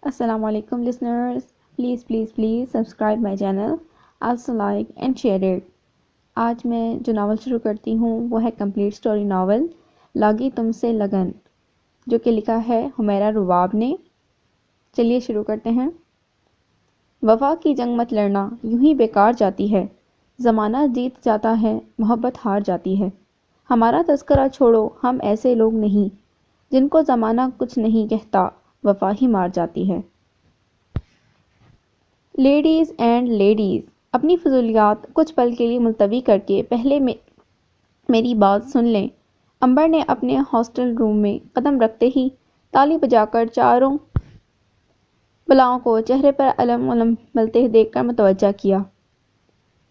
Assalamu alaikum listeners. Please subscribe my channel. Also like and share it. آج میں جو novel شروع کرتی ہوں وہ ہے کمپلیٹ سٹوری ناول لاگی تم سے لگن، جو کہ لکھا ہے حمیرہ رواب نے۔ چلیے شروع کرتے ہیں۔ وفا کی جنگ مت لڑنا، یوں ہی بیکار جاتی ہے۔ زمانہ جیت جاتا ہے، محبت ہار جاتی ہے۔ ہمارا تذکرہ چھوڑو، ہم ایسے لوگ نہیں جن کو زمانہ کچھ نہیں کہتا، وفا ہی مار جاتی ہے۔ لیڈیز اینڈ لیڈیز، اپنی فضولیات کچھ پل کے لیے ملتوی کر کے پہلے میری بات سن لیں۔ امبر نے اپنے ہاسٹل روم میں قدم رکھتے ہی تالی بجا کر چاروں بلاؤں کو چہرے پر علم ملتے دیکھ کر متوجہ کیا۔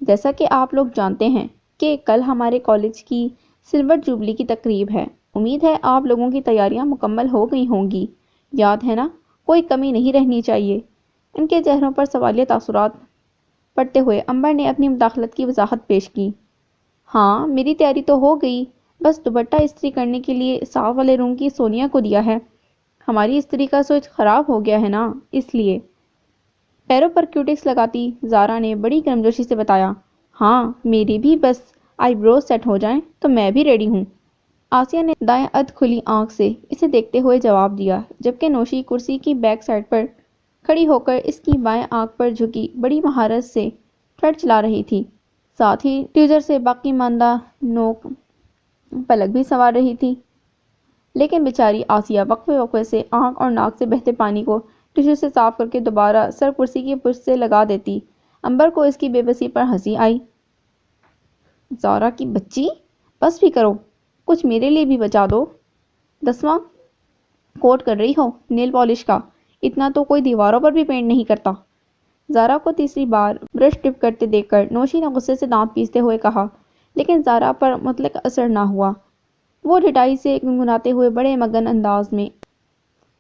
جیسا کہ آپ لوگ جانتے ہیں کہ کل ہمارے کالج کی سلور جوبلی کی تقریب ہے۔ امید ہے آپ لوگوں کی تیاریاں مکمل ہو گئی ہوں گی۔ یاد ہے نا، کوئی کمی نہیں رہنی چاہیے۔ ان کے چہروں پر سوالیہ تاثرات پڑتے ہوئے امبر نے اپنی مداخلت کی وضاحت پیش کی۔ ہاں، میری تیاری تو ہو گئی، بس دوپٹہ استری کرنے کے لیے صاف والے روم کی سونیا کو دیا ہے۔ ہماری استری کا سوئچ خراب ہو گیا ہے نا، اس لیے۔ پیروں پر کیوٹکس لگاتی زارا نے بڑی گرمجوشی سے بتایا۔ ہاں، میری بھی، بس آئی بروز سیٹ ہو جائیں تو میں بھی ریڈی ہوں۔ آسیہ نے دائیں ادھ کھلی آنکھ سے اسے دیکھتے ہوئے جواب دیا، جبکہ نوشی کرسی کی بیک سائڈ پر کھڑی ہو کر اس کی بائیں آنکھ پر جھکی بڑی مہارت سے تھریڈ چلا رہی تھی، ساتھ ہی ٹیوزر سے باقی ماندہ نوک پلک بھی سنوار رہی تھی۔ لیکن بیچاری آسیہ وقفے سے آنکھ اور ناک سے بہتے پانی کو ٹشو سے صاف کر کے دوبارہ سر کرسی کی پشت سے لگا دیتی۔ امبر کو اس کی بے بسی پر ہنسی آئی۔ زارا کی بچی، بس بھی کرو، کچھ میرے لیے بھی بچا دو۔ 10واں کوٹ کر رہی ہو نیل پالش کا، اتنا تو کوئی دیواروں پر بھی پینٹ نہیں کرتا۔ زارا کو تیسری بار برش ٹپ کرتے دیکھ کر نوشی نے غصے سے دانت پیستے ہوئے کہا، لیکن زارا پر مطلق اثر نہ ہوا۔ وہ ڈھٹائی سے گنگناتے ہوئے بڑے مگن انداز میں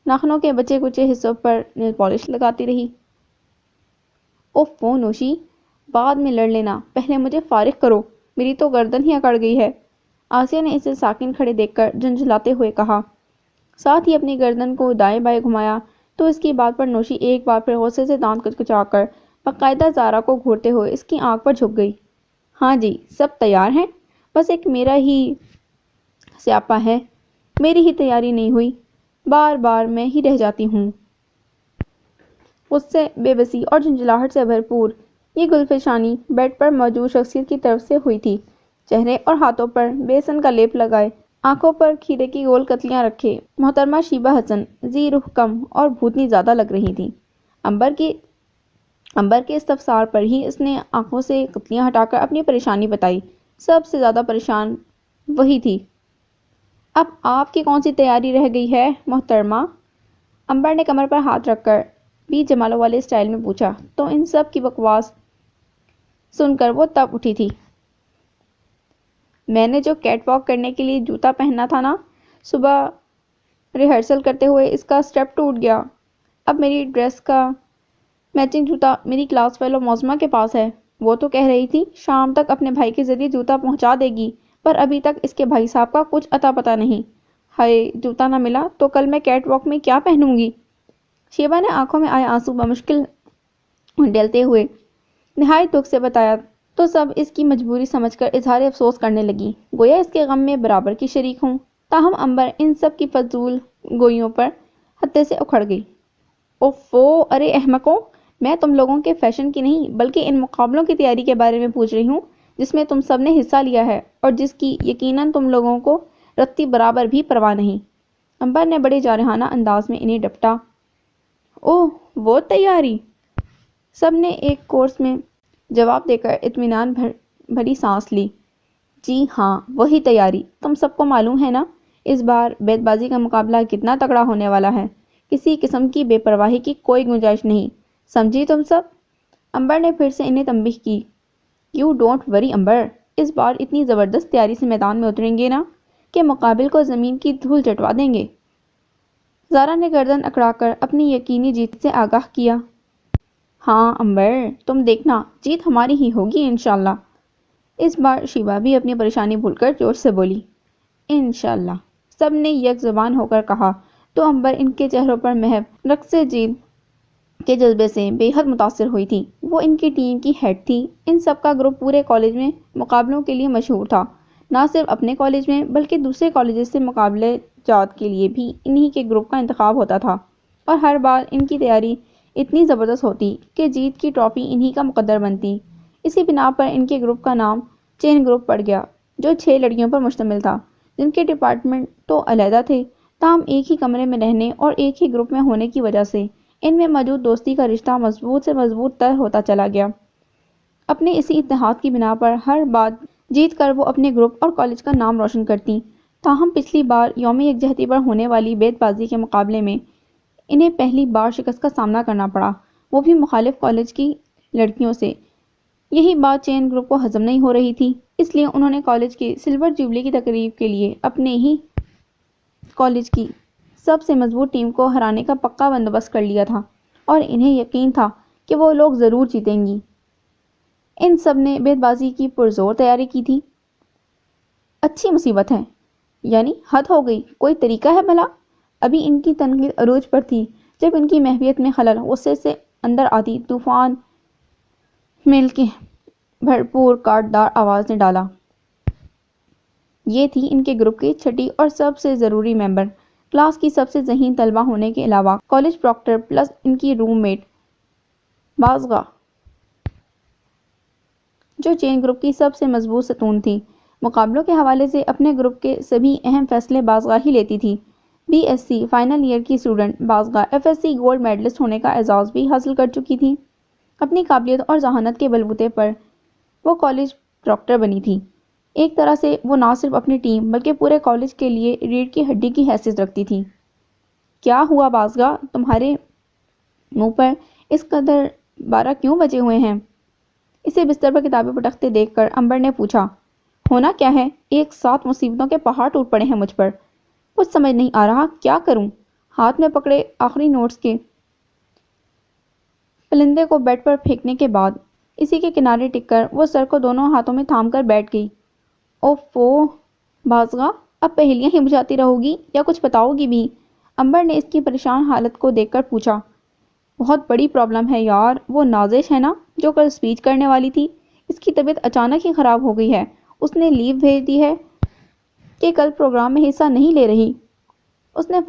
ناخنوں کے بچے کچے حصوں پر نیل پالش لگاتی رہی۔ اوفو نوشی، بعد میں لڑ لینا، پہلے مجھے فارغ کرو، میری تو گردن ہی اکڑ گئی ہے۔ آسیہ نے اسے ساکن کھڑے دیکھ کر جھنجھلاتے ہوئے کہا، ساتھ ہی اپنی گردن کو دائیں بائیں گھمایا تو اس کی بات پر نوشی ایک بار پھر غصے سے دانت کچکچا کر باقاعدہ زارا کو گھورتے ہوئے اس کی آنکھ پر جھک گئی۔ ہاں جی، سب تیار ہیں، بس ایک میرا ہی سیاپا ہے، میری ہی تیاری نہیں ہوئی، بار بار میں ہی رہ جاتی ہوں۔ غصے، بے بسی اور جھنجھلاہٹ سے بھرپور یہ گلفشانی بیڈ پر موجود شخصیت کی طرف سے ہوئی تھی۔ چہرے اور ہاتھوں پر بیسن کا لیپ لگائے، آنکھوں پر کھیرے کی گول کتلیاں رکھے محترمہ شیبہ حسن ذی رخ کم اور بھوتنی زیادہ لگ رہی تھیں۔ امبر کے استفسار پر ہی اس نے آنکھوں سے کتلیاں ہٹا کر اپنی پریشانی بتائی۔ سب سے زیادہ پریشان وہی تھی۔ اب آپ کی کون سی تیاری رہ گئی ہے محترمہ؟ امبر نے کمر پر ہاتھ رکھ کر بھی جمالوں والے اسٹائل میں پوچھا تو ان سب کی بکواس سن کر وہ تب اٹھی تھی۔ میں نے جو کیٹ واک کرنے کے لیے جوتا پہننا تھا نا، صبح ریہرسل کرتے ہوئے اس کا سٹیپ ٹوٹ گیا۔ اب میری ڈریس کا میچنگ جوتا میری کلاس فیلو موزمہ کے پاس ہے۔ وہ تو کہہ رہی تھی شام تک اپنے بھائی کے ذریعے جوتا پہنچا دے گی، پر ابھی تک اس کے بھائی صاحب کا کچھ اتا پتا نہیں۔ ہائے، جوتا نہ ملا تو کل میں کیٹ واک میں کیا پہنوں گی؟ شیبہ نے آنکھوں میں آئے آنسو بمشکل ڈیلتے ہوئے نہایت دکھ سے بتایا تو سب اس کی مجبوری سمجھ کر اظہار افسوس کرنے لگی، گویا اس کے غم میں برابر کی شریک ہوں۔ تاہم امبر ان سب کی فضول گوئیوں پر حتے سے اکھڑ گئی۔ اوفو، ارے احمقوں، میں تم لوگوں کے فیشن کی نہیں بلکہ ان مقابلوں کی تیاری کے بارے میں پوچھ رہی ہوں جس میں تم سب نے حصہ لیا ہے اور جس کی یقیناً تم لوگوں کو رتی برابر بھی پرواہ نہیں۔ امبر نے بڑے جارحانہ انداز میں انہیں ڈپٹا۔ اوہ، وہ تیاری؟ سب نے ایک کورس میں جواب دے کر اطمینان بھری سانس لی۔ جی ہاں، وہی تیاری۔ تم سب کو معلوم ہے نا، اس بار بیت بازی کا مقابلہ کتنا تگڑا ہونے والا ہے۔ کسی قسم کی بے پرواہی کی کوئی گنجائش نہیں، سمجھی تم سب؟ امبر نے پھر سے انہیں تنبیہ کی۔ یو ڈونٹ وری امبر، اس بار اتنی زبردست تیاری سے میدان میں اتریں گے نا کہ مقابل کو زمین کی دھول چٹوا دیں گے۔ زارا نے گردن اکڑا کر اپنی یقینی جیت سے آگاہ کیا۔ ہاں امبر، تم دیکھنا، جیت ہماری ہی ہوگی انشاءاللہ۔ اس بار شیبہ بھی اپنی پریشانی بھول کر جوش سے بولی۔ انشاءاللہ، سب نے یک زبان ہو کر کہا تو امبر ان کے چہروں پر محو رقص جیت کے جذبے سے بے حد متاثر ہوئی تھی۔ وہ ان کی ٹیم کی ہیڈ تھی۔ ان سب کا گروپ پورے کالج میں مقابلوں کے لیے مشہور تھا۔ نہ صرف اپنے کالج میں بلکہ دوسرے کالجز سے مقابلے جات کے لیے بھی انہی کے گروپ کا انتخاب ہوتا تھا، اور ہر بار ان کی تیاری اتنی زبردست ہوتی کہ جیت کی ٹرافی انہی کا مقدر بنتی۔ اسی بنا پر ان کے گروپ کا نام چین گروپ پڑ گیا، جو 6 لڑکیوں پر مشتمل تھا، جن کے ڈپارٹمنٹ تو علیحدہ تھے، تاہم ایک ہی کمرے میں رہنے اور ایک ہی گروپ میں ہونے کی وجہ سے ان میں موجود دوستی کا رشتہ مضبوط سے مضبوط تر ہوتا چلا گیا۔ اپنے اسی اتحاد کی بنا پر ہر بار جیت کر وہ اپنے گروپ اور کالج کا نام روشن کرتی۔ تاہم پچھلی بار یوم یکجہتی پر ہونے والی بیت بازی کے مقابلے میں انہیں پہلی بار شکست کا سامنا کرنا پڑا، وہ بھی مخالف کالج کی لڑکیوں سے۔ یہی بات چین گروپ کو ہضم نہیں ہو رہی تھی، اس لیے انہوں نے کالج کی سلور جوبلی کی تقریب کے لیے اپنے ہی کالج کی سب سے مضبوط ٹیم کو ہرانے کا پکا بندوبست کر لیا تھا، اور انہیں یقین تھا کہ وہ لوگ ضرور جیتیں گی۔ ان سب نے بیت بازی کی پرزور تیاری کی تھی۔ اچھی مصیبت ہے، یعنی حد ہو گئی، کوئی طریقہ ہے بھلا؟ ابھی ان کی تنقید عروج پر تھی جب ان کی محویت میں خلل غصے سے اندر آتی طوفان میل کی بھرپور کاٹ دار آواز نے ڈالا۔ یہ تھی ان کے گروپ کی چھٹی اور سب سے ضروری ممبر، کلاس کی سب سے ذہین طالبہ ہونے کے علاوہ کالج پراکٹر پلس ان کی روم میٹ بازگہ، جو چین گروپ کی سب سے مضبوط ستون تھی۔ مقابلوں کے حوالے سے اپنے گروپ کے سبھی اہم فیصلے بازگہ ہی لیتی تھی۔ B S C final year کی اسٹوڈنٹ بازگہ F S C gold medalist ہونے کا اعزاز بھی حاصل کر چکی تھی۔ اپنی قابلیت اور ذہانت کے بلبوتے پر وہ کالج پراکٹر بنی تھی۔ ایک طرح سے وہ نہ صرف اپنی ٹیم بلکہ پورے کالج کے لیے ریڑھ کی ہڈی کی حیثیت رکھتی تھی۔ کیا ہوا بازگہ، تمہارے منہ پر اس قدر 12 کیوں بجے ہوئے ہیں؟ اسے بستر پر کتابیں پٹکتے دیکھ کر امبر نے پوچھا۔ ہونا کیا ہے، ایک ساتھ مصیبتوں کے پہاڑ ٹوٹ پڑے ہیں مجھ پر، کچھ سمجھ نہیں آ رہا کیا کروں۔ ہاتھ میں پکڑے آخری نوٹس کے پلندے کو بیڈ پر پھینکنے کے بعد اسی کے کنارے ٹک کر وہ سر کو دونوں ہاتھوں میں تھام کر بیٹھ گئی۔ اوفو بازگہ، اب پہیلیاں ہی بجھاتی رہو گی یا کچھ بتاؤ گی بھی؟ امبر نے اس کی پریشان حالت کو دیکھ کر پوچھا۔ بہت بڑی پرابلم ہے یار، وہ نازش ہے نا جو کل اسپیچ کرنے والی تھی، اس کی طبیعت اچانک ہی خراب ہو گئی ہے، اس نے لیو بھیج دی ہے کہ کل پروگرام میں حصہ نہیں لے رہی۔ اس لیے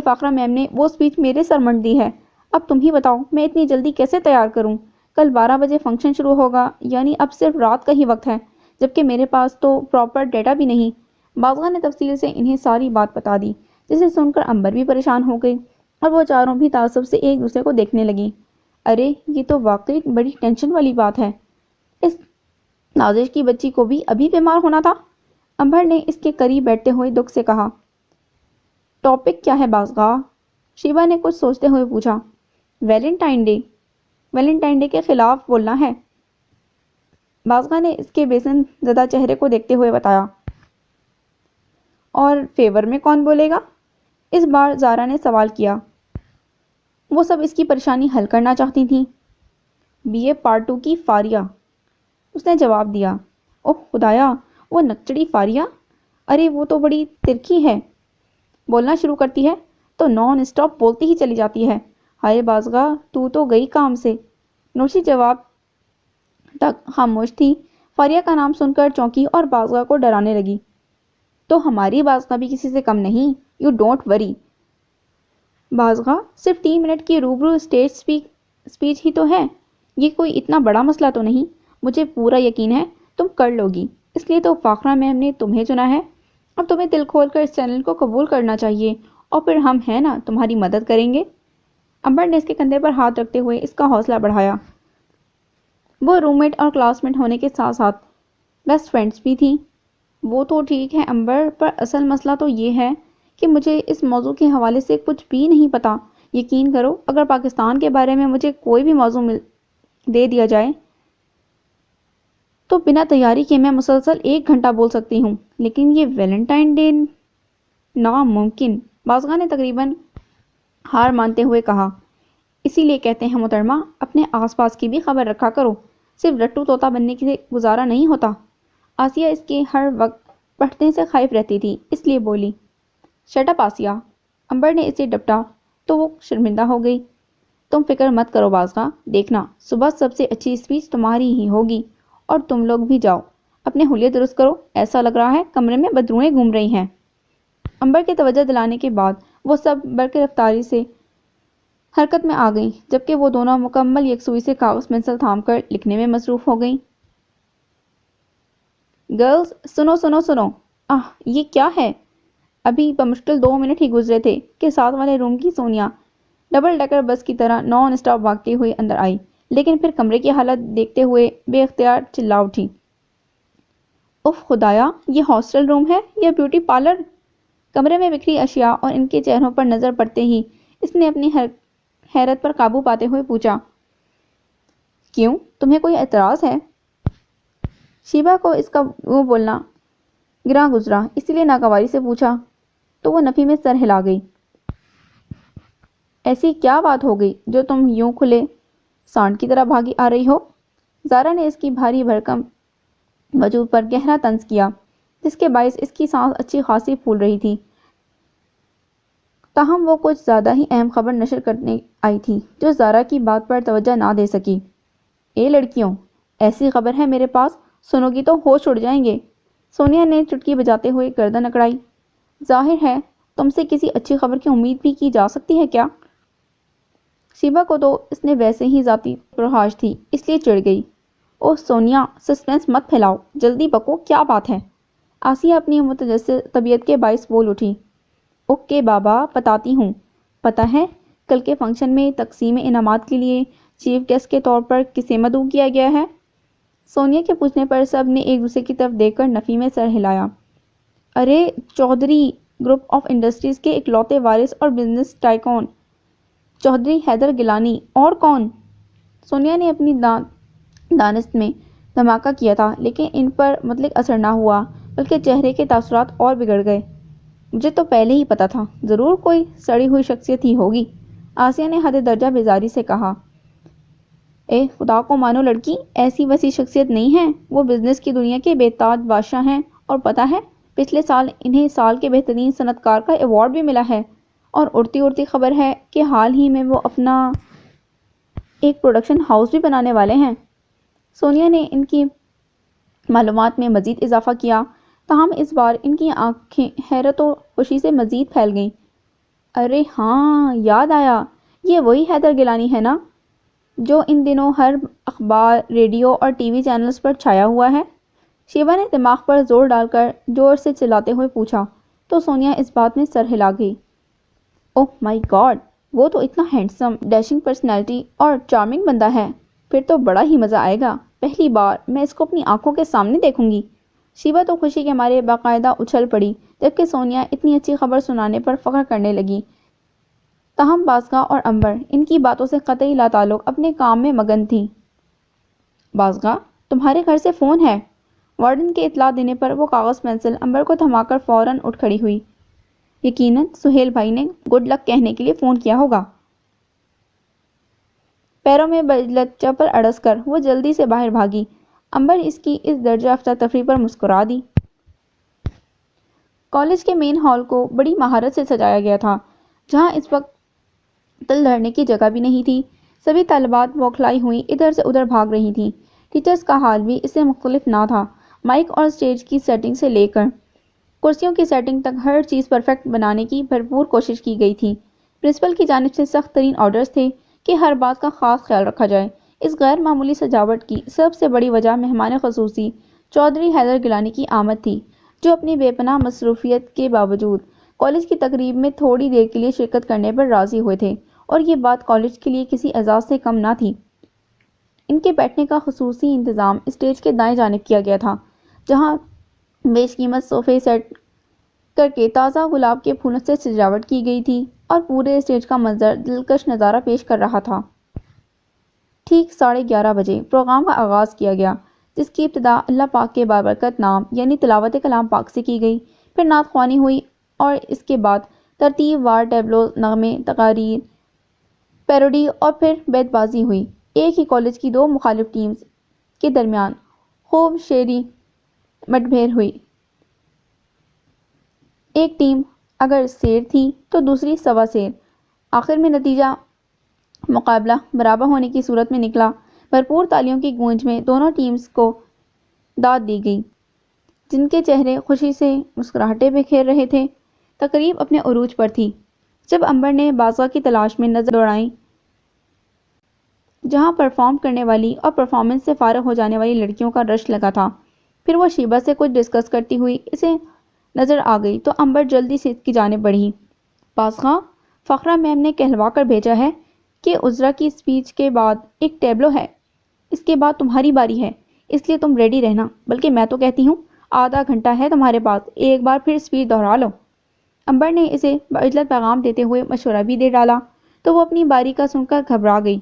فاخرہ میم نے وہ اسپیچ میرے سر منڈ دی ہے۔ اب تم ہی بتاؤ میں اتنی جلدی کیسے تیار کروں؟ کل 12 بجے فنکشن شروع ہوگا، یعنی اب صرف رات کا ہی وقت ہے، جبکہ میرے پاس تو پراپر ڈیٹا بھی نہیں۔ بازگہ نے تفصیل سے انہیں ساری بات بتا دی، جسے سن کر امبر بھی پریشان ہو گئی، اور وہ چاروں بھی تعصب سے ایک دوسرے کو دیکھنے لگیں۔ ارے یہ تو واقعی بڑی ٹینشن والی بات ہے، اس نازش کی بچی کو بھی ابھی بیمار ہونا تھا؟ امبر نے اس کے قریب بیٹھتے ہوئے دکھ سے کہا۔ ٹاپک کیا ہے بازگہ؟ شیوا نے کچھ سوچتے ہوئے پوچھا۔ ویلنٹائن ڈے، ویلنٹائن ڈے کے خلاف بولنا ہے، بازگہ نے اس کے بےسن زدہ چہرے کو دیکھتے ہوئے بتایا۔ اور فیور میں کون بولے گا؟ اس بار زارا نے سوال کیا۔ وہ سب اس کی پریشانی حل کرنا چاہتی تھیں۔ بی اے پارٹ 2 کی فاریہ، اس نے جواب دیا۔ اوہ خدایا، وہ نکچڑی فاریہ، ارے وہ تو بڑی ترکھی ہے، بولنا شروع کرتی ہے تو نان اسٹاپ بولتی ہی چلی جاتی ہے۔ ہائے بازگہ، تو گئی کام سے۔ نورشی جواب تک خاموش تھی، فاریہ کا نام سن کر چونکی اور بازگہ کو ڈرانے لگی۔ تو ہماری بازگہ بھی کسی سے کم نہیں، یو ڈونٹ وری۔ بازگہ، صرف 3 منٹ کی روبرو اسٹیج اسپیچ ہی تو ہے، یہ کوئی اتنا بڑا مسئلہ تو نہیں، مجھے پورا یقین ہے تم کر لو گی، اس لیے تو فاخرہ میم نے تمہیں چنا ہے۔ اب تمہیں دل کھول کر اس چیلنج کو قبول کرنا چاہیے، اور پھر ہم ہیں نا تمہاری مدد کریں گے۔ امبر نے اس کے کندھے پر ہاتھ رکھتے ہوئے اس کا حوصلہ بڑھایا۔ وہ روم میٹ اور کلاس میٹ ہونے کے ساتھ ساتھ بیسٹ فرینڈز بھی تھیں۔ وہ تو ٹھیک ہے امبر، پر اصل مسئلہ تو یہ ہے کہ مجھے اس موضوع کے حوالے سے کچھ بھی نہیں پتا۔ یقین کرو، اگر پاکستان کے بارے میں مجھے کوئی بھی موضوع دے دیا جائے تو بنا تیاری کے میں مسلسل 1 گھنٹہ بول سکتی ہوں، لیکن یہ ویلنٹائن ڈے ناممکن۔ بازگہ نے تقریباً ہار مانتے ہوئے کہا۔ اسی لیے کہتے ہیں محترمہ، اپنے آس پاس کی بھی خبر رکھا کرو، صرف رٹو طوطا بننے سے گزارا نہیں ہوتا۔ آسیہ اس کے ہر وقت پڑھنے سے خائف رہتی تھی، اس لیے بولی۔ شٹ اپ آسیہ، امبر نے اسے ڈپٹا۔ تو وہ شرمندہ ہو گئی۔ تم فکر مت کرو بازگاں، دیکھنا صبح سب سے اچھی اسپیچ تمہاری ہی ہوگی۔ اور تم لوگ بھی جاؤ، اپنے حلیے درست کرو، ایسا لگ رہا ہے کمرے میں بدروئیں گھوم رہی ہیں۔ امبر کے توجہ دلانے کے بعد وہ سب برق رفتاری سے حرکت میں آ گئیں، جبکہ وہ دونوں مکمل یکسوئی سے کاغذ پنسل تھام کر لکھنے میں مصروف ہو گئیں۔ گرلز سنو سنو سنو، یہ کیا ہے؟ ابھی بمشکل 2 منٹ ہی گزرے تھے کہ ساتھ والے روم کی سونیا ڈبل ڈیکر بس کی طرح نان اسٹاپ بھاگتے ہوئے اندر آئی، لیکن پھر کمرے کی حالت دیکھتے ہوئے بے اختیار چلا اٹھی۔ اف خدایا، یہ ہاسٹل روم ہے یا بیوٹی پارلر؟ کمرے میں بکھری اشیاء اور ان کے چہروں پر نظر پڑتے ہی اس نے اپنی حیرت پر قابو پاتے ہوئے پوچھا، کیوں، تمہیں کوئی اعتراض ہے؟ شیبا کو اس کا وہ بولنا گراں گزرا، اسی لیے ناگواری سے پوچھا تو وہ نفی میں سر ہلا گئی۔ ایسی کیا بات ہو گئی جو تم یوں کھلے سانڈ کی طرح بھاگی آ رہی ہو؟ زارا نے اس کی بھاری بھرکم وجود پر گہرا طنز کیا، جس کے باعث اس کی سانس اچھی خاصی پھول رہی تھی۔ تاہم وہ کچھ زیادہ ہی اہم خبر نشر کرنے آئی تھی جو زارا کی بات پر توجہ نہ دے سکی۔ اے لڑکیوں، ایسی خبر ہے میرے پاس، سنو گی تو ہوش اڑ جائیں گے۔ سونیا نے چٹکی بجاتے ہوئے گردن اکڑائی۔ ظاہر ہے تم سے کسی اچھی خبر کی امید بھی کی جا سکتی ہے کیا؟ شیبا کو تو اس نے ویسے ہی ذاتی پرخاش تھی، اس لیے چڑ گئی۔ اوہ سونیا، سسپینس مت پھیلاؤ، جلدی بکو کیا بات ہے؟ آسیہ اپنی متجسر طبیعت کے باعث بول اٹھی۔ اوکے بابا، بتاتی ہوں۔ پتہ ہے کل کے فنکشن میں تقسیم انعامات کے لیے چیف گیسٹ کے طور پر کسے مدعو کیا گیا ہے؟ سونیا کے پوچھنے پر سب نے ایک دوسرے کی طرف دیکھ کر نفی میں سر ہلایا۔ ارے چودھری گروپ آف انڈسٹریز کے اکلوتے وارث اور بزنس ٹائکون چودھری حیدر گیلانی، اور کون؟ سونیا نے اپنی دانست میں دھماکہ کیا تھا، لیکن ان پر مطلق اثر نہ ہوا، بلکہ چہرے کے تاثرات اور بگڑ گئے۔ مجھے تو پہلے ہی پتا تھا، ضرور کوئی سڑی ہوئی شخصیت ہی ہوگی، آسیہ نے حد درجہ بیزاری سے کہا۔ اے خدا کو مانو لڑکی، ایسی ویسی شخصیت نہیں ہے، وہ بزنس کی دنیا کے بے تاج بادشاہ ہیں، اور پتہ ہے پچھلے سال انہیں سال کے بہترین صنعت کار کا ایوارڈ بھی ملا ہے، اور اڑتی اڑتی خبر ہے کہ حال ہی میں وہ اپنا ایک پروڈکشن ہاؤس بھی بنانے والے ہیں۔ سونیا نے ان کی معلومات میں مزید اضافہ کیا، تاہم اس بار ان کی آنکھیں حیرت و خوشی سے مزید پھیل گئیں۔ ارے ہاں، یاد آیا، یہ وہی حیدر گیلانی ہے نا، جو ان دنوں ہر اخبار، ریڈیو اور ٹی وی چینلز پر چھایا ہوا ہے؟ شیبا نے دماغ پر زور ڈال کر زور سے چلاتے ہوئے پوچھا، تو سونیا اس بات میں سر ہلا گئی۔ اوہ مائی گاڈ، وہ تو اتنا ہینڈسم، ڈیشنگ پرسنالٹی اور چارمنگ بندہ ہے، پھر تو بڑا ہی مزہ آئے گا، پہلی بار میں اس کو اپنی آنکھوں کے سامنے دیکھوں گی۔ شیبا تو خوشی کے مارے باقاعدہ اچھل پڑی، جبکہ سونیا اتنی اچھی خبر سنانے پر فخر کرنے لگی۔ تاہم بازگاں اور امبر ان کی باتوں سے قطعی لا تعلق اپنے کام میں مگن تھی۔ بازگاں، تمہارے گھر سے فون ہے؟ وارڈن کے اطلاع دینے پر وہ کاغذ پنسل امبر کو تھما کر فوراً اٹھ کھڑی ہوئی۔ یقیناً سہیل بھائی نے گڈ لک کہنے کے لیے فون کیا ہوگا۔ پیروں میں بلچہ پر اڑس کر وہ جلدی سے باہر بھاگی۔ امبر اس کی اس درجہ افتا تفریح پر مسکرا دی۔ کالج کے مین ہال کو بڑی مہارت سے سجایا گیا تھا، جہاں اس وقت تل دھرنے کی جگہ بھی نہیں تھی۔ سبھی طالبات بوکھلائی ہوئی ادھر سے ادھر بھاگ رہی تھیں۔ ٹیچرز کا حال بھی اس سے مختلف نہ تھا۔ مائک اور اسٹیج کی سیٹنگ سے لے کر کرسیوں کی سیٹنگ تک ہر چیز پرفیکٹ بنانے کی بھرپور کوشش کی گئی تھی۔ پرنسپل کی جانب سے سخت ترین آرڈرز تھے کہ ہر بات کا خاص خیال رکھا جائے۔ اس غیر معمولی سجاوٹ کی سب سے بڑی وجہ مہمان خصوصی چودھری حیدر گیلانی کی آمد تھی، جو اپنی بے پناہ مصروفیت کے باوجود کالج کی تقریب میں تھوڑی دیر کے لیے شرکت کرنے پر راضی ہوئے تھے، اور یہ بات کالج کے لیے کسی اعزاز سے کم نہ تھی۔ ان کے بیٹھنے کا خصوصی انتظام اسٹیج کے دائیں جانب کیا گیا تھا، جہاں بیش قیمت صوفے سیٹ کر کے تازہ گلاب کے پھولوں سے سجاوٹ کی گئی تھی، اور پورے اسٹیج کا منظر دلکش نظارہ پیش کر رہا تھا۔ ٹھیک 11:30 بجے پروگرام کا آغاز کیا گیا، جس کی ابتدا اللہ پاک کے بابرکت نام یعنی تلاوت کلام پاک سے کی گئی، پھر نعت خوانی ہوئی، اور اس کے بعد ترتیب وار ٹیبلو، نغمے، تقاریر، پیروڈی اور پھر بیت بازی ہوئی۔ ایک ہی کالج کی دو مخالف ٹیمز کے درمیان خوب شعری مڈبھیڑ ہوئی۔ ایک ٹیم اگر سیر تھی تو دوسری سوا سیر۔ آخر میں نتیجہ مقابلہ برابر ہونے کی صورت میں نکلا۔ بھرپور تالیوں کی گونج میں دونوں ٹیمز کو داد دی گئی، جن کے چہرے خوشی سے مسکراہٹیں بکھیر رہے تھے۔ تقریب اپنے عروج پر تھی جب امبر نے بازگاہ کی تلاش میں نظر دوڑائی جہاں پرفارم کرنے والی اور پرفارمنس سے فارغ ہو جانے والی لڑکیوں کا رش لگا تھا۔ پھر وہ شیبہ سے کچھ ڈسکس کرتی ہوئی اسے نظر آ گئی تو امبر جلدی سے اس کی جانب بڑھی۔ بازگاہ، فخرہ میم نے کہلوا کر بھیجا ہے کہ عذرا کی اسپیچ کے بعد ایک ٹیبلو ہے، اس کے بعد تمہاری باری ہے، اس لیے تم ریڈی رہنا۔ بلکہ میں تو کہتی ہوں آدھا گھنٹہ ہے تمہارے پاس، ایک بار پھر اسپیچ دہرا لو۔ امبر نے اسے بعجلت پیغام دیتے ہوئے مشورہ بھی دے ڈالا تو وہ اپنی باری کا سن کر گھبرا گئی۔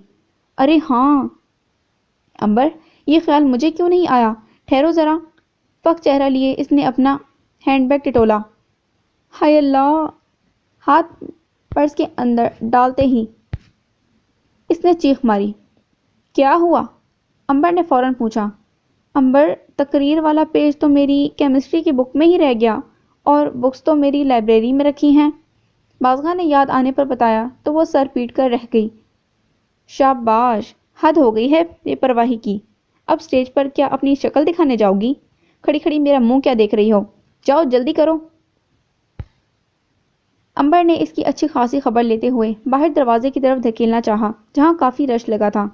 ارے ہاں امبر، یہ خیال مجھے کیوں نہیں آیا؟ ٹھہرو ذرا۔ فک چہرہ لیے اس نے اپنا ہینڈ بیگ ٹٹولا۔ ہائے اللہ! ہاتھ پرس کے اندر ڈالتے ہی اس نے چیخ ماری۔ کیا ہوا؟ امبر نے فوراً پوچھا۔ امبر، تقریر والا پیج تو میری کیمسٹری کی بک میں ہی رہ گیا اور بکس تو میری لائبریری میں رکھی ہیں۔ بازگاہ نے یاد آنے پر بتایا تو وہ سر پیٹ کر رہ گئی۔ شاباش، حد ہو گئی ہے بے پرواہی کی۔ اب سٹیج پر کیا اپنی شکل دکھانے جاؤ گی؟ کھڑی کھڑی میرا منہ کیا دیکھ رہی ہو؟ جاؤ جلدی کرو۔ امبر نے اس کی اچھی خاصی خبر لیتے ہوئے باہر دروازے کی طرف دھکیلنا چاہا جہاں کافی رش لگا تھا۔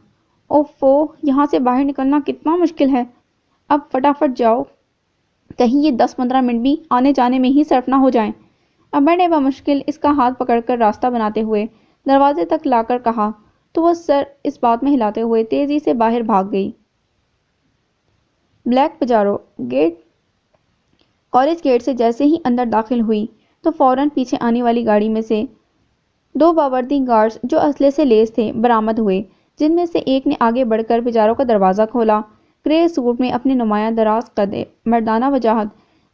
اوفو، یہاں سے باہر نکلنا کتنا مشکل ہے۔ اب فٹافٹ جاؤ، کہیں یہ 10-15 منٹ بھی آنے جانے میں ہی صرف نہ ہو جائیں۔ امبر نے بمشکل اس کا ہاتھ پکڑ کر راستہ بناتے ہوئے دروازے تک لا کر کہا تو وہ سر اس بات میں ہلاتے ہوئے تیزی سے باہر بھاگ گئی۔ بلیک پجارو کالج گیٹ سے جیسے ہی اندر داخل ہوئی تو فوراً پیچھے آنے والی گاڑی میں سے 2 باوردی گارڈز جو اسلحے سے لیس تھے برآمد ہوئے، جن میں سے ایک نے آگے بڑھ کر پجارو کا دروازہ کھولا۔ گرے سوٹ میں اپنے نمایاں دراز قد، مردانہ وجاہت،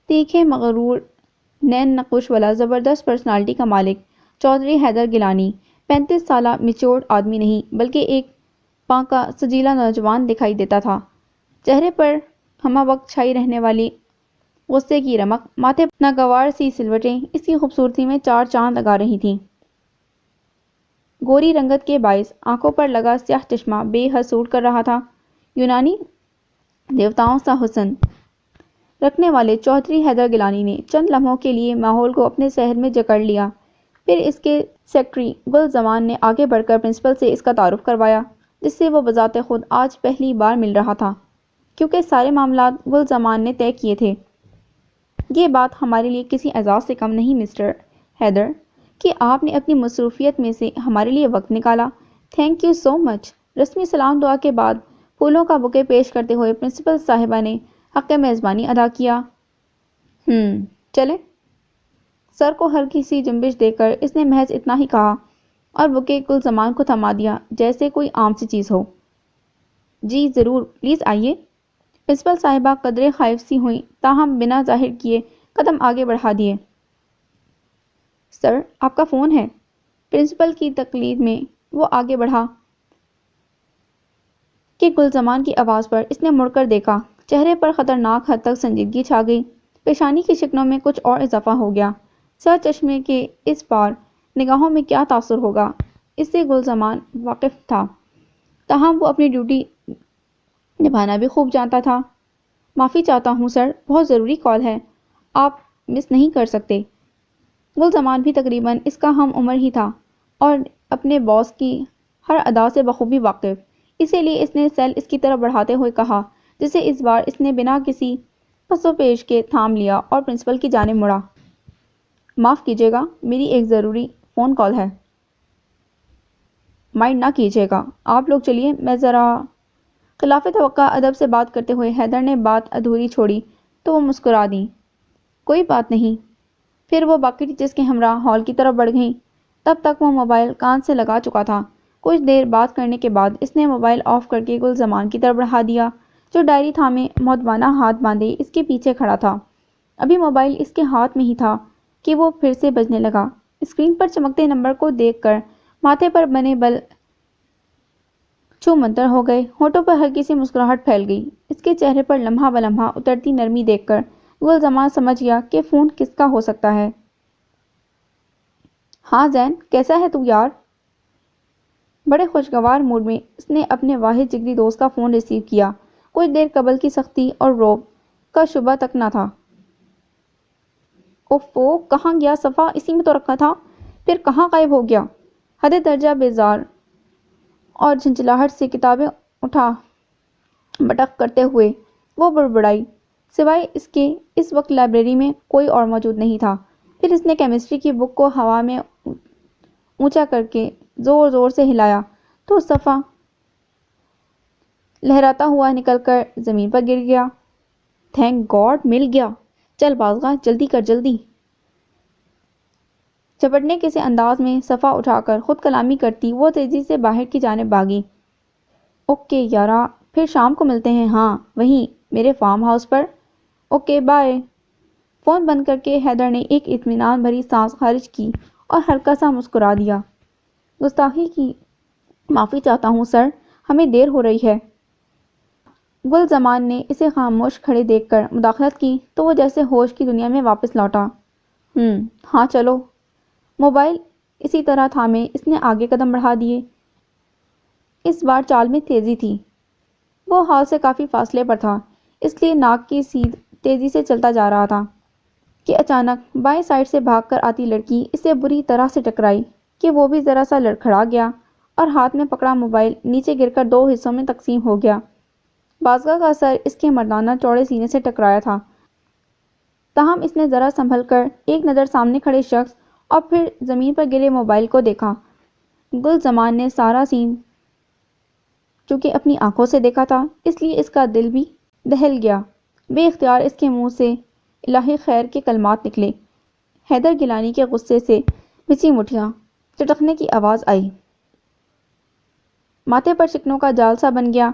تیکھے مغرور نین نقش والا زبردست پرسنالٹی کا مالک چودھری حیدر گیلانی 35 سالہ میچورڈ آدمی نہیں بلکہ ایک پاکا سجیلا نوجوان دکھائی دیتا تھا۔ چہرے پر ہمہ وقت چھائی رہنے والی غصے کی رمق، ماتھے پر ناگوار سی سلوٹیں اس کی خوبصورتی میں 4 چاند لگا رہی تھیں۔ گوری رنگت کے باعث آنکھوں پر لگا سیاہ چشمہ بے حد سوٹ کر رہا تھا۔ یونانی دیوتاؤں سا حسن رکھنے والے چودھری حیدر گیلانی نے چند لمحوں کے لیے ماحول کو اپنے سحر میں جکڑ لیا۔ پھر اس کے سیکرٹری گل زمان نے آگے بڑھ کر پرنسپل سے اس کا تعارف کروایا، جس سے وہ بذات خود آج پہلی بار مل رہا تھا، کیونکہ سارے معاملات گل زمان نے طے کیے تھے۔ یہ بات ہمارے لیے کسی اعزاز سے کم نہیں مسٹر حیدر کہ آپ نے اپنی مصروفیت میں سے ہمارے لیے وقت نکالا۔ تھینک یو سو مچ۔ رسمی سلام دعا کے بعد پھولوں کا بوکے پیش کرتے ہوئے پرنسپل صاحبہ نے حق میزبانی ادا کیا۔ چلیں۔ سر کو ہلکی سی جنبش دے کر اس نے محض اتنا ہی کہا اور بوکے گل زمان کو تھما دیا جیسے کوئی عام سی چیز ہو۔ جی ضرور، پلیز آئیے۔ پرنسپل صاحبہ قدرے خائف سی ہوئیں تاہم بنا ظاہر کیے قدم آگے بڑھا دیے۔ سر، آپ کا فون ہے۔ پرنسپل کی تقلید میں وہ آگے بڑھا کہ گل زمان کی آواز پر اس نے مڑ کر دیکھا۔ چہرے پر خطرناک حد تک سنجیدگی چھا گئی، پیشانی کی شکنوں میں کچھ اور اضافہ ہو گیا۔ سر چشمے کے اس پار نگاہوں میں کیا تاثر ہوگا اس سے گل زمان واقف تھا، تاہم وہ اپنی ڈیوٹی نبھانا بھی خوب جانتا تھا۔ معافی چاہتا ہوں سر، بہت ضروری کال ہے، آپ مس نہیں کر سکتے۔ گل زمان بھی تقریباً اس کا ہم عمر ہی تھا اور اپنے باس کی ہر ادا سے بخوبی واقف، اسی لیے اس نے سیل اس کی طرف بڑھاتے ہوئے کہا، جسے اس بار اس نے بنا کسی پس و پیش کے تھام لیا اور پرنسپل کی جانب مڑا۔ معاف کیجیے گا، میری ایک ضروری فون کال ہے۔ مائنڈ نہ کیجیے گا، آپ لوگ چلیے، میں ذرا۔ خلاف توقع ادب سے بات کرتے ہوئے حیدر نے بات ادھوری چھوڑی تو وہ مسکرا دیں۔ کوئی بات نہیں۔ پھر وہ باقی ٹیچرز کے ہمراہ ہال کی طرف بڑھ گئیں۔ تب تک وہ موبائل کان سے لگا چکا تھا۔ کچھ دیر بات کرنے کے بعد اس نے موبائل آف کر کے گل زمان کی طرف بڑھا دیا جو ڈائری تھامے مؤدبانہ ہاتھ باندھے اس کے پیچھے کھڑا تھا۔ ابھی موبائل اس کے ہاتھ میں ہی تھا کہ وہ پھر سے بجنے لگا۔ اسکرین پر چمکتے نمبر کو دیکھ کر ماتھے پر بنے بل چھو منتر ہو گئے، ہونٹوں پر ہلکی سی مسکراہٹ پھیل گئی۔ اس کے چہرے پر لمحہ بلمحہ اترتی نرمی دیکھ کر گل زمان سمجھ گیا کہ فون کس کا ہو سکتا ہے۔ ہاں زین، کیسا ہے تو یار؟ بڑے خوشگوار موڈ میں اس نے اپنے واحد جگری دوست کا فون ریسیو کیا۔ کچھ دیر قبل کی سختی اور رعب کا شبہ تک نہ تھا۔ اوفو، کہاں گیا؟ صفحہ اسی میں تو رکھا تھا، پھر کہاں غائب ہو گیا؟ حد درجہ بیزار اور جھنجھلاہٹ سے کتابیں اٹھا بٹخ کرتے ہوئے وہ بڑبڑائی، سوائے اس کے اس وقت لائبریری میں کوئی اور موجود نہیں تھا۔ پھر اس نے کیمسٹری کی بک کو ہوا میں اونچا کر کے زور زور سے ہلایا تو صفحہ لہراتا ہوا نکل کر زمین پر گر گیا۔ تھینک گاڈ، مل گیا! چل بازغا، جلدی کر جلدی! چپٹنے کے سے انداز میں صفحہ اٹھا کر خود کلامی کرتی وہ تیزی سے باہر کی جانب بھاگی۔ اوکے یارا، پھر شام کو ملتے ہیں، ہاں وہیں میرے فارم ہاؤس پر۔ Okay bye. فون بند کر کے حیدر نے ایک اطمینان بھری سانس خارج کی اور ہلکا سا مسکرا دیا۔ گستاخی کی معافی چاہتا ہوں سر، ہمیں دیر ہو رہی ہے۔ گل زمان نے اسے خاموش کھڑے دیکھ کر مداخلت کی تو وہ جیسے ہوش کی دنیا میں واپس لوٹا۔ ہاں چلو۔ موبائل اسی طرح تھامے اس نے آگے قدم بڑھا دیے۔ اس بار چال میں تیزی تھی۔ وہ ہال سے کافی فاصلے پر تھا، اس لیے ناک کی سیدھ تیزی سے چلتا جا رہا تھا کہ اچانک بائیں سائڈ سے بھاگ کر آتی لڑکی اسے بری طرح سے ٹکرائی کہ وہ بھی ذرا سا لڑکھڑا گیا اور ہاتھ میں پکڑا موبائل نیچے گر کر دو حصوں میں تقسیم ہو گیا۔ بازگا کا سر اس کے مردانہ چوڑے سینے سے ٹکرایا تھا، تاہم اس نے ذرا سنبھل کر ایک نظر سامنے کھڑے شخص اور پھر زمین پر گرے موبائل کو دیکھا۔ گل زمان نے سارا سین چونکہ اپنی آنکھوں سے دیکھا تھا اس لیے اس کا دل بھی دہل گیا۔ بے اختیار اس کے منہ سے الہی خیر کے کلمات نکلے۔ حیدر گیلانی کے غصے سے بچھی مٹھیاں چٹکنے کی آواز آئی۔ ماتھے پر شکنوں کا جال سا بن گیا۔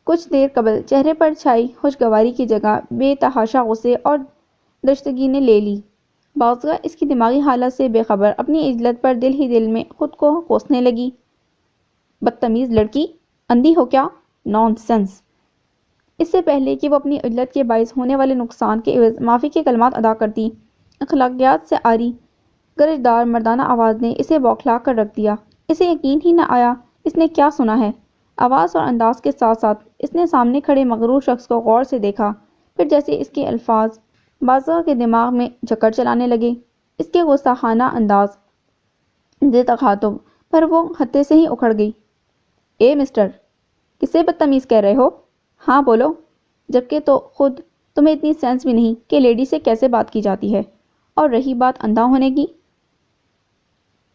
کچھ دیر قبل چہرے پر چھائی خوشگواری کی جگہ بے تحاشا غصے اور درشتگی نے لے لی۔ بازگا اس کی دماغی حالت سے بے خبر اپنی عجلت پر دل ہی دل میں خود کو کوسنے لگی۔ بدتمیز لڑکی، اندھی ہو کیا؟ نان سینس! اس سے پہلے کہ وہ اپنی عجلت کے باعث ہونے والے نقصان کے عوض معافی کے کلمات ادا کرتی، اخلاقیات سے عاری گرجدار مردانہ آواز نے اسے بوکھلا کر رکھ دیا۔ اسے یقین ہی نہ آیا اس نے کیا سنا ہے۔ آواز اور انداز کے ساتھ ساتھ اس نے سامنے کھڑے مغرور شخص کو غور سے دیکھا، پھر جیسے اس کے الفاظ بازگا کے دماغ میں چکر چلانے لگے۔ اس کے غصہخانہ انداز دے تخاطب پر وہ خطے سے ہی اکھڑ گئی۔ اے مسٹر، کسے بدتمیز کہہ رہے ہو؟ ہاں بولو، جبکہ تو خود تمہیں اتنی سینس بھی نہیں کہ لیڈی سے کیسے بات کی جاتی ہے۔ اور رہی بات اندھا ہونے کی،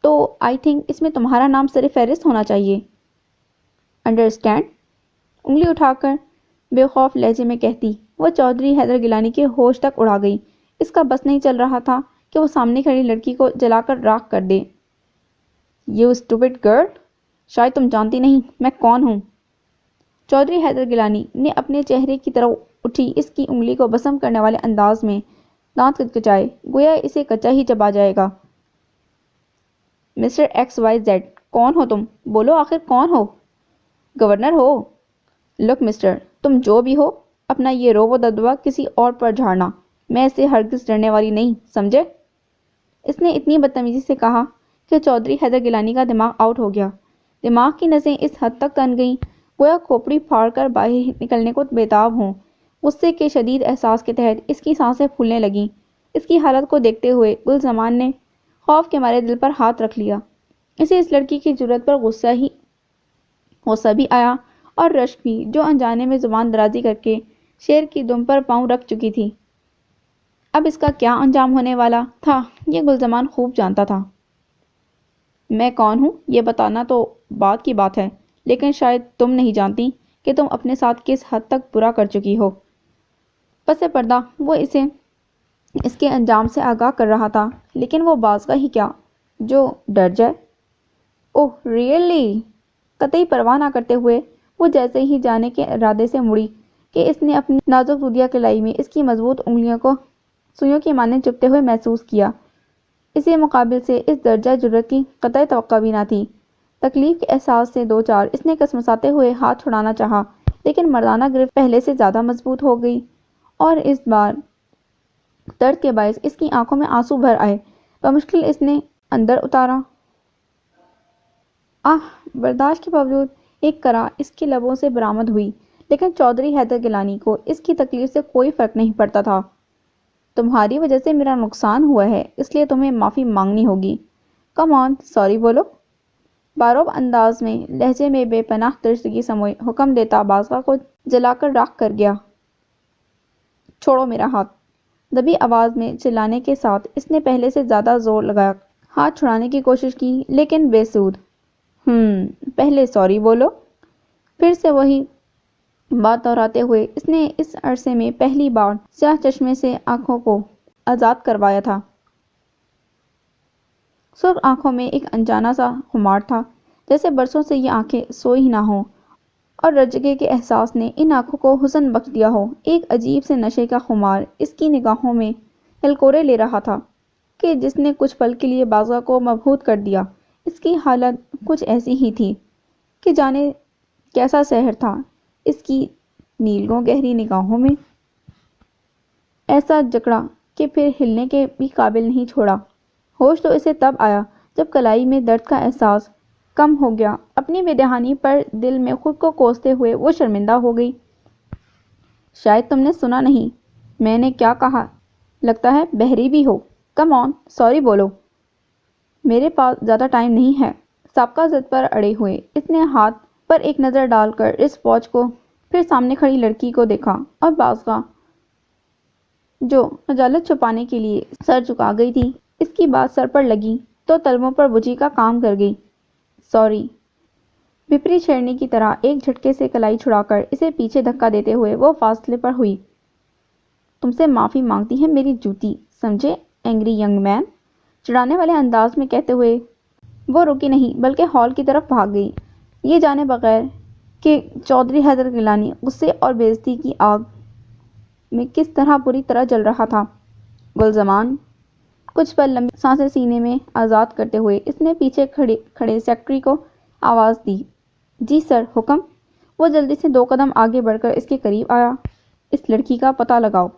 تو آئی تھنک اس میں تمہارا نام سر فہرست ہونا چاہیے۔ انڈرسٹینڈ؟ انگلی اٹھا کر بے خوف لہجے میں کہتی وہ چودھری حیدر گیلانی کے ہوش تک اڑا گئی۔ اس کا بس نہیں چل رہا تھا کہ وہ سامنے کھڑی لڑکی کو جلا کر راکھ کر دے۔ یو اسٹوپڈ گرل، شاید تم جانتی نہیں میں کون ہوں۔ چودھری حیدر گیلانی نے اپنے چہرے کی طرف اٹھی اس کی انگلی کو بسم کرنے والے انداز میں دانت کچکچائے گویا اسے کچا ہی چبا جائے گا۔ مسٹر ایکس وائی زیڈ، کون ہو تم؟ بولو آخر کون ہو؟ گورنر ہو؟ لک مسٹر، تم جو بھی ہو اپنا یہ روب و دبدبہ کسی اور پر جھاڑنا، میں اس سے ہرگز ڈرنے والی نہیں، سمجھے؟ اس نے اتنی بدتمیزی سے کہا کہ چودھری حیدر گیلانی کا دماغ آؤٹ ہو گیا۔ دماغ کی نسیں اس حد تک تن گئیں گویا کھوپڑی پھاڑ کر باہر نکلنے کو بےتاب ہوں۔ غصے کے شدید احساس کے تحت اس کی سانسیں پھولنے لگیں۔ اس کی حالت کو دیکھتے ہوئے گل زمان نے خوف کے مارے دل پر ہاتھ رکھ لیا۔ اسے اس لڑکی کی جرأت پر غصہ بھی آیا اور رشک بھی، جو انجانے میں زبان درازی کر کے شیر کی دم پر پاؤں رکھ چکی تھی۔ اب اس کا کیا انجام ہونے والا تھا یہ گل زمان خوب جانتا تھا۔ میں کون ہوں یہ بتانا تو بعد کی بات ہے، لیکن شاید تم نہیں جانتی کہ تم اپنے ساتھ کس حد تک برا کر چکی ہو۔ پس پردہ وہ اسے اس کے انجام سے آگاہ کر رہا تھا، لیکن وہ بازگا ہی کیا جو ڈر جائے۔ اوہ ریئلی؟ قطعی پرواہ نہ کرتے ہوئے وہ جیسے ہی جانے کے ارادے سے مڑی کہ اس نے اپنی نازک دودیا کلائی میں اس کی مضبوط انگلیوں کو سوئیوں کی مانند چبھتے ہوئے محسوس کیا۔ اسے مقابل سے اس درجہ جرأت کی قطعی توقع بھی نہ تھی۔ تکلیف کے احساس سے دوچار اس نے کسمساتے ہوئے ہاتھ چھڑانا چاہا، لیکن مردانہ گرفت پہلے سے زیادہ مضبوط ہو گئی اور اس بار درد کے باعث اس کی آنکھوں میں آنسو بھر آئے۔ بمشکل اس نے اندر اتارا آہ! برداشت کے باوجود ایک کرا اس کے لبوں سے برآمد ہوئی، لیکن چودھری حیدر گیلانی کو اس کی تکلیف سے کوئی فرق نہیں پڑتا تھا۔ تمہاری وجہ سے میرا نقصان ہوا ہے، اس لیے تمہیں معافی مانگنی ہوگی۔ کم آن، سوری بولو۔ باروب انداز میں، لہجے میں بے پناہ ترسگی سموئے حکم دیتا بازغہ کو جلا کر راکھ کر گیا۔ چھوڑو میرا ہاتھ! دبی آواز میں چلانے کے ساتھ اس نے پہلے سے زیادہ زور لگایا ہاتھ چھڑانے کی کوشش کی، لیکن بے سود۔ پہلے سوری بولو۔ پھر سے وہی بات دہراتے ہوئے اس نے اس عرصے میں پہلی بار سیاہ چشمے سے آنکھوں کو آزاد کروایا تھا۔ سرخ آنکھوں میں ایک انجانا سا خمار تھا، جیسے برسوں سے یہ آنکھیں سوئی ہی نہ ہوں اور رجگے کے احساس نے ان آنکھوں کو حسن بخش دیا ہو۔ ایک عجیب سے نشے کا خمار اس کی نگاہوں میں ہلکورے لے رہا تھا کہ جس نے کچھ پل کے لیے بازغہ کو مبہوت کر دیا۔ اس کی حالت کچھ ایسی ہی تھی کہ جانے کیسا سحر تھا اس کی نیلگوں گہری نگاہوں میں، ایسا جکڑا کہ پھر ہلنے کے بھی قابل نہیں چھوڑا۔ ہوش تو اسے تب آیا جب کلائی میں درد کا احساس کم ہو گیا۔ اپنی بے دہانی پر دل میں خود کو کوستے ہوئے وہ شرمندہ ہو گئی۔ شاید تم نے سنا نہیں میں نے کیا کہا، لگتا ہے بحری بھی ہو۔ کم آن، سوری بولو۔ میرے پاس زیادہ ٹائم نہیں ہے۔ سابقہ ضد پر اڑے ہوئے اس نے ہاتھ پر ایک نظر ڈال کر اس واچ کو، پھر سامنے کھڑی لڑکی کو دیکھا اور بازغہ جو خجالت چھپانے کے لیے سر جھکا گئی تھی، اس کی بات سر پر لگی تو تلووں پر بجھی کا کام کر گئی۔ سوری۔ بھپری شیرنی کی طرح ایک جھٹکے سے کلائی چھڑا کر اسے پیچھے دھکا دیتے ہوئے وہ فاصلے پر ہوئی۔ تم سے معافی مانگتی ہے میری جوتی، سمجھے اینگری ینگ مین؟ چڑھانے والے انداز میں کہتے ہوئے وہ رکی نہیں بلکہ ہال کی طرف بھاگ گئی، یہ جانے بغیر کہ چودھری حیدر گیلانی غصے اور بے عزتی کی آگ میں کس طرح بری طرح جل رہا تھا۔ گلزمان! کچھ پل لمبی سانسیں سینے میں آزاد کرتے ہوئے اس نے پیچھے کھڑے سیکرٹری کو آواز دی۔ جی سر، حکم؟ وہ جلدی سے 2 قدم آگے بڑھ کر اس کے قریب آیا۔ اس لڑکی کا پتہ لگاؤ۔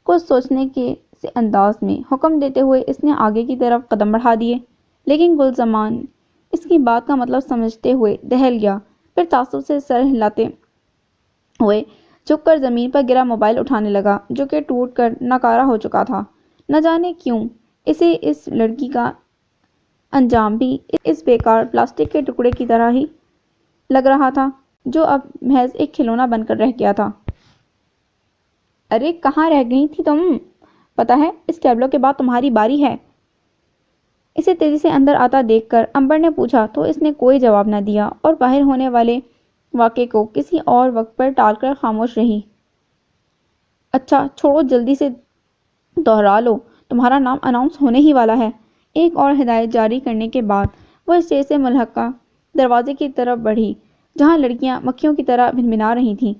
کچھ سوچنے کے سے انداز میں حکم دیتے ہوئے اس نے آگے کی طرف قدم بڑھا دیے، لیکن گلزمان اس کی بات کا مطلب سمجھتے ہوئے دہل گیا، پھر تعصب سے سر ہلاتے ہوئے جھک کر زمین پر گرا موبائل اٹھانے لگا جو کہ ٹوٹ کر ناکارہ ہو چکا تھا۔ نہ جانے کیوں اسے اس لڑکی کا انجام بھی اس بیکار پلاسٹک کے ٹکڑے کی طرح ہی لگ رہا تھا جو اب محض ایک کھلونا بن کر رہ گیا تھا۔ ارے کہاں رہ گئی تھی تم؟ پتہ ہے اس ٹیبلو کے بعد تمہاری باری ہے۔ اسے تیزی سے اندر آتا دیکھ کر امبر نے پوچھا تو اس نے کوئی جواب نہ دیا اور باہر ہونے والے واقعے کو کسی اور وقت پر ٹال کر خاموش رہی۔ اچھا چھوڑو، جلدی سے دوہرا لو، تمہارا نام اناؤنس ہونے ہی والا ہے۔ ایک اور ہدایت جاری کرنے کے بعد وہ اسٹیج سے ملحقہ دروازے کی طرف بڑھی جہاں لڑکیاں مکھیوں کی طرح بھنبھنا رہی تھیں،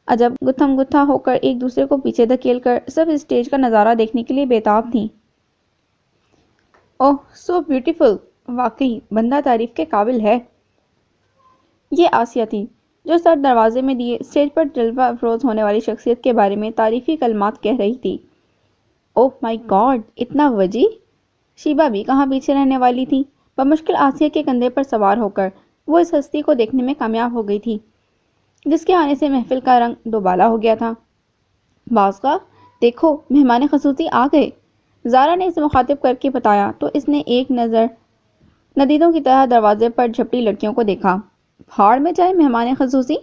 عجب گتھم گتھا ہو کر ایک دوسرے کو پیچھے دھکیل کر سب اسٹیج کا نظارہ دیکھنے کے لیے بےتاب تھیں۔ اوہ سو بیوٹیفل! واقعی بندہ تعریف کے قابل ہے۔ یہ آسیہ تھی جو سر دروازے میں دیے اسٹیج پر جلوہ افروز ہونے والی شخصیت کے بارے میں تعریفی کلمات کہہ رہی تھی۔ اوہ مائی گاڈ، اتنا وجی! شیبا بھی کہاں پیچھے رہنے والی تھی۔ بمشکل آسیہ کے کندھے پر سوار ہو کر وہ اس ہستی کو دیکھنے میں کامیاب ہو گئی تھی جس کے آنے سے محفل کا رنگ دوبالا ہو گیا تھا۔ بازغہ دیکھو، مہمان خصوصی آ گئے، زارا نے اسے مخاطب کر کے بتایا تو اس نے ایک نظر ندیدوں کی طرح دروازے پر جھپٹی لڑکیوں کو دیکھا۔ بھاڑ میں جائے مہمان خصوصی،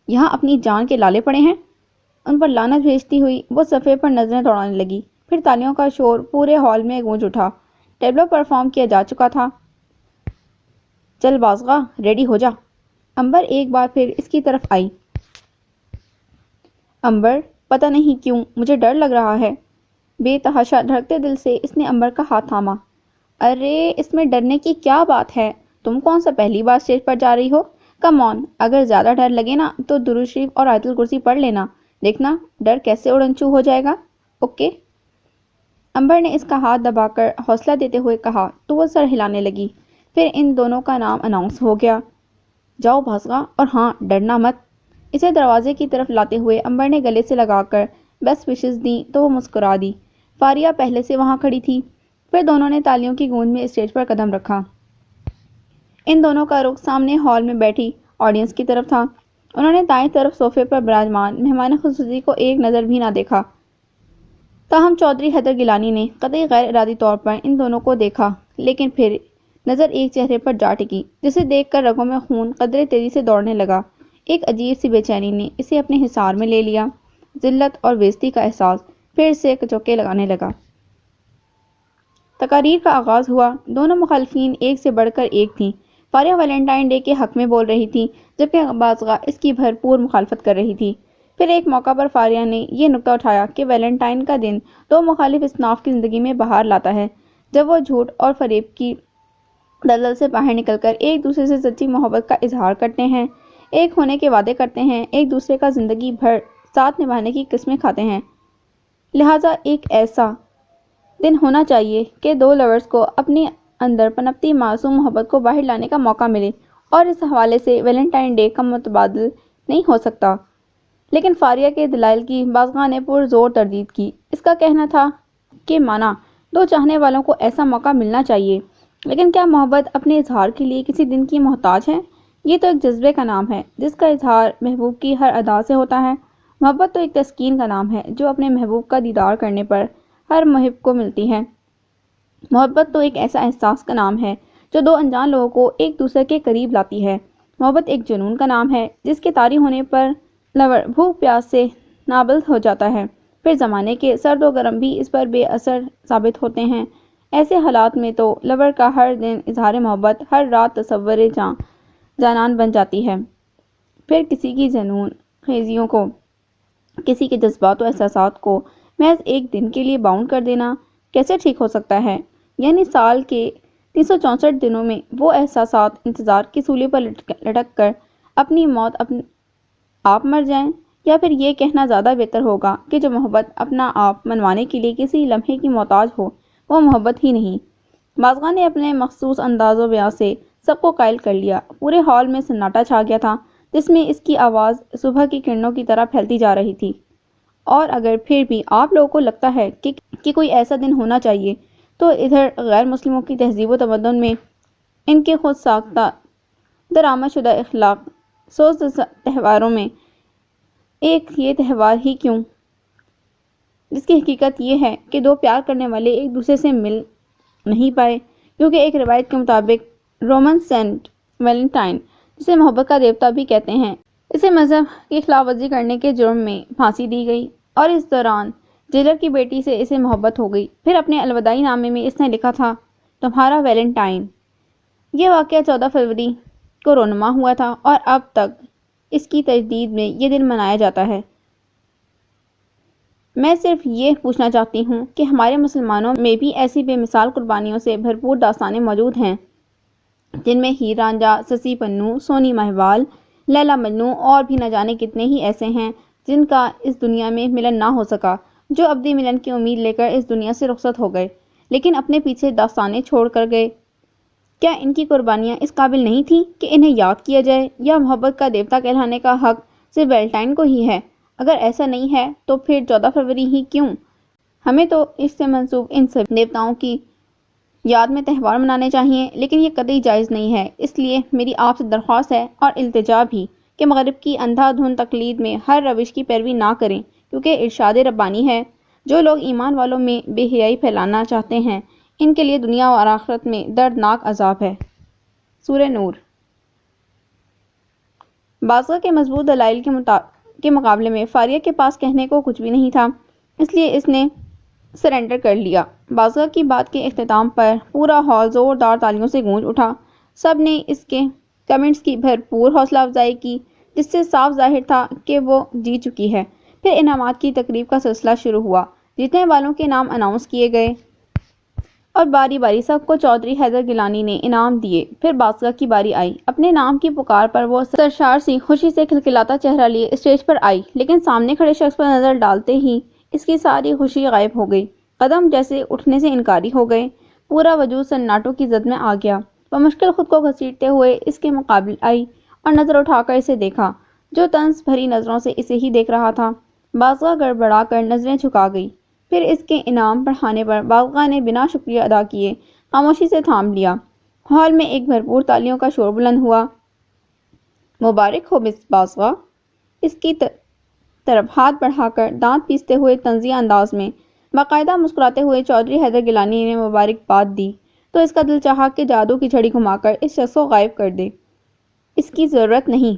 یہاں اپنی جان کے لالے پڑے ہیں۔ ان پر لعنت بھیجتی ہوئی وہ صفحے پر نظریں دوڑانے لگی، پھر تالیوں کا شور پورے ہال میں گونج اٹھا۔ ٹیبلو پرفارم کیا جا چکا تھا۔ چل بازغہ، ریڈی ہو جا۔ امبر ایک بار پھر اس کی طرف آئی۔ امبر، پتہ نہیں کیوں مجھے ڈر لگ رہا ہے۔ بے تحاشا دھڑکتے دل سے اس نے امبر کا ہاتھ تھاما۔ ارے اس میں ڈرنے کی کیا بات ہے، تم کون سا پہلی بار اسٹیج پر جا رہی ہو؟ کم آن، اگر زیادہ ڈر لگے نا تو درود شریف اور آیت الکرسی پڑھ لینا، دیکھنا ڈر کیسے اڑن چو ہو جائے گا۔ اوکے؟ امبر نے اس کا ہاتھ دبا کر حوصلہ دیتے ہوئے کہا تو وہ سر ہلانے لگی، پھر ان دونوں کا نام اناؤنس ہو گیا۔ جاؤ بازغہ، اور ہاں ڈرنا مت۔ اسے دروازے کی طرف لاتے ہوئے امبر نے گلے سے لگا کر بیسٹ وشز دیں تو وہ مسکرا دی۔ فاریہ پہلے سے وہاں کھڑی تھی، پھر دونوں نے تالیوں کی گونج میں اسٹیج پر قدم رکھا۔ ان دونوں کا رخ سامنے ہال میں بیٹھی آڈینس کی طرف تھا۔ انہوں نے دائیں طرف صوفے پر براجمان مہمان خصوصی کو ایک نظر بھی نہ دیکھا۔ تاہم چودھری حیدر گیلانی نے قطعی غیر ارادی طور پر ان دونوں کو دیکھا، لیکن پھر نظر ایک چہرے پر جا ٹکی جسے دیکھ کر رگوں میں خون قدرے تیزی سے دوڑنے لگا۔ ایک عجیب سی بے چینی نے اسے اپنے حصار میں لے لیا۔ ذلت اور بےعزتی کا احساس پھر سے کچوکے لگانے لگا۔ تقاریر کا آغاز ہوا۔ دونوں مخالفین ایک سے بڑھ کر ایک تھیں۔ فاریہ ویلنٹائن ڈے کے حق میں بول رہی تھی، جبکہ بازگہ اس کی بھرپور مخالفت کر رہی تھی۔ پھر ایک موقع پر فاریہ نے یہ نکتہ اٹھایا کہ ویلنٹائن کا دن دو مخالف اصناف کی زندگی میں بہار لاتا ہے، جب وہ جھوٹ اور فریب کی دلدل سے باہر نکل کر ایک دوسرے سے سچی محبت کا اظہار کرتے ہیں، ایک ہونے کے وعدے کرتے ہیں، ایک دوسرے کا زندگی بھر ساتھ نبھانے کی قسمیں کھاتے ہیں۔ لہٰذا ایک ایسا دن ہونا چاہیے کہ دو لورز کو اپنی اندر پنپتی معصوم محبت کو باہر لانے کا موقع ملے، اور اس حوالے سے ویلنٹائن ڈے کا متبادل نہیں ہو سکتا۔ لیکن فاریہ کے دلائل کی بازگہ نے پرزور تردید کی۔ اس کا کہنا تھا کہ مانا دو چاہنے والوں کو ایسا موقع ملنا چاہیے، لیکن کیا محبت اپنے اظہار کے لیے کسی دن کی محتاج ہے؟ یہ تو ایک جذبے کا نام ہے جس کا اظہار محبوب کی ہر ادا سے ہوتا ہے۔ محبت تو ایک تسکین کا نام ہے جو اپنے محبوب کا دیدار کرنے پر ہر محب کو ملتی ہے۔ محبت تو ایک ایسا احساس کا نام ہے جو دو انجان لوگوں کو ایک دوسرے کے قریب لاتی ہے۔ محبت ایک جنون کا نام ہے جس کے طاری ہونے پر لور بھوک پیاس سے نابلد ہو جاتا ہے، پھر زمانے کے سرد و گرم بھی اس پر بے اثر ثابت ہوتے ہیں۔ ایسے حالات میں تو لور کا ہر دن اظہار محبت ہر رات تصور جانان بن جاتی ہے۔ پھر کسی کی جنون خیزیوں کو، کسی کے جذبات و احساسات کو محض ایک دن کے لیے باؤنڈ کر دینا کیسے ٹھیک ہو سکتا ہے؟ یعنی سال کے 364 دنوں میں وہ احساسات انتظار کی سولی پر لٹک کر اپنی موت آپ مر جائیں؟ یا پھر یہ کہنا زیادہ بہتر ہوگا کہ جو محبت اپنا آپ منوانے کے لیے کسی لمحے کی محتاج ہو وہ محبت ہی نہیں۔ بازگہ نے اپنے مخصوص انداز و بیاں سے سب کو قائل کر لیا۔ پورے ہال میں سناٹا چھا گیا تھا جس میں اس کی آواز صبح کی کرنوں کی طرح پھیلتی جا رہی تھی۔ اور اگر پھر بھی آپ لوگوں کو لگتا ہے کہ کوئی ایسا دن ہونا چاہیے، تو ادھر غیر مسلموں کی تہذیب و تمدن میں ان کے خود ساختہ درآمد شدہ اخلاق سوز تہواروں میں ایک یہ تہوار ہی کیوں، جس کی حقیقت یہ ہے کہ دو پیار کرنے والے ایک دوسرے سے مل نہیں پائے، کیونکہ ایک روایت کے مطابق رومن سینٹ ویلنٹائن، جسے محبت کا دیوتا بھی کہتے ہیں، اسے مذہب کی خلاف ورزی کرنے کے جرم میں پھانسی دی گئی، اور اس دوران جیلر کی بیٹی سے اسے محبت ہو گئی۔ پھر اپنے الوداعی نامے میں اس نے لکھا تھا، تمہارا ویلنٹائن۔ یہ واقعہ 14 فروری کو رونما ہوا تھا، اور اب تک اس کی تجدید میں یہ دن منایا جاتا ہے۔ میں صرف یہ پوچھنا چاہتی ہوں کہ ہمارے مسلمانوں میں بھی ایسی بے مثال قربانیوں سے بھرپور داستانیں موجود ہیں، جن میں ہیر رانجھا، سسی پنو، سونی مہیوال، لیلا مجنو اور بھی نہ جانے کتنے ہی ایسے ہیں جن کا اس دنیا میں ملن نہ ہو سکا، جو ابدی ملن کی امید لے کر اس دنیا سے رخصت ہو گئے، لیکن اپنے پیچھے داستانیں چھوڑ کر گئے۔ کیا ان کی قربانیاں اس قابل نہیں تھیں کہ انہیں یاد کیا جائے، یا محبت کا دیوتا کہلانے کا حق صرف ویلنٹائن کو ہی ہے؟ اگر ایسا نہیں ہے تو پھر 14 فروری ہی کیوں؟ ہمیں تو اس سے منسوب ان سبھی دیوتاؤں کی یاد میں تہوار منانے چاہیے، لیکن یہ قطعی جائز نہیں ہے۔ اس لیے میری آپ سے درخواست ہے اور التجا بھی کہ مغرب کی اندھا دھند تقلید میں ہر روش کی پیروی نہ کریں، کیونکہ ارشاد ربانی ہے، جو لوگ ایمان والوں میں بے حیائی پھیلانا چاہتے ہیں ان کے لیے دنیا اور آخرت میں دردناک عذاب ہے۔ سورہ نور۔ بازگہ کے مضبوط دلائل کے مقابلے میں فاریہ کے پاس کہنے کو کچھ بھی نہیں تھا، اس لیے اس نے سرنڈر کر لیا۔ بازگہ کی بات کے اختتام پر پورا ہال زوردار تالیوں سے گونج اٹھا۔ سب نے اس کے کمنٹس کی بھرپور حوصلہ افزائی کی، جس سے صاف ظاہر تھا کہ وہ جیت چکی ہے۔ پھر انعامات کی تقریب کا سلسلہ شروع ہوا۔ جیتنے والوں کے نام اناؤنس کیے گئے اور باری باری سب کو چودھری حیدر گیلانی نے انعام دیے۔ پھر بازگہ کی باری آئی۔ اپنے نام کی پکار پر وہ سرشار سی خوشی سے کھلکھلاتا چہرہ لیے اسٹیج پر آئی، لیکن سامنے کھڑے شخص پر نظر ڈالتے ہی اس کی ساری خوشی غائب ہو گئی۔ قدم جیسے اٹھنے سے انکاری ہو گئے۔ پورا وجود سناٹوں کی زد میں آ گیا۔ بمشکل خود کو گھسیٹتے ہوئے اس کے مقابل آئی اور نظر اٹھا کر اسے دیکھا، جو طنز بھری نظروں سے اسے ہی دیکھ رہا تھا۔ بازگہ گڑبڑا کر نظریں جھکا گئی۔ پھر اس کے انعام بڑھانے پر بازگہ نے بنا شکریہ ادا کیے خاموشی سے تھام لیا۔ ہال میں ایک بھرپور تالیوں کا شور بلند ہوا۔ مبارک ہو مس باسوا، اس کی طرف ہاتھ بڑھا کر دانت پیستے ہوئے طنزیہ انداز میں باقاعدہ مسکراتے ہوئے چودھری حیدر گیلانی نے مبارکباد دی تو اس کا دل چاہا کہ جادو کی چھڑی گھما کر اس شخص کو غائب کر دے۔ اس کی ضرورت نہیں۔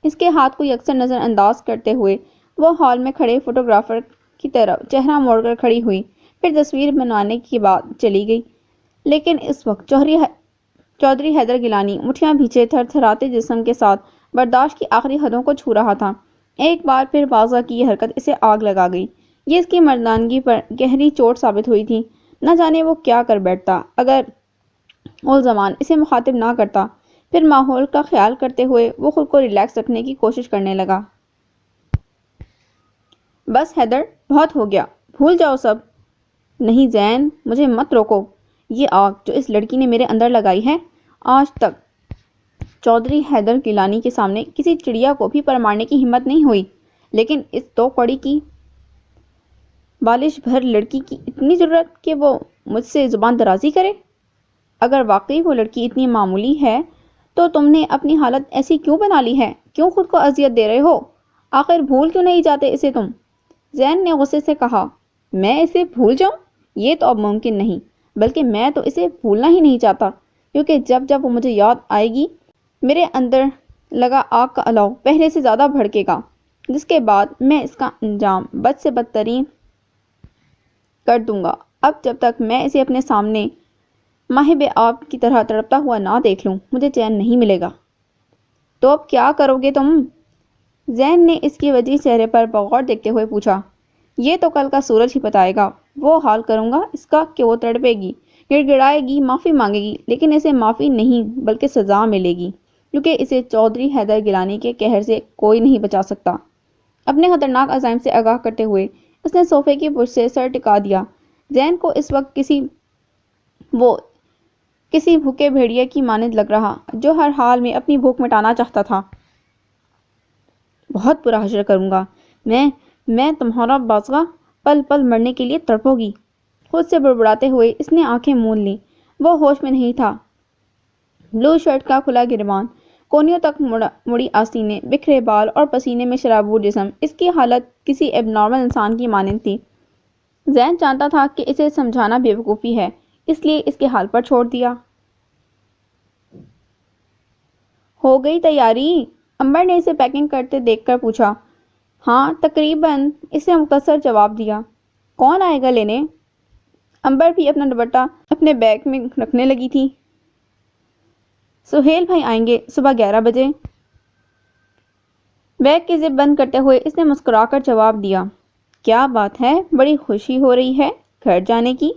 اس کے ہاتھ کو یکسر نظر انداز کرتے ہوئے وہ ہال میں کھڑے فوٹوگرافر کی طرف چہرہ موڑ کر کھڑی ہوئی، پھر تصویر بنانے کے بعد چلی گئی۔ لیکن اس وقت چودھری حیدر گیلانی مٹھیاں بھیجے تھر تھراتے جسم کے ساتھ برداشت کی آخری حدوں کو چھو رہا تھا۔ ایک بار پھر بازا کی یہ حرکت اسے آگ لگا گئی۔ یہ اس کی مردانگی پر گہری چوٹ ثابت ہوئی تھی۔ نہ جانے وہ کیا کر بیٹھتا اگر زمان اسے مخاطب نہ کرتا۔ پھر ماحول کا خیال کرتے ہوئے وہ خود کو ریلیکس رکھنے کی کوشش کرنے لگا۔ بس حیدر، بہت ہو گیا، بھول جاؤ سب۔ نہیں زین، مجھے مت روکو۔ یہ آگ جو اس لڑکی نے میرے اندر لگائی ہے، آج تک چودھری حیدر گیلانی کے سامنے کسی چڑیا کو بھی پر مارنے کی ہمت نہیں ہوئی، لیکن اس دو کڑی کی بالش بھر لڑکی کی اتنی جرأت کہ وہ مجھ سے زبان درازی کرے۔ اگر واقعی وہ لڑکی اتنی معمولی ہے تو تم نے اپنی حالت ایسی کیوں بنا لی ہے؟ کیوں خود کو اذیت دے رہے ہو؟ آخر بھول کیوں نہیں جاتے اسے تم؟ زین نے غصے سے کہا۔ میں اسے بھول جاؤں؟ یہ تو اب ممکن نہیں، بلکہ میں تو اسے بھولنا ہی نہیں چاہتا، کیونکہ جب جب وہ مجھے یاد آئے گی میرے اندر لگا آگ کا الاؤ پہلے سے زیادہ بھڑکے گا، جس کے بعد میں اس کا انجام بد سے بدترین کر دوں گا۔ اب جب تک میں اسے اپنے سامنے ماہب آب کی طرح تڑپتا ہوا نہ دیکھ لوں مجھے چین نہیں ملے گا۔ تو اب کیا کرو گے تم؟ زین نے اس کی وجیح چہرے پر بغور دیکھتے ہوئے پوچھا۔ یہ تو کل کا سورج ہی بتائے گا۔ وہ حال کروں گا اس کا کہ وہ تڑپے گی، گڑ گڑائے گی، معافی مانگے گی، لیکن اسے معافی نہیں بلکہ سزا ملے گی، کیونکہ اسے چودھری حیدر گیلانی کے قہر سے کوئی نہیں بچا سکتا۔ اپنے خطرناک عزائم سے آگاہ کرتے ہوئے اس نے صوفے کی پشت سے سر ٹکا دیا۔ زین کو اس وقت کسی بھوکے بھیڑیے کی مانند لگ رہا جو ہر حال میں اپنی بھوک مٹانا چاہتا تھا۔ بہت برا حشر کروں گا میں تمہارا بازوا، پل پل مرنے کے لیے تڑپو گی۔ خود سے بڑبڑاتے ہوئے اس نے آنکھیں مون لیں۔ وہ ہوش میں نہیں تھا۔ بلو شرٹ کا کھلا گریبان، کونیوں تک مڑی آستینیں، بکھرے بال اور پسینے میں شرابور جسم، اس کی حالت کسی ایب نارمل انسان کی مانند تھی۔ زین جانتا تھا کہ اسے سمجھانا بے وقوفی ہے، اس لیے اس کے حال پر چھوڑ دیا۔ ہو گئی تیاری؟ امبر نے اسے پیکنگ کرتے دیکھ کر پوچھا۔ ہاں تقریباً، اس نے مختصر جواب دیا۔ کون آئے گا لینے؟ امبر بھی اپنا دوپٹہ اپنے بیگ میں رکھنے لگی تھی۔ سہیل بھائی آئیں گے صبح 11 بجے۔ بیگ کی زپ بند کرتے ہوئے اس نے مسکرا کر جواب دیا۔ کیا بات ہے، بڑی خوشی ہو رہی ہے گھر جانے کی؟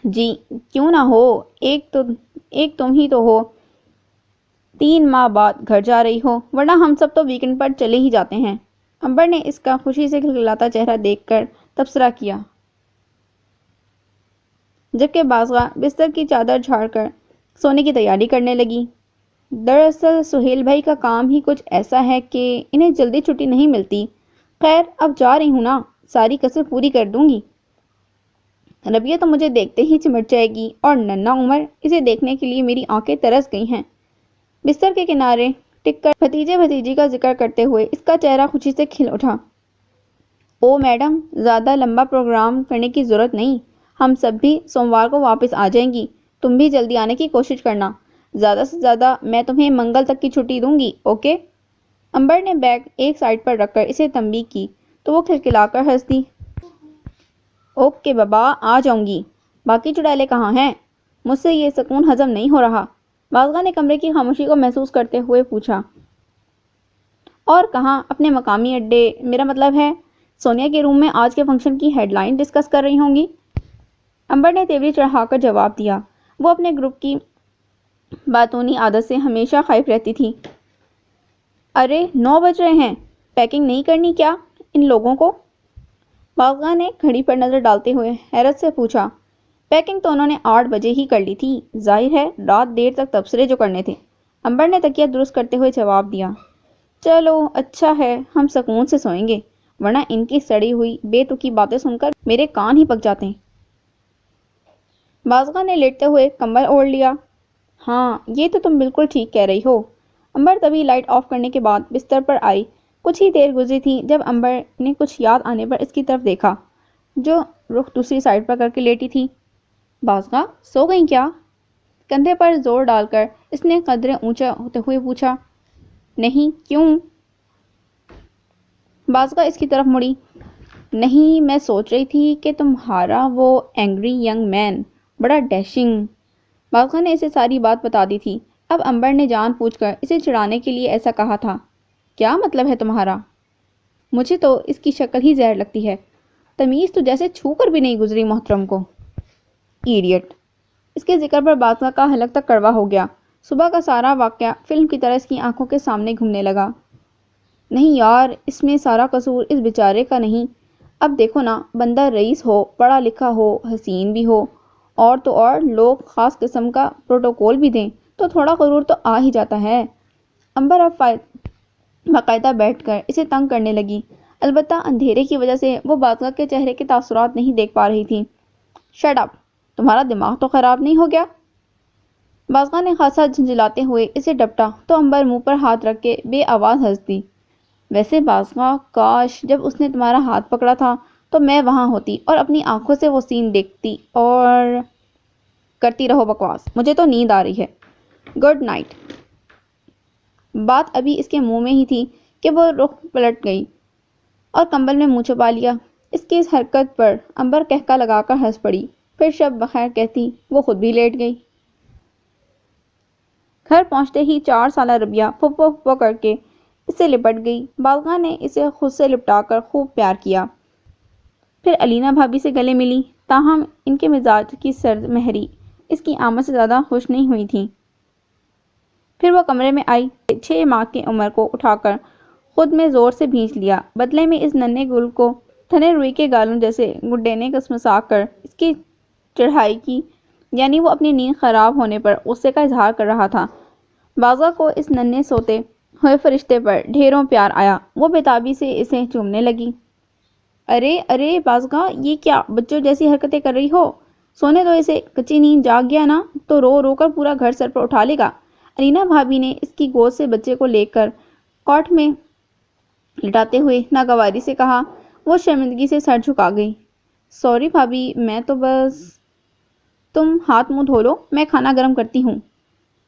جی کیوں نہ ہو، ایک تم ہی تو ہو 3 ماہ بعد گھر جا رہی ہو، ورنہ ہم سب تو ویکنڈ پر چلے ہی جاتے ہیں۔ امبر نے اس کا خوشی سے کھلکھلاتا چہرہ دیکھ کر تبصرہ کیا، جبکہ بازوا بستر کی چادر جھاڑ کر سونے کی تیاری کرنے لگی۔ دراصل سہیل بھائی کا کام ہی کچھ ایسا ہے کہ انہیں جلدی چھٹی نہیں ملتی۔ خیر اب جا رہی ہوں نا، ساری کسر پوری کر دوں گی۔ ربیہ تو مجھے دیکھتے ہی چمٹ جائے گی، اور ننھا عمر، اسے دیکھنے کے لیے میری آنکھیں ترس گئی ہیں۔ بستر کے کنارے ٹک کر بھتیجے بھتیجی کا ذکر کرتے ہوئے اس کا چہرہ خوشی سے کھل اٹھا۔ او میڈم، زیادہ لمبا پروگرام کرنے کی ضرورت نہیں، ہم سب بھی سوموار کو واپس آ جائیں گی، تم بھی جلدی آنے کی کوشش کرنا، زیادہ سے زیادہ میں تمہیں منگل تک کی چھٹی دوں گی، اوکے؟ امبر نے بیگ ایک سائڈ پر رکھ کر اسے تنبیہ کی تو وہ کھلکھلا کر ہنس دی۔ اوکے بابا، آ جاؤں گی۔ باقی چڑیلے کہاں ہیں؟ مجھ سے یہ سکون ہضم نہیں ہو رہا، بازوا نے کمرے کی خاموشی کو محسوس کرتے ہوئے پوچھا۔ اور کہاں، اپنے مقامی اڈے، میرا مطلب ہے سونیا کے روم میں آج کے فنکشن کی ہیڈ لائن ڈسکس کر رہی ہوں گی۔ امبر نے تیوری چڑھا کر جواب دیا۔ وہ اپنے گروپ کی باتونی عادت سے ہمیشہ خائف رہتی تھی۔ ارے 9 بج رہے ہیں، پیکنگ نہیں کرنی کیا ان لوگوں کو؟ بازوا نے گھڑی پر نظر ڈالتے ہوئے حیرت سے پوچھا۔ پیکنگ تو انہوں نے 8 بجے ہی کر لی تھی، ظاہر ہے رات دیر تک تبصرے جو کرنے تھے، امبر نے تکیہ درست کرتے ہوئے جواب دیا۔ چلو اچھا ہے، ہم سکون سے سوئیں گے، ورنہ ان کی سڑی ہوئی بے تکی باتیں سن کر میرے کان ہی پک جاتے ہیں۔ بازغہ نے لیٹتے ہوئے کمبل اوڑھ لیا۔ ہاں، یہ تو تم بالکل ٹھیک کہہ رہی ہو۔ امبر تبھی لائٹ آف کرنے کے بعد بستر پر آئی۔ کچھ ہی دیر گزری تھی جب امبر نے کچھ یاد آنے پر اس کی طرف دیکھا، جو رخ دوسری سائڈ پر کر کے لیٹی تھی۔ بازغہ سو گئی کیا؟ کندھے پر زور ڈال کر اس نے قدرے اونچا ہوتے ہوئے پوچھا۔ نہیں، کیوں؟ بازغہ اس کی طرف مڑی۔ نہیں، میں سوچ رہی تھی کہ تمہارا وہ اینگری ینگ مین بڑا ڈیشنگ۔ بازغہ نے اسے ساری بات بتا دی تھی۔ اب امبر نے جان پوچھ کر اسے چڑھانے کے لیے ایسا کہا تھا۔ کیا مطلب ہے تمہارا؟ مجھے تو اس کی شکل ہی زہر لگتی ہے۔ تمیز تو جیسے چھو کر بھی نہیں گزری محترم کو۔ ایڈیٹ۔ اس کے ذکر پر بازغہ کا حلق تک کڑوا ہو گیا۔ صبح کا سارا واقعہ فلم کی طرح اس کی آنکھوں کے سامنے گھومنے لگا۔ نہیں یار، اس میں سارا قصور اس بیچارے کا نہیں۔ اب دیکھو نا، بندہ رئیس ہو، پڑھا لکھا ہو، حسین بھی ہو، اور تو اور لوگ خاص قسم کا پروٹوکول بھی دیں تو تھوڑا غرور تو آ ہی جاتا ہے۔ امبر اب باقاعدہ بیٹھ کر اسے تنگ کرنے لگی، البتہ اندھیرے کی وجہ سے وہ بازغہ کے چہرے کے تاثرات نہیں دیکھ پا رہی تھی۔ شٹ اپ، تمہارا دماغ تو خراب نہیں ہو گیا؟ بازغہ نے خاصا جھنجھلاتے ہوئے اسے ڈپٹا تو امبر منہ پر ہاتھ رکھ کے بے آواز ہنس دی۔ ویسے بازغہ، کاش جب اس نے تمہارا ہاتھ پکڑا تھا تو میں وہاں ہوتی اور اپنی آنکھوں سے وہ سین دیکھتی اور… کرتی رہو بکواس، مجھے تو نیند آ رہی ہے۔ Good night. بات ابھی اس کے منہ میں ہی تھی کہ وہ رخ پلٹ گئی اور کمبل میں منہ چھپا لیا۔ اس کی اس حرکت پر امبر کہکا لگا کر ہنس پڑی، پھر شب بخیر کہتی وہ خود بھی لیٹ گئی۔ گھر پہنچتے ہی 4 سالہ ربیہ پھپھو پھپھو کر کے اس سے لپٹ گئی۔ بازغہ نے اسے خود سے لپٹا کر خوب پیار کیا، پھر علینا بھابھی سے گلے ملی، تاہم ان کے مزاج کی سرد مہری اس کی آمد سے زیادہ خوش نہیں ہوئی تھی۔ پھر وہ کمرے میں آئی، 6 ماہ کی عمر کو اٹھا کر خود میں زور سے بھینچ لیا۔ بدلے میں اس ننھے گل کو تھنے روئی کے گالوں جیسے گڈے نے کسمسا کر اس کی چڑھائی کی، یعنی وہ اپنی نیند خراب ہونے پر غصے کا اظہار کر رہا تھا۔ بازغہ کو اس ننھے سوتے ہوئے فرشتے پر ڈھیروں پیار آیا۔ وہ بےتابی سے اسے چومنے لگی۔ ارے ارے بازغہ، یہ کیا بچوں جیسی حرکتیں کر رہی ہو؟ سونے دو اسے، کچی نیند جاگ گیا نا تو رو رو کر پورا گھر سر پر اٹھا لے گا۔ علینا بھابھی نے اس کی گود سے بچے کو لے کر کاٹ میں لٹاتے ہوئے ناگواری سے کہا۔ وہ شرمندگی سے سر جھکا گئی۔ سوری بھابھی، میں تو بس… تم ہاتھ منہ دھو لو، میں کھانا گرم کرتی ہوں۔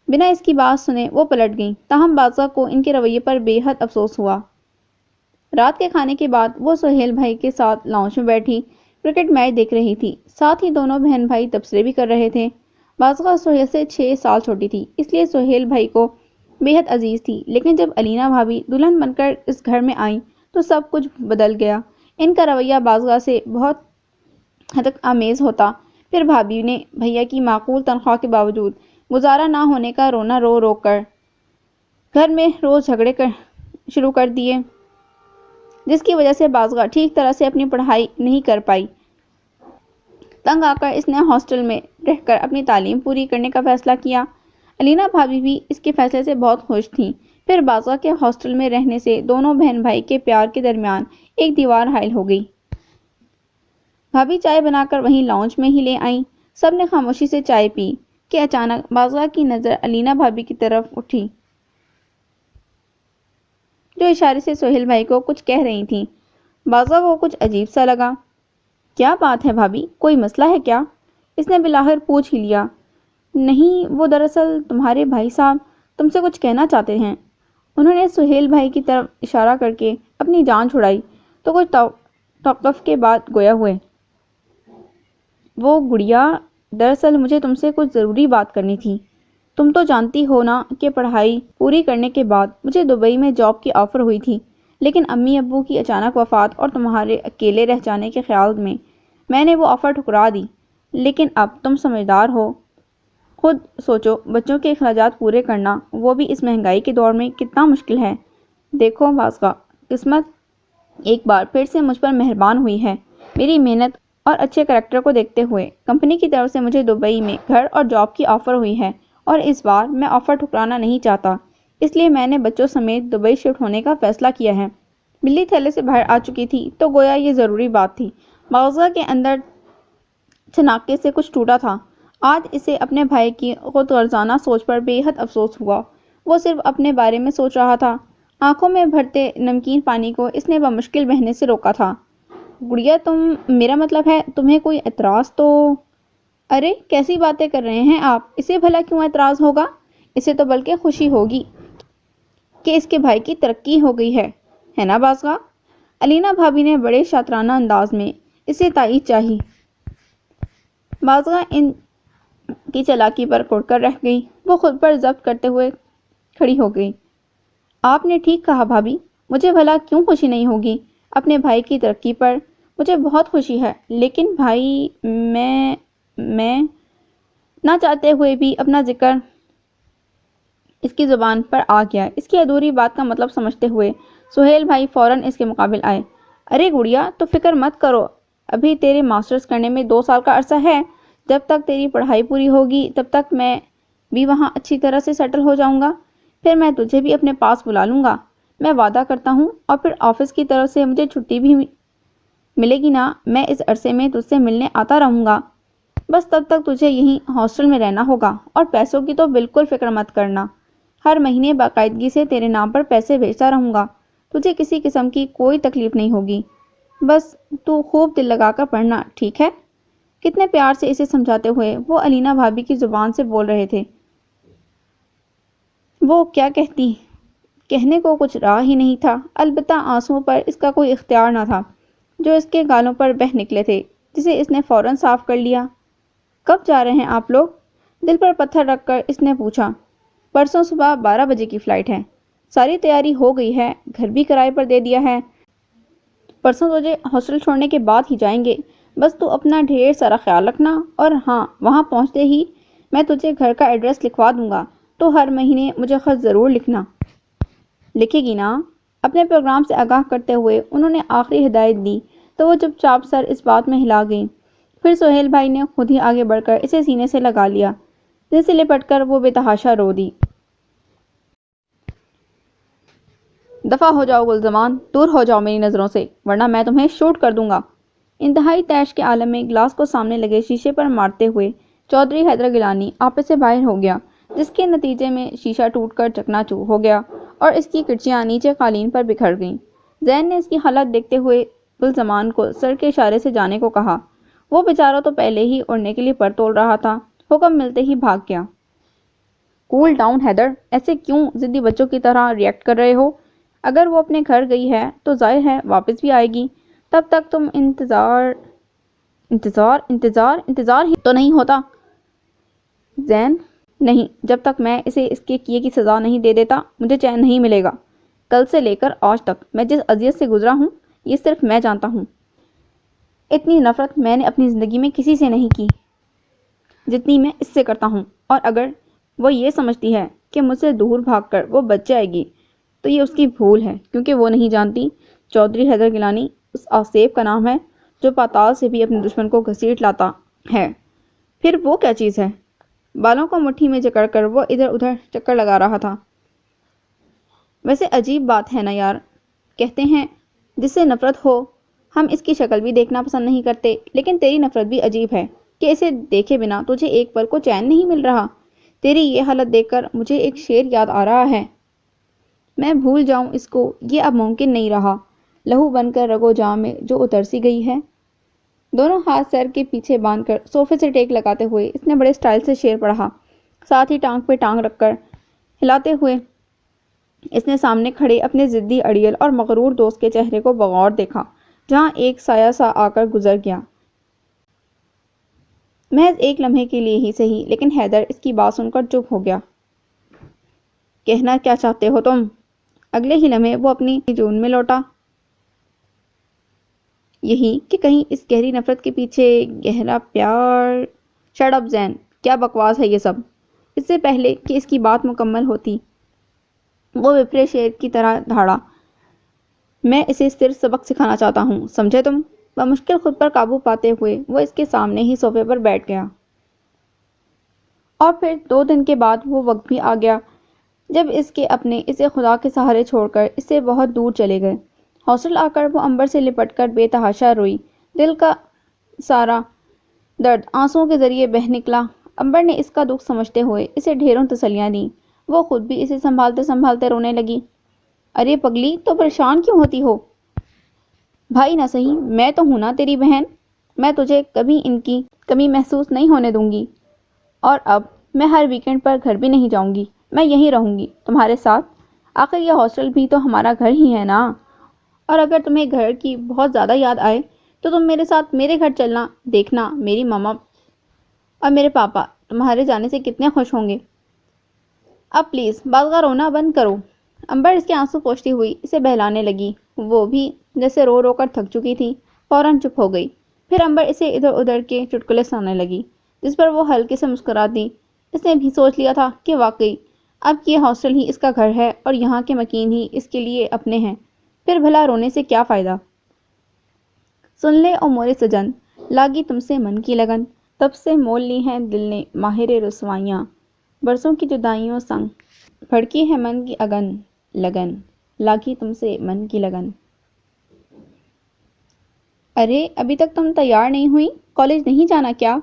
بنا اس کی بات سنے وہ پلٹ گئیں، تاہم بازغہ کو ان کے رویے پر بے حد افسوس ہوا۔ رات کے کھانے کے بعد وہ سہیل بھائی کے ساتھ لاؤنج میں بیٹھی کرکٹ میچ دیکھ رہی تھی، ساتھ ہی دونوں بہن بھائی تبصرے بھی کر رہے تھے۔ بازغہ سہیل سے 6 سال چھوٹی تھی، اس لیے سہیل بھائی کو بے حد عزیز تھی، لیکن جب علینا بھابھی دلہن بن کر اس گھر میں آئیں تو سب کچھ بدل گیا۔ ان کا رویہ بازغہ سے بہت حدق آمیز ہوتا۔ پھر بھابھی نے بھیا کی معقول تنخواہ کے باوجود گزارا نہ ہونے کا رونا رو رو کر گھر میں روز جھگڑے شروع کر دیے، جس کی وجہ سے بازغہ ٹھیک طرح سے اپنی پڑھائی نہیں کر پائی۔ تنگ آ کر اس نے ہاسٹل میں رہ کر اپنی تعلیم پوری کرنے کا فیصلہ کیا۔ علینا بھابھی بھی اس کے فیصلے سے بہت خوش تھیں۔ پھر بازغہ کے ہاسٹل میں رہنے سے دونوں بہن بھائی کے پیار کے درمیان ایک دیوار حائل ہو گئی۔ بھابھی چائے بنا کر وہیں لاؤنج میں ہی لے آئیں۔ سب نے خاموشی سے چائے پی کہ اچانک بازغہ کی نظر علینا بھابھی کی طرف اٹھی، جو اشارے سے سہیل بھائی کو کچھ کہہ رہی تھیں۔ بازغہ کو کچھ عجیب سا لگا۔ کیا بات ہے بھابھی، کوئی مسئلہ ہے کیا؟ اس نے بالآخر پوچھ ہی لیا۔ نہیں، وہ دراصل تمہارے بھائی صاحب تم سے کچھ کہنا چاہتے ہیں۔ انہوں نے سہیل بھائی کی طرف اشارہ کر کے اپنی جان چھڑائی تو کچھ توقف کے بعد گویا ہوئے۔ وہ گڑیا، دراصل مجھے تم سے کچھ ضروری بات کرنی تھی۔ تم تو جانتی ہو نا کہ پڑھائی پوری کرنے کے بعد مجھے دبئی میں جاب کی آفر ہوئی تھی، لیکن امی ابو کی اچانک وفات اور تمہارے اکیلے رہ جانے کے خیال میں نے وہ آفر ٹھکرا دی۔ لیکن اب تم سمجھدار ہو، خود سوچو بچوں کے اخراجات پورے کرنا، وہ بھی اس مہنگائی کے دور میں کتنا مشکل ہے۔ دیکھو بازغہ، قسمت ایک بار پھر سے مجھ پر مہربان ہوئی ہے۔ میری محنت اور اچھے کریکٹر کو دیکھتے ہوئے کمپنی کی طرف سے مجھے دبئی میں گھر اور جاب کی آفر ہوئی ہے، اور اس بار میں آفر ٹھکرانا نہیں چاہتا، اس لیے میں نے بچوں سمیت دبئی شفٹ ہونے کا فیصلہ کیا ہے۔ بلی تھیلے سے باہر آ چکی تھی تو گویا یہ ضروری بات تھی۔ بازغہ کے اندر چھناکے سے کچھ ٹوٹا تھا۔ آج اسے اپنے بھائی کی خود غرضانہ سوچ پر بے حد افسوس ہوا۔ وہ صرف اپنے بارے میں سوچ رہا تھا۔ آنکھوں میں بھرتے نمکین پانی کو اس نے بمشکل بہنے سے روکا تھا۔ گڑیا میرا مطلب ہے تمہیں کوئی اعتراض تو؟ ارے کیسی باتیں کر رہے ہیں آپ؟ اسے بھلا کیوں اعتراض ہوگا؟ اسے تو بلکہ خوشی ہوگی کہ اس کے بھائی کی ترقی ہو گئی ہے نا بازگاہ؟ علینا بھابھی نے بڑے شاطرانہ انداز میں اسے تائید چاہی۔ بازگاہ ان کی چالاکی پر کڑ کر رہ گئی۔ وہ خود پر ضبط کرتے ہوئے کھڑی ہو گئی۔ آپ نے ٹھیک کہا بھابھی، مجھے بھلا کیوں خوشی نہیں ہوگی اپنے بھائی کی ترقی پر؟ مجھے بہت خوشی ہے، لیکن بھائی میں نہ چاہتے ہوئے بھی اپنا ذکر اس کی زبان پر آ گیا۔ اس کی ادھوری بات کا مطلب سمجھتے ہوئے سہیل بھائی فوراً اس کے مقابل آئے۔ ارے گڑیا تو فکر مت کرو، ابھی تیرے ماسٹرز کرنے میں 2 سال کا عرصہ ہے۔ جب تک تیری پڑھائی پوری ہوگی تب تک میں بھی وہاں اچھی طرح سے سیٹل ہو جاؤں گا، پھر میں تجھے بھی اپنے پاس بلا لوں گا۔ میں وعدہ کرتا ہوں، اور پھر آفس کی طرف سے مجھے چھٹی بھی ملے گی نا، میں اس عرصے میں تجھ سے ملنے آتا رہوں گا۔ بس تب تک تجھے یہیں ہاسٹل میں رہنا ہوگا، اور پیسوں کی تو بالکل فکر مت کرنا۔ ہر مہینے باقاعدگی سے تیرے نام پر پیسے بھیجتا رہوں گا، تجھے کسی قسم کی کوئی تکلیف نہیں ہوگی۔ بس تو خوب دل لگا کر پڑھنا، ٹھیک ہے؟ کتنے پیار سے اسے سمجھاتے ہوئے وہ علینا بھابھی کی زبان سے بول رہے تھے۔ وہ کیا کہتی؟ کہنے کو کچھ رہا ہی نہیں تھا، البتہ آنسوؤں پر اس کا کوئی اختیار نہ تھا جو اس کے گالوں پر بہہ نکلے تھے، جسے اس نے فوراً صاف کر لیا۔ کب جا رہے ہیں آپ لوگ؟ دل پر پتھر رکھ کر اس نے پوچھا۔ پرسوں صبح 12 بجے کی فلائٹ ہے۔ ساری تیاری ہو گئی ہے، گھر بھی کرائے پر دے دیا ہے۔ پرسوں تجھے ہاسٹل چھوڑنے کے بعد ہی جائیں گے۔ بس تو اپنا ڈھیر سارا خیال رکھنا، اور ہاں، وہاں پہنچتے ہی میں تجھے گھر کا ایڈریس لکھوا دوں گا، تو ہر مہینے مجھے خط ضرور لکھنا۔ لکھے گی نا؟ اپنے پروگرام سے آگاہ کرتے ہوئے انہوں نے آخری ہدایت دی تو وہ چپ چاپ سر اس بات میں ہلا گئی۔ پھر سہیل بھائی نے خود ہی آگے بڑھ کر اسے سینے سے لگا لیا۔ دل سے لپٹ کر وہ بے تحاشا رو دی۔ دفع ہو جاؤ گلزمان، دور ہو جاؤ میری نظروں سے، ورنہ میں تمہیں شوٹ کر دوں گا۔ انتہائی طیش کے عالم میں گلاس کو سامنے لگے شیشے پر مارتے ہوئے چودھری حیدر گیلانی آپس سے باہر ہو گیا، جس کے نتیجے میں شیشہ ٹوٹ کر چکنا چور ہو گیا اور اس کی کرچیاں نیچے قالین پر بکھر گئیں۔ زین نے اس کی حالت دیکھتے ہوئے گلزمان کو سر کے اشارے سے جانے کو کہا۔ وہ بیچارہ تو پہلے ہی اڑنے کے لیے پر تول رہا تھا، حکم ملتے ہی بھاگ گیا۔ کول ڈاؤن حیدر، ایسے کیوں ضدی بچوں کی طرح ری ایکٹ کر رہے ہو؟ اگر وہ اپنے گھر گئی ہے تو ظاہر ہے واپس بھی آئے گی، تب تک تم انتظار ہی تو نہیں ہوتا؟ زین، نہیں، جب تک میں اسے اس کے کیے کی سزا نہیں دے دیتا مجھے چین نہیں ملے گا۔ کل سے لے کر آج تک میں جس اذیت سے گزرا ہوں یہ صرف میں جانتا ہوں۔ اتنی نفرت میں نے اپنی زندگی میں کسی سے نہیں کی جتنی میں اس سے کرتا ہوں، اور اگر وہ یہ سمجھتی ہے کہ مجھ سے دور بھاگ کر وہ بچ جائے گی تو یہ اس کی بھول ہے، کیونکہ وہ نہیں جانتی چودھری حیدر گیلانی اس آصف کا نام ہے جو پاتال سے بھی اپنے دشمن کو گھسیٹ لاتا ہے۔ پھر وہ کیا چیز ہے؟ بالوں کو مٹھی میں جکڑ کر وہ ادھر ادھر چکر لگا رہا تھا۔ ویسے عجیب بات ہے نا یار، کہتے ہیں جس سے نفرت ہو ہم اس کی شکل بھی دیکھنا پسند نہیں کرتے، لیکن تیری نفرت بھی عجیب ہے کہ اسے دیکھے بنا تجھے ایک پل کو چین نہیں مل رہا۔ تیری یہ حالت دیکھ کر مجھے ایک شعر یاد آ رہا ہے۔ میں بھول جاؤں اس کو یہ اب ممکن نہیں رہا، لہو بن کر رگو جاں میں جو اتر سی گئی ہے۔ دونوں ہاتھ سر کے پیچھے باندھ کر صوفے سے ٹیک لگاتے ہوئے اس نے بڑے سٹائل سے شعر پڑھا، ساتھ ہی ٹانگ پہ ٹانگ رکھ کر ہلاتے ہوئے اس نے سامنے کھڑے اپنے ضدی اڑیل اور مغرور دوست کے چہرے کو بغور دیکھا، جہاں ایک سایہ سا آ کر گزر گیا۔ محض ایک لمحے کے لیے ہی صحیح، لیکن حیدر اس کی بات سن کر چپ ہو گیا۔ کہنا کیا چاہتے ہو تم؟ اگلے ہی لمحے وہ اپنی جون میں لوٹا۔ یہی کہ کہیں اس گہری نفرت کے پیچھے گہرا پیار۔ شٹ اپ زین، کیا بکواس ہے یہ سب؟ اس سے پہلے کہ اس کی بات مکمل ہوتی وہ وپرے شیر کی طرح دھاڑا۔ میں اسے صرف سبق سکھانا چاہتا ہوں، سمجھے تم؟ بمشکل خود پر قابو پاتے ہوئے وہ اس کے سامنے ہی صوفے پر بیٹھ گیا۔ اور پھر 2 دن کے بعد وہ وقت بھی آ گیا جب اس کے اپنے اسے خدا کے سہارے چھوڑ کر اس سے بہت دور چلے گئے۔ ہاسٹل آ کر وہ امبر سے لپٹ کر بے تحاشا روئی۔ دل کا سارا درد آنسوؤں کے ذریعے بہہ نکلا۔ امبر نے اس کا دکھ سمجھتے ہوئے اسے ڈھیروں تسلیاں دیں۔ وہ خود بھی اسے سنبھالتے سنبھالتے رونے لگی۔ ارے پگلی، تو پریشان کیوں ہوتی ہو؟ بھائی نہ سہی، میں تو ہوں نا تیری بہن، میں تجھے کبھی ان کی کمی محسوس نہیں ہونے دوں گی۔ اور اب میں ہر ویکنڈ پر گھر بھی نہیں جاؤں گی، میں یہیں رہوں گی تمہارے ساتھ۔ آخر یہ ہاسٹل بھی تو ہمارا گھر ہی ہے نا۔ اور اگر تمہیں گھر کی بہت زیادہ یاد آئے تو تم میرے ساتھ میرے گھر چلنا، دیکھنا میری ماما اور میرے پاپا تمہارے جانے سے کتنے خوش ہوں گے۔ اب پلیز بعض کا رونا بند کرو۔ امبر اس کے آنسو پوچھتی ہوئی اسے بہلانے لگی۔ وہ بھی جیسے رو رو کر تھک چکی تھی، فوراً چپ ہو گئی۔ پھر امبر اسے ادھر ادھر کے چٹکلے سنانے لگی، جس پر وہ ہلکے سے مسکرا دی۔ اس نے بھی سوچ لیا تھا کہ واقعی اب یہ ہاسٹل ہی اس کا گھر ہے اور یہاں کے مکین ہی اس کے لیے اپنے ہیں، پھر بھلا رونے سے کیا فائدہ۔ سن لے او مورے سجن، لاگی تم سے من کی لگن، تب سے مول لی ہیں دل نے ماہر رسوائیاں، برسوں کی جدائیوں سنگ بھڑکی ہے من کی لگن، لاگی تم سے من کی لگن۔ ارے ابھی تک تم تیار نہیں ہوئی؟ کالج نہیں جانا کیا؟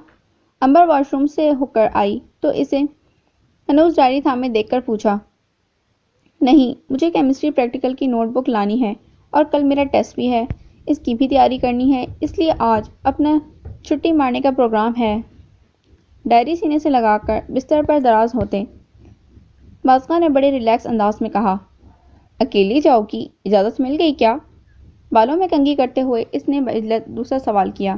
امبر واش روم سے ہو کر آئی تو اسے ہنوز ڈائری تھامے دیکھ کر پوچھا۔ نہیں، مجھے کیمسٹری پریکٹیکل کی نوٹ بک لانی ہے اور کل میرا ٹیسٹ بھی ہے، اس کی بھی تیاری کرنی ہے، اس لیے آج اپنا چھٹی مارنے کا پروگرام ہے۔ ڈائری سینے سے لگا کر بستر پر دراز ہوتے بازقہ نے بڑے ریلیکس انداز میں کہا۔ اکیلی جاؤ گی؟ اجازت مل گئی کیا؟ بالوں میں کنگھی کرتے ہوئے اس نے بعجلت دوسرا سوال کیا۔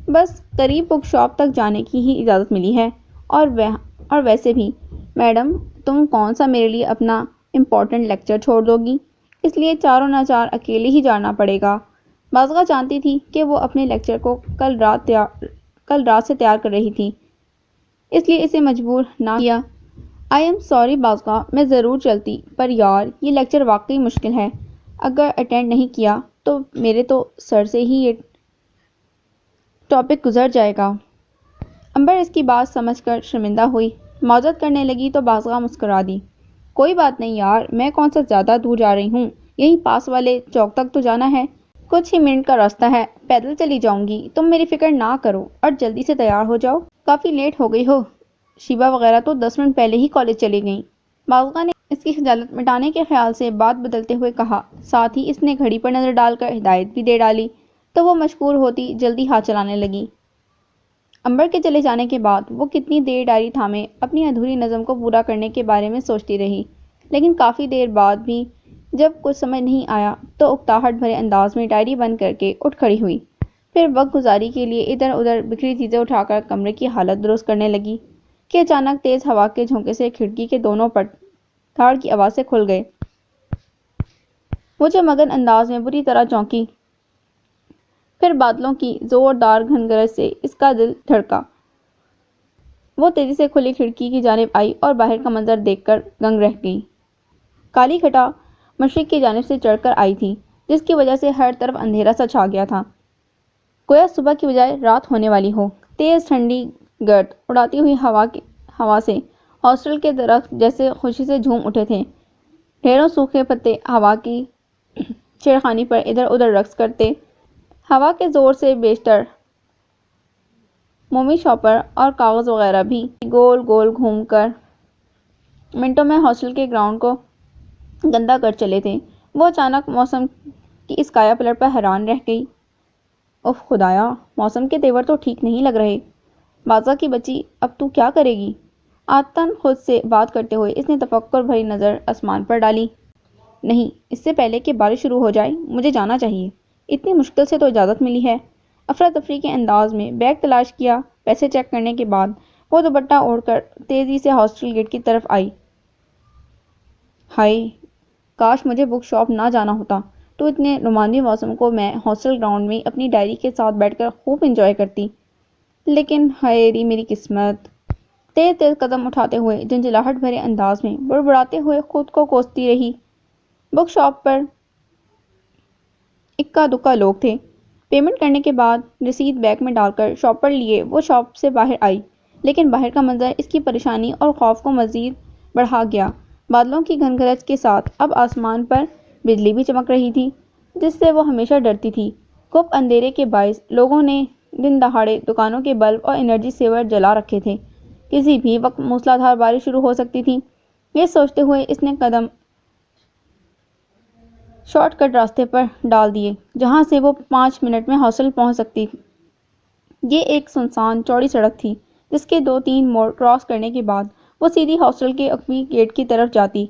بس قریب بک شاپ تک جانے کی ہی اجازت ملی ہے، اور ویسے بھی میڈم تم کون سا میرے لیے اپنا امپورٹنٹ لیکچر چھوڑ دو گی، اس لیے چاروں ناچار اکیلے ہی جانا پڑے گا۔ بازقہ جانتی تھی کہ وہ اپنے لیکچر کو کل رات سے تیار کر رہی تھی، اس لیے اسے مجبور نہ کیا۔ آئی ایم سوری بازقہ، میں ضرور چلتی، پر یار یہ لیکچر واقعی مشکل ہے، اگر اٹینڈ نہیں کیا تو میرے تو سر سے ہی یہ ٹاپک گزر جائے گا۔ امبر اس کی بات سمجھ کر شرمندہ ہوئی، معذرت کرنے لگی تو بازقہ مسکرا دی۔ کوئی بات نہیں یار، میں کون سا زیادہ دور جا رہی ہوں، یہیں پاس والے چوک تک تو جانا ہے، کچھ ہی منٹ کا راستہ ہے، پیدل چلی جاؤں گی، تم میری فکر نہ کرو اور جلدی سے تیار ہو جاؤ، کافی لیٹ ہو گئی ہو۔ شیبا وغیرہ تو 10 منٹ پہلے ہی کالج چلی گئیں۔ بازقہ نے اس کی خجالت مٹانے کے خیال سے بات بدلتے ہوئے کہا، ساتھ ہی اس نے گھڑی پر نظر ڈال کر ہدایت بھی دے ڈالی تو وہ مشکور ہوتی جلدی ہاتھ چلانے لگی۔ امبر کے چلے جانے کے بعد وہ کتنی دیر ڈائری تھامے اپنی ادھوری نظم کو پورا کرنے کے بارے میں سوچتی رہی، لیکن کافی دیر بعد بھی جب کچھ سمجھ نہیں آیا تو اکتاہٹ بھرے انداز میں ڈائری بند کر کے اٹھ کھڑی ہوئی۔ پھر وقت گزاری کے لیے ادھر ادھر بکھری چیزیں اٹھا کر کمرے کی حالت درست کرنے لگی کہ اچانک تیز ہوا کے جھونکے سے کھڑکی کے دونوں پٹ دھاڑ کی آواز سے کھل گئے۔ وہ جو مگن انداز میں بری طرح چونکی، پھر بادلوں کی زوردار گھنگرج سے اس کا دل دھڑکا۔ وہ تیزی سے کھلی کھڑکی کی جانب آئی اور باہر کا منظر دیکھ کر دنگ رہ گئی۔ کالی گھٹا مشرق کی جانب سے چڑھ کر آئی تھی، جس کی وجہ سے ہر طرف اندھیرا سا چھا گیا تھا، گویا صبح کی بجائے رات ہونے والی ہو۔ تیز ٹھنڈی گرد اڑاتی ہوئی ہوا سے ہاسٹل کے درخت جیسے خوشی سے جھوم اٹھے تھے، ڈھیروں سوکھے پتے ہوا کی چھیڑخانی پر ادھر ادھر رقص کرتے۔ ہوا کے زور سے بیشتر مومی شاپر اور کاغذ وغیرہ بھی گول گول گھوم کر منٹوں میں ہاسٹل کے گراؤنڈ کو گندا کر چلے تھے۔ وہ اچانک موسم کی اس کایا پلٹ پر حیران رہ گئی۔ اف خدایا، موسم کے تیور تو ٹھیک نہیں لگ رہے۔ بازقہ کی بچی، اب تو کیا کرے گی؟ عادتاً خود سے بات کرتے ہوئے اس نے تفکر بھری نظر آسمان پر ڈالی۔ نہیں، اس سے پہلے کہ بارش شروع ہو جائے مجھے جانا چاہیے، اتنی مشکل سے تو اجازت ملی ہے۔ افراتفری کے انداز میں بیگ تلاش کیا، پیسے چیک کرنے کے بعد وہ دوپٹہ اوڑھ کر تیزی سے ہاسٹل گیٹ کی طرف آئی۔ ہائے، کاش مجھے بک شاپ نہ جانا ہوتا تو اتنے رومانوی موسم کو میں ہاسٹل گراؤنڈ میں اپنی ڈائری کے ساتھ بیٹھ کر خوب انجوائے کرتی، لیکن ہائے ری میری قسمت۔ تیز تیز قدم اٹھاتے ہوئے جھنجھلاہٹ بھرے انداز میں بڑبڑاتے ہوئے خود کو کوستی رہی۔ بک شاپ پر اکا دکا لوگ تھے۔ پیمنٹ کرنے کے بعد رسید بیگ میں ڈال کر شاپر لیے وہ شاپ سے باہر آئی، لیکن باہر کا منظر اس کی پریشانی اور خوف کو مزید بڑھا گیا۔ بادلوں کی گھن گرج کے ساتھ اب آسمان پر بجلی بھی چمک رہی تھی، جس سے وہ ہمیشہ ڈرتی تھی۔ گپ اندھیرے کے باعث لوگوں نے دن دہاڑے دکانوں کے بلب اور انرجی سیور جلا رکھے تھے، کسی بھی وقت موسلادھار بارش شروع ہو سکتی تھی۔ یہ سوچتے ہوئے اس نے قدم شارٹ کٹ راستے پر ڈال دیے جہاں سے وہ 5 منٹ میں ہاسٹل پہنچ سکتی۔ یہ ایک سنسان چوڑی سڑک تھی جس کے 2-3 موڑ کراس کرنے کے بعد وہ سیدھی ہاسٹل کے عقبی گیٹ کی طرف جاتی۔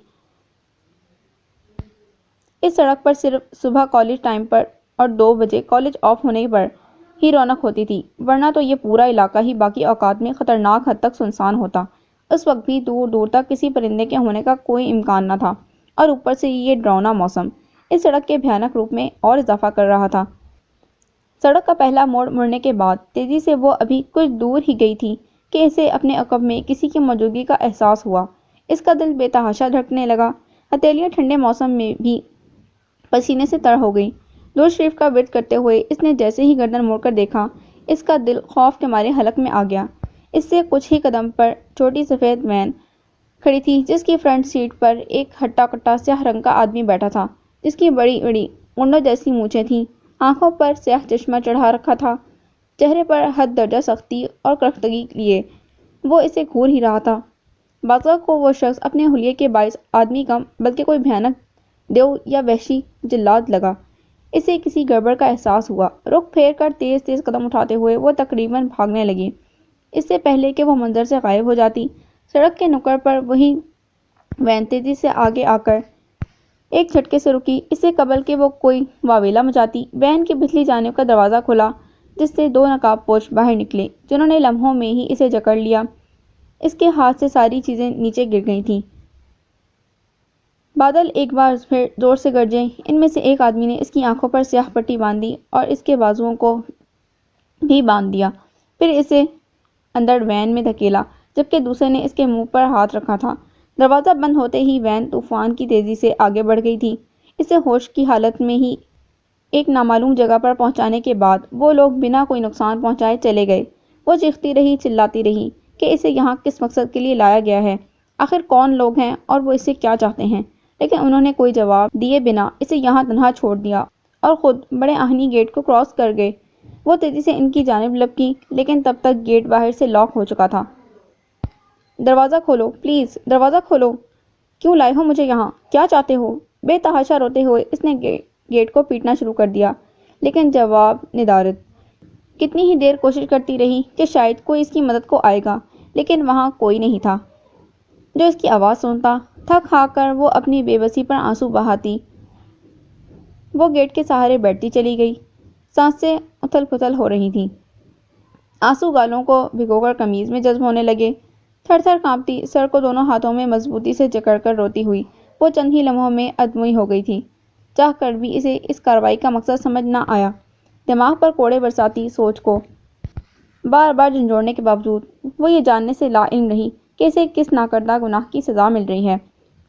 اس سڑک پر صرف صبح کالج ٹائم پر اور 2 بجے کالج آف ہونے پر ہی رونق ہوتی تھی، ورنہ تو یہ پورا علاقہ ہی باقی اوقات میں خطرناک حد تک سنسان ہوتا۔ اس وقت بھی دور دور تک کسی پرندے کے ہونے کا کوئی امکان نہ تھا، اور اوپر سے یہ ڈراؤنا موسم اس سڑک کے بھیانک روپ میں اور اضافہ کر رہا تھا۔ سڑک کا پہلا موڑ مڑنے کے بعد تیزی سے وہ ابھی کچھ دور ہی گئی تھی کہ اسے اپنے عقب میں کسی کی موجودگی کا احساس ہوا۔ اس کا دل بے تحاشا دھڑکنے لگا۔ ہتھیلیاں ٹھنڈے موسم میں بھی پسینے سے تر ہو گئیں۔ درود شریف کا ورد کرتے ہوئے اس نے جیسے ہی گردن موڑ کر دیکھا، اس کا دل خوف کے مارے حلق میں آ گیا۔ اس سے کچھ ہی قدم پر چھوٹی سفید وین کھڑی تھی جس کی فرنٹ سیٹ پر ایک ہٹا کٹا سیاہ رنگ کا آدمی بیٹھا تھا، جس کی بڑی بڑی اونڈوں جیسی مونچھیں تھیں، آنکھوں پر سیاہ چشمہ چڑھا رکھا تھا، چہرے پر حد درجہ سختی اور کرختگی لیے وہ اسے گھور ہی رہا تھا۔ بعض کو وہ شخص اپنے حلیے کے باعث آدمی کم بلکہ کوئی بھیانک دیو یا وحشی جلاد لگا۔ اسے کسی گڑبڑ کا احساس ہوا۔ رخ پھیر کر تیز تیز قدم اٹھاتے ہوئے وہ تقریباً بھاگنے لگی، اس سے پہلے کہ وہ منظر سے غائب ہو جاتی۔ سڑک کے نکڑ پر وہی وین تیزی سے آگے آ کر ایک جھٹکے سے رکی، اس سے قبل کہ وہ کوئی واویلا مچاتی۔ وین کی پچھلی جانب کا دروازہ کھلا جس سے 2 نقاب پوش باہر نکلے جنہوں نے لمحوں میں ہی اسے جکڑ لیا۔ اس کے ہاتھ سے ساری چیزیں نیچے گر گئی تھیں۔ بادل ایک بار پھر زور سے گرجے۔ ان میں سے ایک آدمی نے اس کی آنکھوں پر سیاہ پٹی باندھی اور اس کے بازوؤں کو بھی باندھ دیا، پھر اسے اندر وین میں دھکیلا، جبکہ دوسرے نے اس کے منہ پر ہاتھ رکھا تھا۔ دروازہ بند ہوتے ہی وین طوفان کی تیزی سے آگے بڑھ گئی تھی۔ اسے ہوش کی حالت میں ہی ایک نامعلوم جگہ پر پہنچانے کے بعد وہ لوگ بنا کوئی نقصان پہنچائے چلے گئے۔ وہ چیختی رہی، چلاتی رہی کہ اسے یہاں کس مقصد کے لیے لایا گیا ہے، آخر کون لوگ ہیں اور وہ اس سے کیا چاہتے ہیں، لیکن انہوں نے کوئی جواب دیے بنا اسے یہاں تنہا چھوڑ دیا اور خود بڑے آہنی گیٹ کو کراس کر گئے۔ وہ تیزی سے ان کی جانب لپکی، لیکن تب تک گیٹ باہر سے لاک ہو چکا تھا۔ دروازہ کھولو، پلیز دروازہ کھولو، کیوں لائے ہو مجھے یہاں، کیا چاہتے ہو؟ بے تحاشا روتے ہوئے اس نے گیٹ کو پیٹنا شروع کر دیا، لیکن جواب ندارد۔ کتنی ہی دیر کوشش کرتی رہی کہ شاید کوئی اس کی مدد کو آئے گا، لیکن وہاں کوئی نہیں تھا جو اس کی آواز سنتا۔ تھک ہار کر وہ اپنی بے بسی پر آنسو بہاتی وہ گیٹ کے سہارے بیٹھتی چلی گئی۔ سانسیں اتھل پھتل ہو رہی تھیں، آنسو گالوں کو بھگو کر قمیض میں جذب ہونے لگے۔ تھر تھر کانپتی، سر کو دونوں ہاتھوں میں مضبوطی سے جکڑ کر روتی ہوئی وہ چند ہی لمحوں میں ادموئی ہو گئی تھی۔ چاہ کر بھی اسے اس کارروائی کا مقصد سمجھ نہ آیا۔ دماغ پر کوڑے برساتی سوچ کو بار بار جھنجھوڑنے کے باوجود وہ یہ جاننے سے لا علم رہی کہ اسے کس ناکردہ گناہ کی سزا مل رہی ہے۔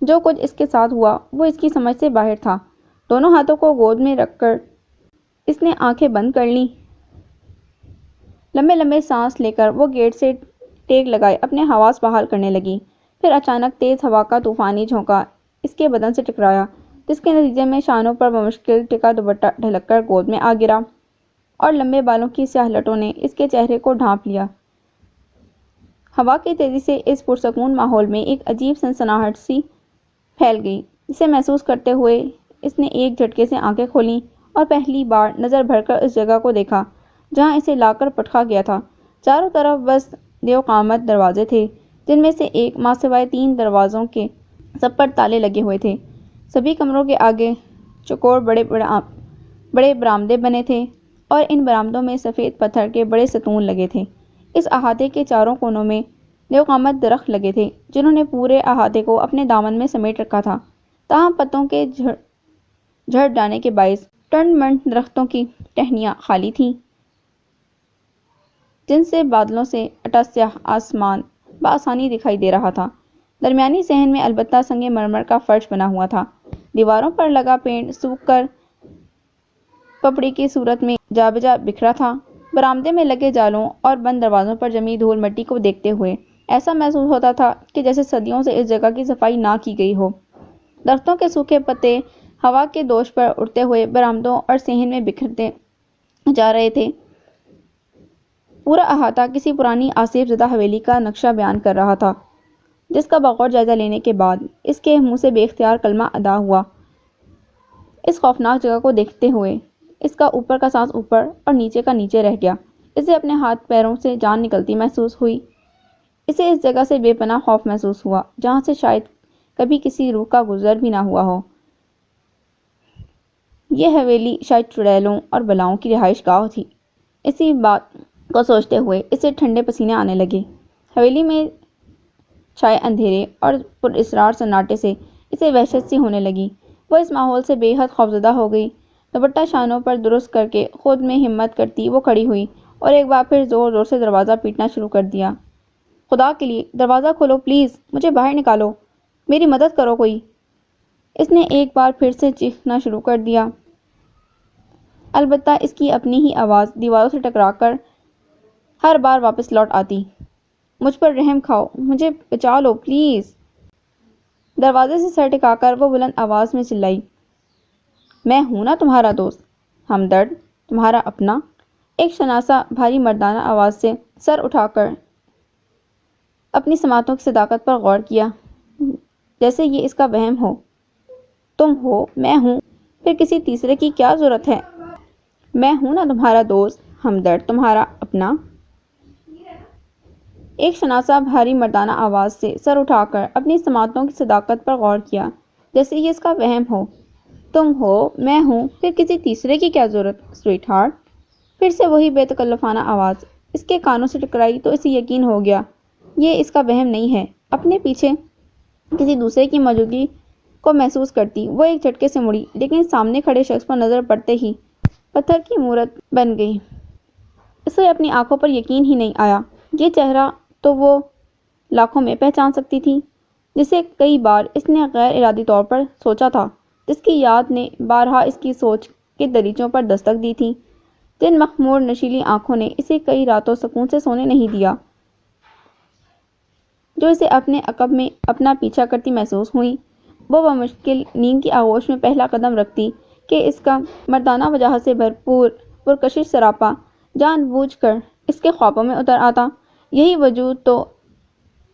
جو کچھ اس کے ساتھ ہوا وہ اس کی سمجھ سے باہر تھا۔ دونوں ہاتھوں کو گود میں رکھ کر اس نے آنکھیں بند کر لیں۔ لمبے لمبے سانس لے کر وہ گیٹ سے ٹیک لگائے اپنے حواس بحال کرنے لگی۔ پھر اچانک تیز ہوا کا طوفانی جھونکا اس کے بدن سے ٹکرایا، جس کے نتیجے میں شانوں پر بمشکل ٹکا دوپٹہ ڈھلک کر گود میں آ گرا، اور لمبے بالوں کی سیاہ لٹوں نے اس کے چہرے کو ڈھانپ لیا۔ ہوا کی تیزی سے اس پرسکون ماحول میں ایک عجیب سنسناہٹ سی پھیل گئی، جسے محسوس کرتے ہوئے اس نے ایک جھٹکے سے آنکھیں کھولیں اور پہلی بار نظر بھر کر اس جگہ کو دیکھا جہاں اسے لا کر پٹکا گیا تھا۔ چاروں طرف بس دیو قامت دروازے تھے، جن میں سے ایک ماں سوائے 3 دروازوں کے سب پر تالے لگے ہوئے تھے۔ سبھی کمروں کے آگے چوکور بڑے برآمدے بنے تھے اور ان برآمدوں میں سفید پتھر کے بڑے ستون لگے تھے۔ اس احاطے کے چاروں کونوں میں دیو قامت درخت لگے تھے جنہوں نے پورے احاطے کو اپنے دامن میں سمیٹ رکھا تھا، تاہم پتوں کے جھڑ جانے کے باعث ٹنڈ منڈ درختوں کی ٹہنیاں خالی تھیں، جن سے بادلوں سے اٹا سیاہ آسمان بآسانی دکھائی دے رہا تھا۔ درمیانی صحن میں البتہ سنگ مرمر کا فرش بنا ہوا تھا۔ دیواروں پر لگا پینٹ سوکھ کر پپڑی کی صورت میں جا بجا بکھرا تھا۔ برآمدے میں لگے جالوں اور بند دروازوں پر جمی دھول مٹی کو دیکھتے ہوئے ایسا محسوس ہوتا تھا کہ جیسے صدیوں سے اس جگہ کی صفائی نہ کی گئی ہو۔ درختوں کے سوکھے پتے ہوا کے دوش پر اڑتے ہوئے برآمدوں اور صحن میں بکھرتے جا رہے تھے۔ پورا احاطہ کسی پرانی آسیب زدہ حویلی کا نقشہ بیان کر رہا تھا، جس کا بغور جائزہ لینے کے بعد اس کے منہ سے بے اختیار کلمہ ادا ہوا۔ اس خوفناک جگہ کو دیکھتے ہوئے اس کا اوپر کا سانس اوپر اور نیچے کا نیچے رہ گیا۔ اسے اپنے ہاتھ پیروں سے جان نکلتی محسوس ہوئی۔ اسے اس جگہ سے بے پناہ خوف محسوس ہوا، جہاں سے شاید کبھی کسی روح کا گزر بھی نہ ہوا ہو۔ یہ حویلی شاید چڑیلوں اور بلاؤں کی رہائش گاہ تھی۔ اسی بات کو سوچتے ہوئے اسے ٹھنڈے پسینے آنے لگے۔ حویلی میں چھائے اندھیرے اور پراسرار سناٹے سے اسے وحشت سی ہونے لگی۔ وہ اس ماحول سے بے حد خوفزدہ ہو گئی۔ دوپٹہ شانوں پر درست کر کے خود میں ہمت کرتی وہ کھڑی ہوئی اور ایک بار پھر زور زور سے دروازہ پیٹنا شروع کر دیا۔ خدا کے لیے دروازہ کھولو پلیز، مجھے باہر نکالو، میری مدد کرو کوئی۔ اس نے ایک بار پھر سے چیخنا شروع کر دیا، البتہ اس کی اپنی ہی آواز دیواروں سے ٹکرا کر ہر بار واپس لوٹ آتی۔ مجھ پر رحم کھاؤ، مجھے بچا لو پلیز۔ دروازے سے سر ٹکا کر وہ بلند آواز میں چلائی، میں ہوں نا تمہارا دوست، ہمدرد، تمہارا اپنا۔ ایک شناسا بھاری مردانہ آواز سے سر اٹھا کر اپنی سماعتوں کی صداقت پر غور کیا، جیسے یہ اس کا وہم ہو۔ تم ہو، میں ہوں، پھر کسی تیسرے کی کیا ضرورت ہے؟ میں ہوں نا تمہارا دوست، ہمدرد، تمہارا اپنا۔ ایک شناسا بھاری مردانہ آواز سے سر اٹھا کر اپنی سماعتوں کی صداقت پر غور کیا، جیسے یہ اس کا وہم ہو۔ تم ہو، میں ہوں، پھر کسی تیسرے کی کیا ضرورت، سویٹ ہارٹ۔ پھر سے وہی بے تکلفانہ آواز اس کے کانوں سے ٹکرائی تو اسے یقین ہو گیا یہ اس کا وہم نہیں ہے۔ اپنے پیچھے کسی دوسرے کی موجودگی کو محسوس کرتی وہ ایک جھٹکے سے مڑی، لیکن سامنے کھڑے شخص پر نظر پڑتے ہی پتھر کی مورت بن گئی۔ اسے اپنی آنکھوں پر یقین ہی نہیں آیا۔ یہ چہرہ تو وہ لاکھوں میں پہچان سکتی تھی، جسے کئی بار اس نے غیر ارادی طور پر سوچا تھا، جس کی یاد نے بارہا اس کی سوچ کے دریچوں پر دستک دی تھی، جن مخمور نشیلی آنکھوں نے اسے کئی راتوں سکون سے سونے نہیں دیا، جو اسے اپنے عقب میں اپنا پیچھا کرتی محسوس ہوئیں۔ وہ بمشکل نیند کی آغوش میں پہلا قدم رکھتی کہ اس کا مردانہ وجاہت سے بھرپور پرکشش سراپا جان بوجھ کر اس کے خوابوں میں اتر آتا۔ یہی وجود تو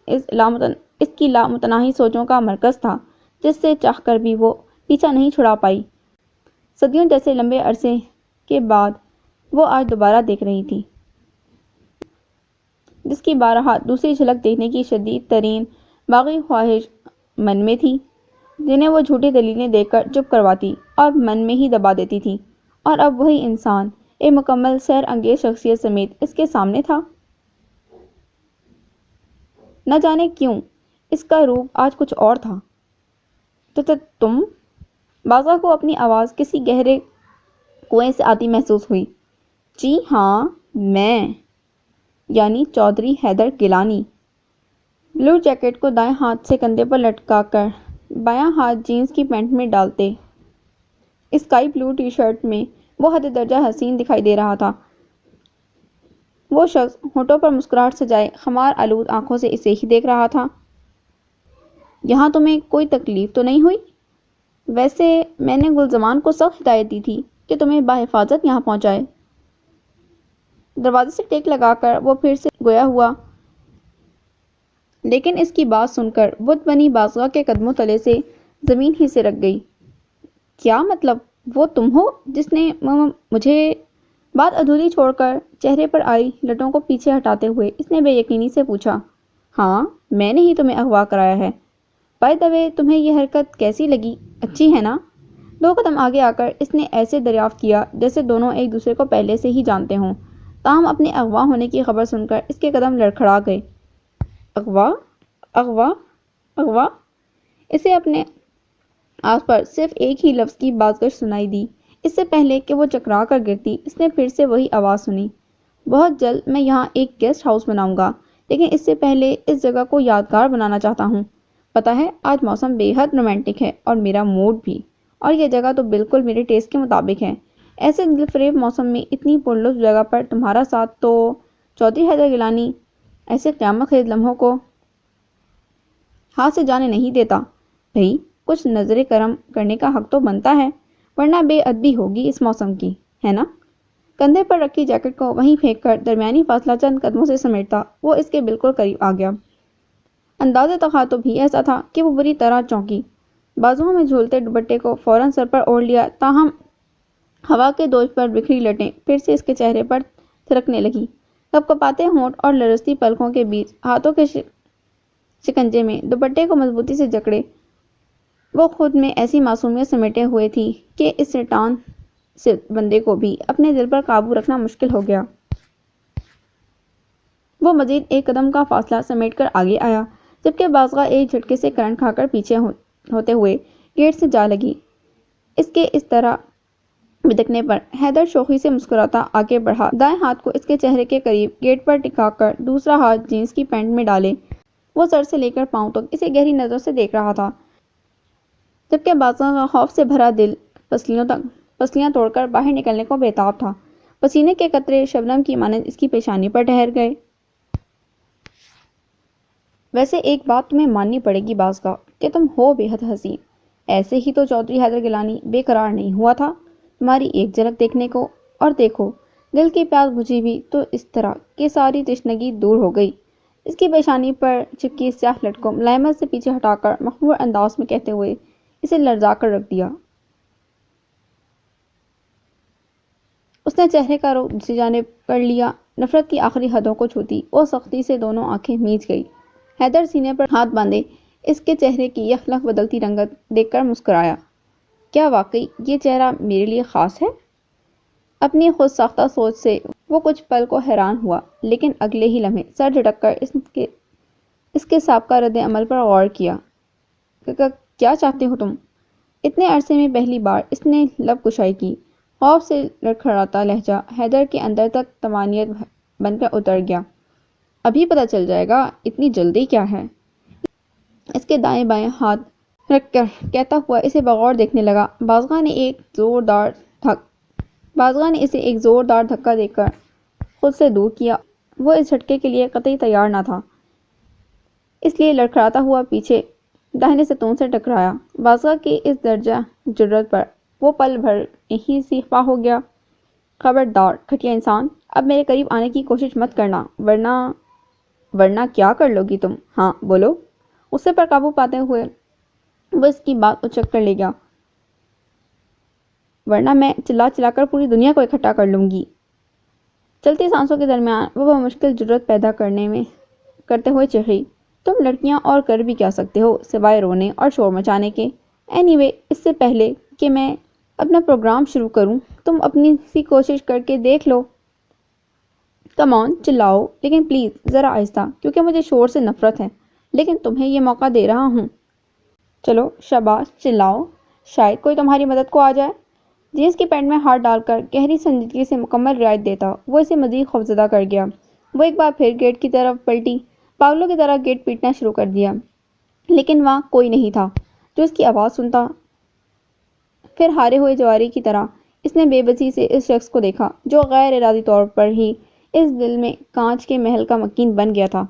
اس کی لامتناہی سوچوں کا مرکز تھا، جس سے چاہ کر بھی وہ پیچھا نہیں چھڑا پائی۔ صدیوں جیسے لمبے عرصے کے بعد وہ آج دوبارہ دیکھ رہی تھی، جس کی بارہا دوسری جھلک دیکھنے کی شدید ترین باغی خواہش من میں تھی، جنہیں وہ جھوٹی دلیلیں دے کر چپ کرواتی اور من میں ہی دبا دیتی تھی۔ اور اب وہی انسان ایک مکمل سحر انگیز شخصیت سمیت اس کے سامنے تھا۔ نہ جانے کیوں اس کا روپ آج کچھ اور تھا۔ تم؟ بازا کو اپنی آواز کسی گہرے کنویں سے آتی محسوس ہوئی۔ جی ہاں، میں، یعنی چودھری حیدر گیلانی۔ بلو جیکٹ کو دائیں ہاتھ سے کندھے پر لٹکا کر بایاں ہاتھ جینز کی پینٹ میں ڈالتے اسکائی بلو ٹی شرٹ میں وہ حد درجہ حسین دکھائی دے رہا تھا۔ وہ شخص ہونٹوں پر مسکراہٹ سجائے خمار آلود آنکھوں سے اسے ہی دیکھ رہا تھا۔ یہاں تمہیں کوئی تکلیف تو نہیں ہوئی؟ ویسے میں نے گلزمان کو سخت ہدایت دی تھی کہ تمہیں بحفاظت یہاں پہنچائے۔ دروازے سے ٹیک لگا کر وہ پھر سے گویا ہوا، لیکن اس کی بات سن کر بت بنی بازگاہ کے قدموں تلے سے زمین ہی سے رک گئی۔ کیا مطلب وہ تم ہو جس نے مجھے؟ بات ادھوری چھوڑ کر چہرے پر آئی لٹوں کو پیچھے ہٹاتے ہوئے اس نے بے یقینی سے پوچھا۔ ہاں، میں نے ہی تمہیں اغوا کرایا ہے۔ بائی دی وے، تمہیں یہ حرکت کیسی لگی؟ اچھی ہے نا؟ دو قدم آگے آ کر اس نے ایسے دریافت کیا جیسے دونوں ایک دوسرے کو پہلے سے ہی جانتے ہوں، تاہم اپنے اغوا ہونے کی خبر سن کر اس کے قدم لڑکھڑا گئے۔ اغوا؟ اغوا؟ اغوا؟ اسے اپنے آس پر صرف ایک ہی لفظ کی بازگشت سنائی دی۔ اس سے پہلے کہ وہ چکرا کر گرتی اس نے پھر سے وہی آواز سنی۔ بہت جلد میں یہاں ایک گیسٹ ہاؤس بناؤں گا، لیکن اس سے پہلے اس جگہ کو یادگار بنانا چاہتا ہوں۔ پتہ ہے آج موسم بے حد رومانٹک ہے اور میرا موڈ بھی، اور یہ جگہ تو بالکل میرے ٹیسٹ کے مطابق ہے۔ ایسے دل فریب موسم میں اتنی پرلطف جگہ پر تمہارا ساتھ تو چودھری حیدر گیلانی ایسے قیامت خیز لمحوں کو ہاتھ سے جانے نہیں دیتا۔ بھئی کچھ نظر کرم کرنے کا حق تو بنتا ہے، ورنہ بے ادبی ہوگی اس موسم کی، ہے نا؟ کندھے پر رکھی جیکٹ کو وہیں پھینک کر درمیانی فاصلہ چند قدموں سے سمیٹتا وہ اس کے بالکل قریب آ گیا۔ اندازے تخاطب بھی ایسا تھا کہ وہ بری طرح چونکی۔ بازوؤں میں جھولتے دوپٹے کو فوراً سر پر اوڑھ لیا، تاہم ہوا کے دوش پر بکھری لٹیں پھر سے اس کے چہرے پر تھرکنے لگی۔ کپکپاتے ہونٹ اور لرزتی پلکوں کے بیچ ہاتھوں کے شکنجے میں دوپٹے کو مضبوطی سے جکڑے وہ خود میں ایسی معصومیت سمیٹے ہوئے تھی کہ اس شیطان سے بندے کو بھی اپنے دل پر قابو رکھنا مشکل ہو گیا۔ وہ مزید ایک قدم کا فاصلہ سمیٹ کر آگے آیا، جبکہ بازغہ ایک جھٹکے سے کرنٹ کھا کر پیچھے ہوتے ہوئے گیٹ سے جا لگی۔ اس کے اس طرح بدکنے پر حیدر شوخی سے مسکراتا آگے بڑھا، دائیں ہاتھ کو اس کے چہرے کے قریب گیٹ پر ٹکا کر دوسرا ہاتھ جینس کی پینٹ میں ڈالے وہ سر سے لے کر پاؤں تک اسے گہری نظروں سے دیکھ رہا تھا، جبکہ بازغہ کا خوف سے بھرا دل پسلیاں توڑ کر باہر نکلنے کو بےتاب تھا۔ پسینے کے قطرے شبنم کی مانند اس کی پیشانی پر ٹھہر گئے۔ ویسے ایک بات تمہیں ماننی پڑے گی بازغہ کہ تم ہو بے حد حسین۔ ایسے ہی تو چودھری حیدر گیلانی بے قرار نہیں ہوا تھا تمہاری ایک جھلک دیکھنے کو، اور دیکھو دل کی پیاس بجھی بھی تو اس طرح کہ ساری تشنگی دور ہو گئی۔ اس کی پیشانی پر چپکی سیاہ لٹ کو ملائمت سے پیچھے ہٹا کر مخمور انداز میں کہتے ہوئے اسے لرزا کر رکھ دیا۔ اس نے چہرے کا رخ دوسری جانب کر لیا، نفرت کی آخری حدوں کو چھوتی وہ سختی سے دونوں آنکھیں میچ گئی۔ حیدر سینے پر ہاتھ باندھے اس کے چہرے کی یکلخت بدلتی رنگت دیکھ کر مسکرایا۔ کیا واقعی یہ چہرہ میرے لیے خاص ہے؟ اپنی خود ساختہ سوچ سے وہ کچھ پل کو حیران ہوا، لیکن اگلے ہی لمحے سر جھٹک کر اس کے سابقہ رد عمل پر غور کیا۔ کیا چاہتے ہو تم؟ اتنے عرصے میں پہلی بار اس نے لب کشائی کی۔ خوف سے لڑکھڑاتا لہجہ حیدر کے اندر تک طمانینت بن کر اتر گیا۔ ابھی پتہ چل جائے گا، اتنی جلدی کیا ہے؟ اس کے دائیں بائیں ہاتھ رکھ کر کہتا ہوا اسے بغور دیکھنے لگا۔ بازغہ نے اسے ایک زوردار دھکا دے کر خود سے دور کیا۔ وہ اس جھٹکے کے لیے قطعی تیار نہ تھا، اس لیے لڑکھڑاتا ہوا پیچھے داہنے ستون سے ٹکرایا۔ بازغہ کی اس درجہ جرأت پر وہ پل بھر میں ہی سیخ پا ہو گیا۔ خبردار گھٹیا انسان، اب میرے قریب آنے کی کوشش مت کرنا، ورنہ کیا کر لو گی تم؟ ہاں بولو۔ غصے پر قابو پاتے ہوئے وہ اس کی بات اچک کر لے گیا۔ ورنہ میں چلا چلا کر پوری دنیا کو اکٹھا کر لوں گی۔ چلتی سانسوں کے درمیان وہ بمشکل جرأت پیدا کرتے ہوئے چیخی، تم لڑکیاں اور کر بھی کیا سکتے ہو سوائے رونے اور شور مچانے کے؟ اینی وے، اس سے پہلے کہ میں اپنا پروگرام شروع کروں تم اپنی سی کوشش کر کے دیکھ لو۔ کم آن، چلاؤ، لیکن پلیز ذرا آہستہ، کیونکہ مجھے شور سے نفرت ہے، لیکن تمہیں یہ موقع دے رہا ہوں۔ چلو شاباش، چلاؤ، شاید کوئی تمہاری مدد کو آ جائے۔ جینس کی پینٹ میں ہاتھ ڈال کر گہری سنجیدگی سے مکمل رعایت دیتا وہ اسے مزید خوفزدہ کر گیا۔ وہ ایک بار پھر گیٹ کی طرف پلٹی، پاگلوں کی طرح گیٹ پیٹنا شروع کر دیا، لیکن وہاں کوئی نہیں تھا جو اس کی آواز سنتا۔ پھر ہارے ہوئے جواری کی طرح اس نے بے بسی سے اس شخص کو دیکھا جو غیر ارادی طور پر ہی اس دل میں کانچ کے محل کا مکین بن گیا تھا،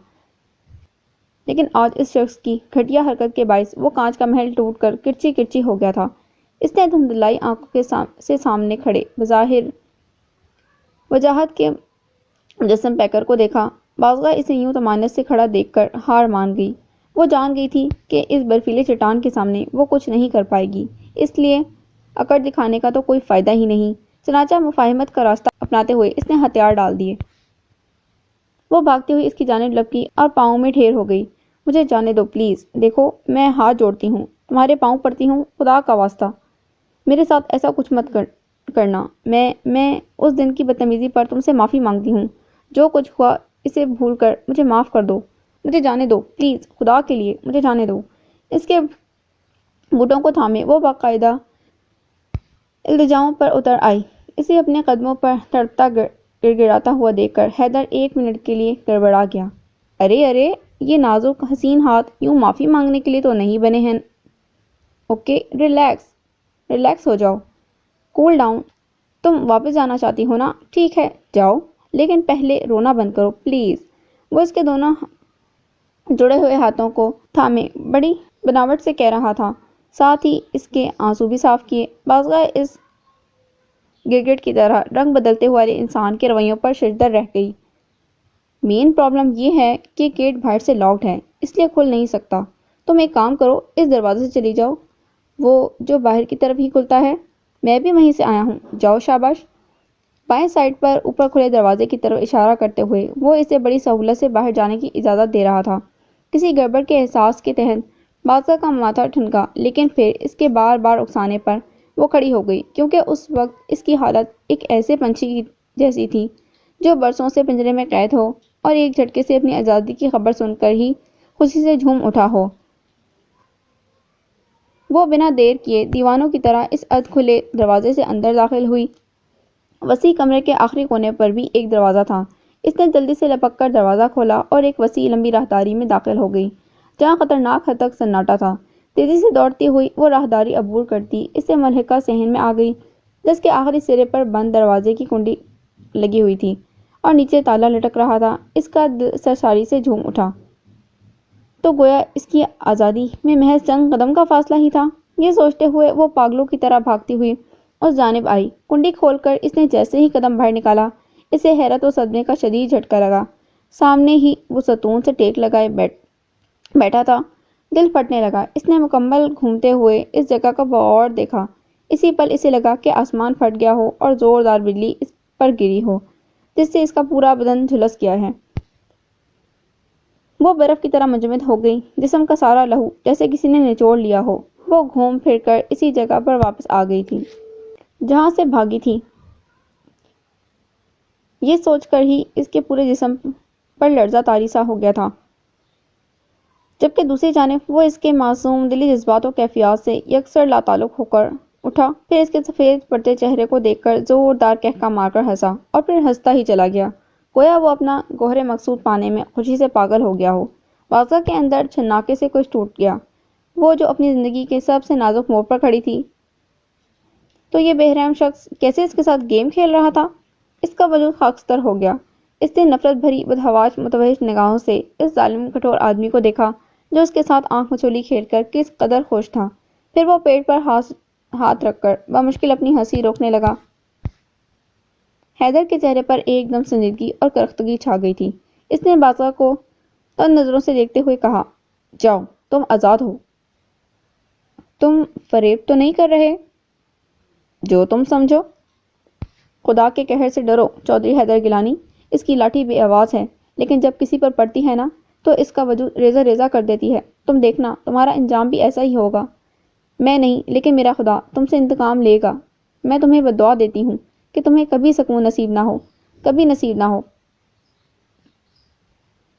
لیکن آج اس شخص کی گھٹیا حرکت کے باعث وہ کانچ کا محل ٹوٹ کر کرچی کرچی ہو گیا تھا۔ اس نے دھندلائی آنکھوں سے سامنے کھڑے بظاہر وجاہت کے مجسم پیکر کو دیکھا۔ بازغہ اسے یوں طمانینت سے کھڑا دیکھ کر ہار مان گئی۔ وہ جان گئی تھی کہ اس برفیلے چٹان کے سامنے وہ کچھ نہیں کر پائے گی، اس لیے اکڑ دکھانے کا تو کوئی فائدہ ہی نہیں۔ چنانچہ مفاہمت کا راستہ اپناتے ہوئے اس نے ہتھیار ڈال دیے۔ وہ بھاگتی ہوئی اس کی جانب لپکی اور پاؤں میں ڈھیر ہو گئی۔ مجھے جانے دو پلیز، دیکھو میں ہاتھ جوڑتی ہوں، تمہارے پاؤں پڑتی ہوں، خدا کا واسطہ میرے ساتھ ایسا کچھ مت کرنا۔ میں اس دن کی بدتمیزی پر تم سے معافی مانگتی ہوں۔ جو کچھ ہوا اسے بھول کر مجھے معاف کر دو۔ مجھے جانے دو پلیز، خدا کے لیے مجھے جانے دو۔ اس کے گھٹنوں کو تھامے وہ باقاعدہ التجاؤں پر اتر آئی۔ اسے اپنے قدموں پر تڑپتا گڑگڑاتا ہوا دیکھ کر حیدر ایک منٹ کے لیے گڑبڑا گیا۔ ارے یہ نازک حسین ہاتھ یوں معافی مانگنے کے لیے تو نہیں بنے ہیں۔ اوکے، ریلیکس ہو جاؤ، کول ڈاؤن۔ تم واپس جانا چاہتی ہو نا؟ ٹھیک ہے جاؤ، لیکن پہلے رونا بند کرو پلیز۔ وہ اس کے دونوں جڑے ہوئے ہاتھوں کو تھامے بڑی بناوٹ سے کہہ رہا تھا، ساتھ ہی اس کے آنسو بھی صاف کیے۔ بازغہ اس گرگٹ کی طرح رنگ بدلتے ہوئے انسان کے رویوں پر ششدر رہ گئی۔ مین پرابلم یہ ہے کہ گیٹ باہر سے لاکڈ ہے، اس لیے کھل نہیں سکتا۔ تم ایک کام کرو، اس دروازے سے چلی جاؤ، وہ جو باہر کی طرف ہی کھلتا ہے۔ میں بھی وہیں سے آیا ہوں، جاؤ شاباش۔ بائیں سائڈ پر اوپر کھلے دروازے کی طرف اشارہ کرتے ہوئے وہ اسے بڑی سہولت سے باہر جانے کی اجازت دے رہا تھا۔ کسی گڑبڑ کے احساس کے تحت بادشاہ کا ماتھا ٹھنکا، لیکن پھر اس کے بار بار اکسانے پر وہ کھڑی ہو گئی، کیونکہ اس وقت اس کی حالت ایک ایسے پنچھی جیسی تھی جو برسوں سے پنجرے میں قید ہو اور ایک جھٹکے سے اپنی آزادی کی خبر سن کر ہی خوشی سے جھوم اٹھا ہو۔ وہ بنا دیر کیے دیوانوں کی طرح اس ادھ کھلے دروازے سے اندر داخل ہوئی۔ وسیع کمرے کے آخری کونے پر بھی ایک دروازہ تھا۔ اس نے جلدی سے لپک کر دروازہ کھولا اور ایک وسیع لمبی راہداری میں داخل ہو گئی، جہاں خطرناک حد تک سناٹا تھا۔ تیزی سے دوڑتی ہوئی وہ راہداری عبور کرتی اسے ملحقہ صحن میں آ گئی، جس کے آخری سرے پر بند دروازے کی کنڈی لگی ہوئی تھی اور نیچے تالا لٹک رہا تھا۔ اس کا دل سرساری سے جھوم اٹھا۔ تو گویا اس کی آزادی میں محض چند قدم کا فاصلہ ہی تھا۔ یہ سوچتے ہوئے وہ پاگلوں کی طرح بھاگتی ہوئی اس جانب آئی۔ کنڈی کھول کر اس نے جیسے ہی قدم باہر نکالا، اسے حیرت و صدمے کا شدید جھٹکا لگا۔ سامنے ہی وہ ستون سے ٹیک لگائے بیٹھا تھا۔ دل پھٹنے لگا۔ اس نے مکمل گھومتے ہوئے اس جگہ کو بغور دیکھا۔ اسی پل اسے لگا کہ آسمان پھٹ گیا ہو اور زوردار بجلی اس پر گری ہو، جس سے اس کا پورا بدن جھلس گیا ہے۔ وہ برف کی طرح منجمد ہو گئی، جسم کا سارا لہو جیسے کسی نے نچوڑ لیا ہو۔ وہ گھوم پھر کر اسی جگہ پر واپس آ گئی تھی جہاں سے بھاگی تھی۔ یہ سوچ کر ہی اس کے پورے جسم پر لرزہ طاری سا ہو گیا تھا، جبکہ دوسری جانب وہ اس کے معصوم دلی جذبات و کیفیات سے یکسر لاتعلق ہو کر اٹھا۔ پھر اس کے سفید پڑتے چہرے کو دیکھ کر زوردار قہقہ مار کر ہنسا اور پھر ہنستا ہی چلا گیا، گویا وہ اپنا گوہر مقصود پانے میں خوشی سے پاگل ہو گیا ہو۔ بادشاہ کے اندر چھناکے سے کچھ ٹوٹ گیا۔ وہ جو اپنی زندگی کے سب سے نازک موڑ پر کھڑی تھی، تو یہ بے رحم شخص کیسے اس کے ساتھ گیم کھیل رہا تھا؟ اس کا وجود خاکستر ہو گیا۔ اس نے نفرت بھری بدحواس متوحش نگاہوں سے اس ظالم کٹھور آدمی کو دیکھا جو اس کے ساتھ آنکھ مچولی کھیل کر کس قدر خوش تھا۔ پھر وہ پیٹ پر ہاتھ رکھ کر بمشکل اپنی ہنسی روکنے لگا۔ حیدر کے چہرے پر ایک دم سنجیدگی اور کرختگی چھا گئی تھی۔ اس نے بادشاہ کو تند نظروں سے دیکھتے ہوئے کہا، جاؤ، تم آزاد ہو۔ تم فریب تو نہیں کر رہے؟ جو تم سمجھو۔ خدا کے قہر سے ڈرو چودھری حیدر گیلانی۔ اس کی لاٹھی بے آواز ہے، لیکن جب کسی پر پڑتی ہے نا تو اس کا وجود ریزہ ریزہ کر دیتی ہے۔ تم دیکھنا تمہارا انجام بھی ایسا ہی ہوگا۔ میں نہیں، لیکن میرا خدا تم سے انتقام لے گا۔ میں تمہیں بددعا دیتی ہوں کہ تمہیں کبھی سکون نصیب نہ ہو، کبھی نصیب نہ ہو۔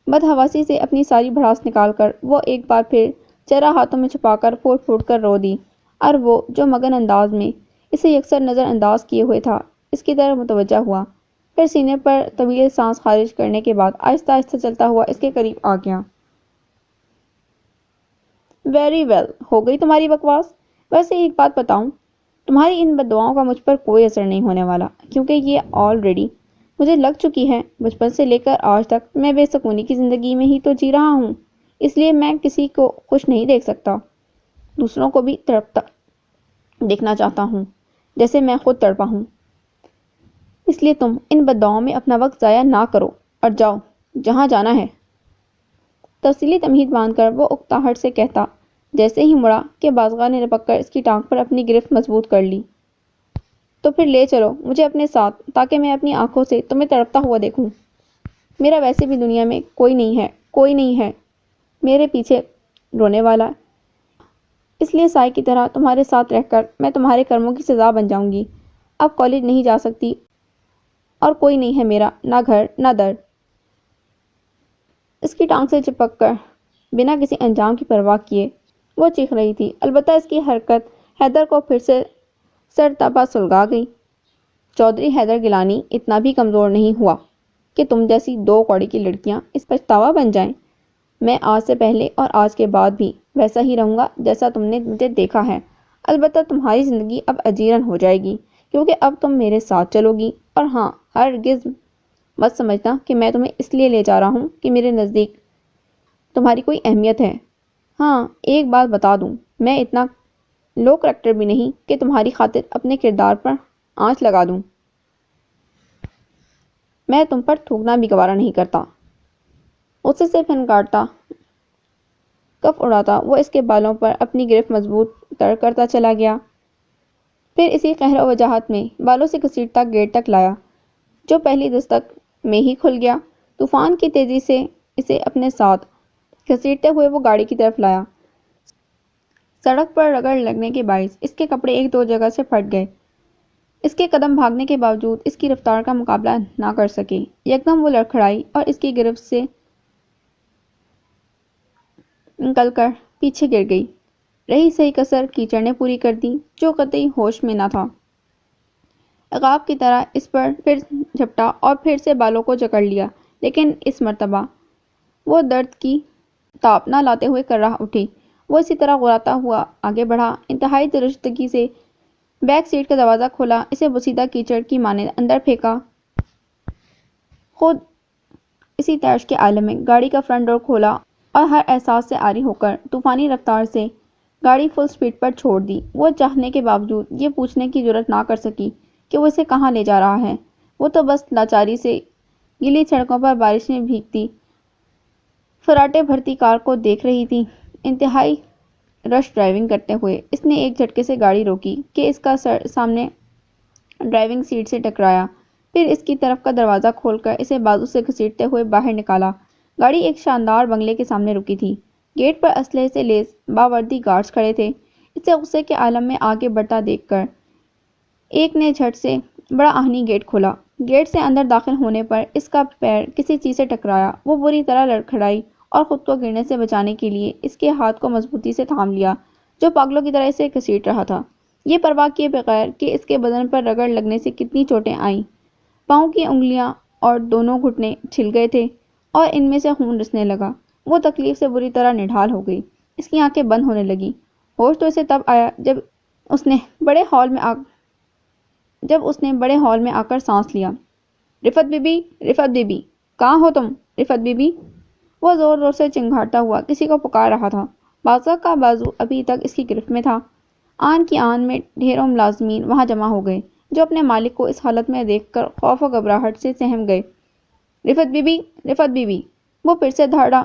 بدحواسی سے اپنی ساری بھڑاس نکال کر وہ ایک بار پھر چہرہ ہاتھوں میں چھپا کر پھوٹ پھوٹ کر رو دی، اور وہ جو مگن انداز میں اسے یکسر نظر انداز کیے ہوئے تھا اس کی طرف متوجہ ہوا۔ پھر سینے پر طویل سانس خارج کرنے کے بعد آہستہ آہستہ چلتا ہوا اس کے قریب آ گیا۔ ویری ویل، ہو گئی تمہاری بکواس۔ ویسے ایک بات بتاؤں، تمہاری ان بددعاؤں کا مجھ پر کوئی اثر نہیں ہونے والا، کیونکہ یہ آلریڈی مجھے لگ چکی ہے۔ بچپن سے لے کر آج تک میں بے سکونی کی زندگی میں ہی تو جی رہا ہوں، اس لیے میں کسی کو خوش نہیں دیکھ سکتا۔ دوسروں کو بھی تڑپتا دیکھنا چاہتا ہوں جیسے میں خود تڑپا ہوں۔ اس لیے تم ان بددعاؤں میں اپنا وقت ضائع نہ کرو اور جاؤ جہاں جانا ہے۔ تفصیلی تمہید باندھ کر وہ اکتاہٹ سے کہتا، جیسے ہی مڑا کہ بازگاہ نے لپک کر اس کی ٹانگ پر اپنی گرفت مضبوط کر لی۔ تو پھر لے چلو مجھے اپنے ساتھ، تاکہ میں اپنی آنکھوں سے تمہیں تڑپتا ہوا دیکھوں۔ میرا ویسے بھی دنیا میں کوئی نہیں ہے میرے پیچھے رونے والا، اس لیے سائے کی طرح تمہارے ساتھ رہ کر میں تمہارے کرموں کی سزا بن جاؤں گی۔ اب کالج نہیں جا سکتی اور کوئی نہیں ہے میرا، نہ گھر نہ در۔ اس کی ٹانگ سے چپک کر بنا کسی انجام کی پرواہ کیے وہ چیخ رہی تھی، البتہ اس کی حرکت حیدر کو پھر سے سرتابہ سلگا گئی۔ چودھری حیدر گیلانی اتنا بھی کمزور نہیں ہوا کہ تم جیسی دو کوڑی کی لڑکیاں اس پچھتاوا بن جائیں۔ میں آج سے پہلے اور آج کے بعد بھی ویسا ہی رہوں گا جیسا تم نے مجھے دیکھا ہے، البتہ تمہاری زندگی اب اجیرن ہو جائے گی، کیونکہ اب تم میرے ساتھ چلو گی۔ اور ہاں، ہرگز مت سمجھنا کہ میں تمہیں اس لیے لے جا رہا ہوں کہ میرے نزدیک تمہاری کوئی اہمیت ہے۔ ہاں، ایک بات بتا دوں، میں اتنا لو کریکٹر بھی نہیں کہ تمہاری خاطر اپنے کردار پر آنچ لگا دوں۔ میں تم پر تھوکنا بھی گوارا نہیں کرتا۔ اسے سے پھنکارتا، کف اڑاتا وہ اس کے بالوں پر اپنی گرفت مضبوط تر کرتا چلا گیا۔ پھر اسی قہر و وجاہت میں بالوں سے گھسیٹتا گیٹ تک لایا، جو پہلی دستک میں ہی کھل گیا۔ طوفان کی تیزی سے اسے اپنے ساتھ گھسیٹتے ہوئے وہ گاڑی کی طرف لایا۔ سڑک پر رگڑ لگنے کے باعث اس کے کپڑے ایک دو جگہ سے پھٹ گئے۔ اس کے قدم بھاگنے کے باوجود اس کی رفتار کا مقابلہ نہ کر سکے۔ یکدم وہ لڑکھڑائی اور اس کی گرفت سے نکل کر پیچھے گر گئی۔ رہی سہی کسر کیچڑ نے پوری کر دی، جو قطعی ہوش میں نہ تھا۔ عقاب کی طرح اس پر پھر جھپٹا اور پھر سے بالوں کو جکڑ لیا، لیکن اس مرتبہ وہ درد کی تاب نہ لاتے ہوئے کر رہا اٹھی۔ وہ اسی طرح غراتا ہوا آگے بڑھا، انتہائی درشتگی سے بیک سیٹ کا دروازہ کھولا، اسے بوسیدہ کیچڑ کی مانند اندر پھینکا۔ خود اسی طرز کے عالم میں گاڑی کا فرنٹ ڈور کھولا اور ہر احساس سے عاری ہو کر طوفانی رفتار سے گاڑی فل سپیڈ پر چھوڑ دی۔ وہ چاہنے کے باوجود یہ پوچھنے کی جرات نہ کر سکی کہ وہ اسے کہاں لے جا رہا ہے۔ وہ تو بس لاچاری سے گیلی سڑکوں پر بارش میں بھیگتی فراٹے بھرتی کار کو دیکھ رہی تھی۔ انتہائی رش ڈرائیونگ کرتے ہوئے اس نے ایک جھٹکے سے گاڑی روکی کہ اس کا سر سامنے ڈرائیونگ سیٹ سے ٹکرایا، پھر اس کی طرف کا دروازہ کھول کر اسے بازو سے گھسیٹتے ہوئے باہر نکالا۔ گاڑی ایک شاندار بنگلے کے سامنے رکی تھی۔ گیٹ پر اسلحے سے لیس باوردی گارڈز کھڑے تھے۔ اسے غصے کے عالم میں آگے بڑھتا دیکھ کر ایک نے جھٹ سے بڑا آہنی گیٹ کھولا۔ گیٹ سے اندر داخل ہونے پر اس کا پیر کسی چیز سے ٹکرایا۔ وہ بری طرح لڑکھڑائی اور خود کو گرنے سے بچانے کے لیے اس کے ہاتھ کو مضبوطی سے تھام لیا، جو پاگلوں کی طرح اسے گھسیٹ رہا تھا، یہ پرواہ کیے بغیر کہ اس کے بدن پر رگڑ لگنے سے کتنی چوٹیں آئیں۔ پاؤں کی انگلیاں اور دونوں گھٹنے چھل گئے تھے اور ان میں سے خون رسنے لگا۔ وہ تکلیف سے بری طرح نڈھال ہو گئی۔ اس کی آنکھیں بند ہونے لگیں۔ ہوش تو اسے تب آیا جب اس نے بڑے ہال میں آ کر سانس لیا۔ رفعت بی بی، رفعت بی بی، کہاں ہو تم، رفعت بی بی؟ وہ زور زور سے چنگھاڑتا ہوا کسی کو پکار رہا تھا۔ بازوق کا بازو ابھی تک اس کی گرفت میں تھا۔ آن کی آن میں ڈھیروں ملازمین وہاں جمع ہو گئے، جو اپنے مالک کو اس حالت میں دیکھ کر خوف و گھبراہٹ سے سہم گئے۔ Rifat bibi, Rifat bibi! وہ پھر سے دھاڑا،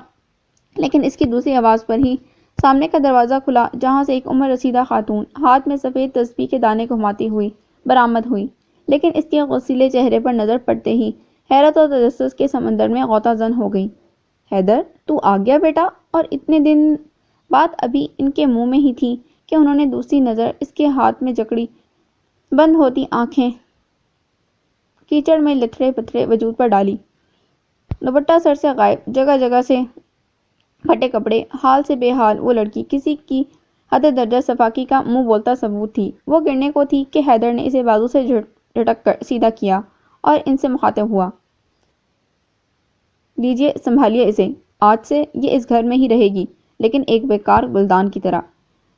لیکن اس کی دوسری آواز پر ہی سامنے کا دروازہ کھلا، جہاں سے ایک عمر رسیدہ خاتون ہاتھ میں سفید تسبیح کے دانے گھماتی ہوئی برآمد ہوئی، لیکن اس کے غسیلے چہرے پر نظر پڑتے ہی حیرت اور تجسس کے سمندر میں غوطہ زن ہو گئی۔ حیدر، تو آ گیا بیٹا؟ اور اتنے دن بات ابھی ان کے منہ میں ہی تھی کہ انہوں نے دوسری نظر اس کے ہاتھ میں جکڑی بند ہوتی آنکھیں کیچڑ میں لتھڑے پتھرے وجود پر ڈالی۔ دوپٹہ سر سے غائب، جگہ جگہ سے پھٹے کپڑے، حال سے بے حال وہ لڑکی کسی کی حد درجہ صفاکی کا منہ بولتا ثبوت تھی۔ وہ گرنے کو تھی کہ حیدر نے اسے بازو سے جھٹک کر سیدھا کیا اور ان سے مخاطب ہوا۔ لیجئے، سنبھالیے اسے، آج سے یہ اس گھر میں ہی رہے گی، لیکن ایک بیکار گلدان کی طرح،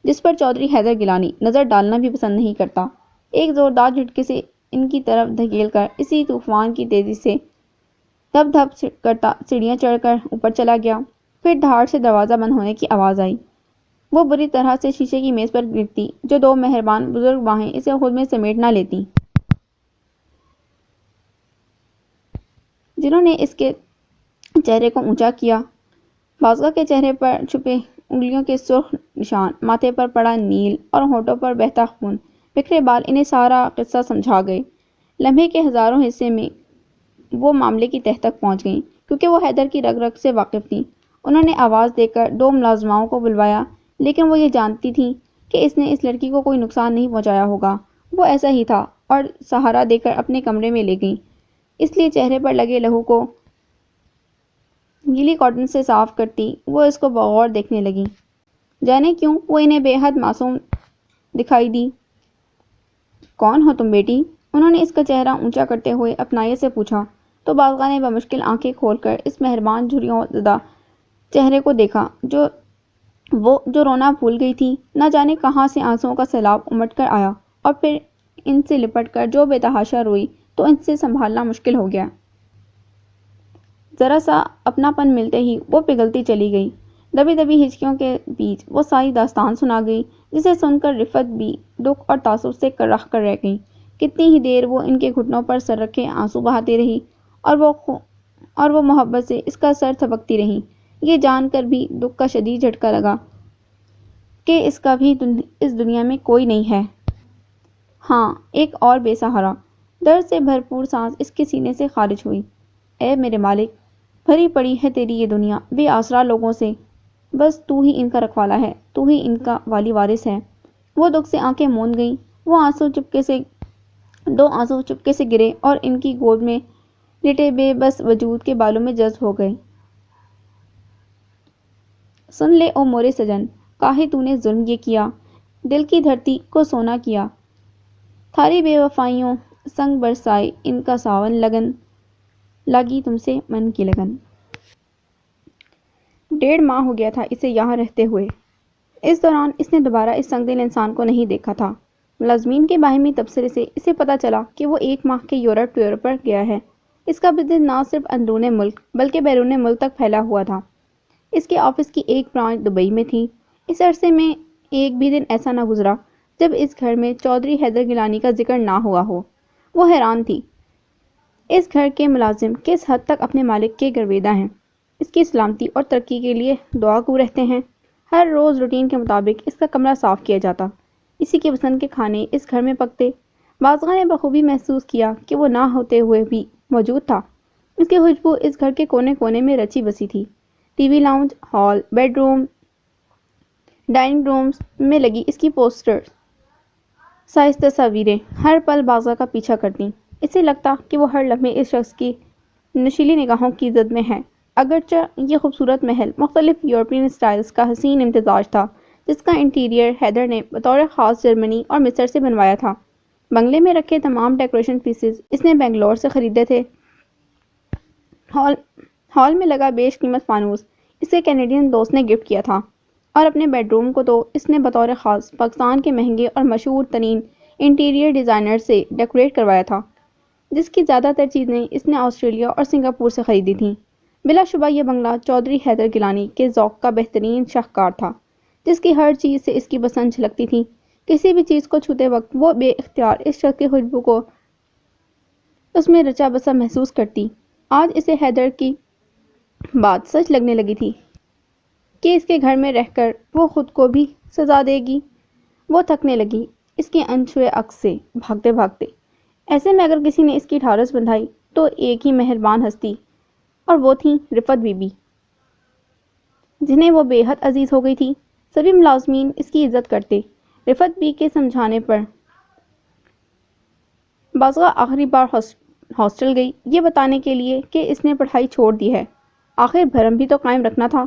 جس پر چودھری حیدر گیلانی نظر ڈالنا بھی پسند نہیں کرتا۔ ایک زوردار جھٹکے سے ان کی طرف دھکیل کر اسی طوفان کی تیزی سے دھپ دھپ کرتا سیڑھیاں چڑھ کر اوپر چلا گیا۔ پھر دھاڑ سے دروازہ بند ہونے کی آواز آئی۔ وہ بری طرح سے شیشے کی میز پر گرتی، جو دو مہربان بزرگ باہیں اسے خود میں سمیٹ نہ لیتیں، جنہوں نے اس کے چہرے کو اونچا کیا۔ بازوق کے چہرے پر چھپے انگلیوں کے سرخ نشان، ماتھے پر پڑا نیل اور ہونٹوں پر بہتا خون، بکھرے بال انہیں سارا قصہ سمجھا گئے۔ لمحے کے ہزاروں حصے میں وہ معاملے کی تہہ تک پہنچ گئیں، کیونکہ وہ حیدر کی رگ رگ سے واقف تھیں۔ انہوں نے آواز دے کر دو ملازماؤں کو بلوایا، لیکن وہ یہ جانتی تھیں کہ اس نے اس لڑکی کو کوئی نقصان نہیں پہنچایا ہوگا۔ وہ ایسا ہی تھا، اور سہارا دے کر اپنے کمرے میں لے گئیں، اس لیے چہرے پر لگے لہو کو گیلی کاٹن سے صاف کرتی وہ اس کو بغور دیکھنے لگیں۔ جانے کیوں وہ انہیں بے حد معصوم دکھائی دی۔ کون ہو تم بیٹی؟ انہوں نے اس کا چہرہ اونچا کرتے ہوئے اپنائیت سے پوچھا، تو بازوق نے بمشکل آنکھیں کھول کر اس مہربان جھریوں زدہ چہرے کو دیکھا، جو رونا بھول گئی تھی۔ نہ جانے کہاں سے آنسوؤں کا سیلاب امٹ کر آیا، اور پھر ان سے لپٹ کر جو بے تحاشا روئی تو ان سے سنبھالنا مشکل ہو گیا۔ ذرا سا اپنا پن ملتے ہی وہ پگھلتی چلی گئی۔ دبی دبی ہچکیوں کے بیچ وہ ساری داستان سنا گئی، جسے سن کر رفعت بھی دکھ اور تعصب سے کرخ کر رہ گئی۔ کتنی ہی دیر وہ ان کے گھٹنوں پر سر رکھے آنسو بہاتی رہی اور وہ محبت سے اس کا سر تھپکتی رہی، یہ جان کر بھی دکھ کا شدید جھٹکا لگا کہ اس کا بھی اس دنیا میں کوئی نہیں ہے۔ ہاں، ایک اور بے سہارا، درد سے بھرپور سانس اس کے سینے سے خارج ہوئی۔ اے میرے مالک، بھری پڑی ہے تیری یہ دنیا بے آسرا لوگوں سے، بس تو ہی ان کا رکھوالا ہے، تو ہی ان کا والی وارث ہے۔ وہ دکھ سے آنکھیں موند گئیں، دو آنسو چپکے سے گرے اور ان کی گود میں لٹے بے بس وجود کے بالوں میں جذب ہو گئے۔ سن لے او مورے سجن، کاہے تو نے ظلم یہ کیا، دل کی دھرتی کو سونا کیا، تھاری بے وفائیوں سنگ برسائے ان کا ساون، لگن لگی تم سے من کی لگن۔ 1.5 ماہ ہو گیا تھا اسے یہاں رہتے ہوئے۔ اس دوران اس نے دوبارہ اس سنگ دل انسان کو نہیں دیکھا تھا۔ ملازمین کے باہمی تبصرے سے اسے پتہ چلا کہ وہ 1 ماہ کے یورپ ٹور پر گیا ہے۔ اس کا بزنس نہ صرف اندرون ملک بلکہ بیرون ملک تک پھیلا ہوا تھا۔ اس کے آفس کی ایک برانچ دبئی میں تھی۔ اس عرصے میں ایک بھی دن ایسا نہ گزرا جب اس گھر میں چودھری حیدر گیلانی کا ذکر نہ ہوا ہو۔ وہ حیران تھی، اس گھر کے ملازم کس حد تک اپنے مالک کے گرویدہ ہیں، اس کی سلامتی اور ترقی کے لیے دعا گو رہتے ہیں۔ ہر روز روٹین کے مطابق اس کا کمرہ صاف کیا جاتا، اسی کے پسند کے کھانے اس گھر میں پکتے۔ بازغہ نے بخوبی محسوس کیا کہ وہ نہ ہوتے ہوئے بھی موجود تھا۔ اس کی خوشبو اس گھر کے کونے کونے میں رچی بسی تھی۔ T V lounge, hall, bedroom, dining rooms میں لگی اس کی پوسٹرز، سائز تصاویریں ہر پل بازغہ کا پیچھا کرتیں۔ اسے لگتا کہ وہ ہر لمحے اس شخص کی نشیلی نگاہوں کی زد میں ہے۔ اگرچہ یہ خوبصورت محل مختلف یورپین اسٹائلز کا حسین امتزاج تھا جس کا انٹیریئر حیدر نے بطور خاص جرمنی اور مصر سے بنوایا تھا۔ بنگلے میں رکھے تمام ڈیکوریشن پیسز اس نے بنگلور سے خریدے تھے۔ ہال میں لگا بیش قیمت فانوس اس کے کینیڈین دوست نے گفٹ کیا تھا، اور اپنے بیڈ روم کو تو اس نے بطور خاص پاکستان کے مہنگے اور مشہور ترین انٹیریئر ڈیزائنر سے ڈیکوریٹ کروایا تھا، جس کی زیادہ تر چیزیں اس نے آسٹریلیا اور سنگاپور سے خریدی تھیں۔ بلا شبہ یہ بنگلہ چودھری حیدر گیلانی کے ذوق کا بہترین شاہکار تھا، جس کی ہر چیز سے اس کی پسند جھلکتی تھی۔ کسی بھی چیز کو چھوتے وقت وہ بے اختیار اس شخص کی خوشبو کو اس میں رچا بسا محسوس کرتی۔ آج اسے حیدر کی بات سچ لگنے لگی تھی کہ اس کے گھر میں رہ کر وہ خود کو بھی سزا دے گی۔ وہ تھکنے لگی اس کے انچھوئے عکس سے بھاگتے بھاگتے۔ ایسے میں اگر کسی نے اس کی ڈھارس بندھائی تو ایک ہی مہربان ہستی، اور وہ تھیں رفعت بی بی، جنہیں وہ بے حد عزیز ہو گئی تھی۔ سبھی ملازمین اس کی عزت کرتے۔ رفعت بی کے سمجھانے پر بازغہ آخری بار ہاسٹل گئی، یہ بتانے کے لیے کہ اس نے پڑھائی چھوڑ دی ہے۔ آخر بھرم بھی تو قائم رکھنا تھا،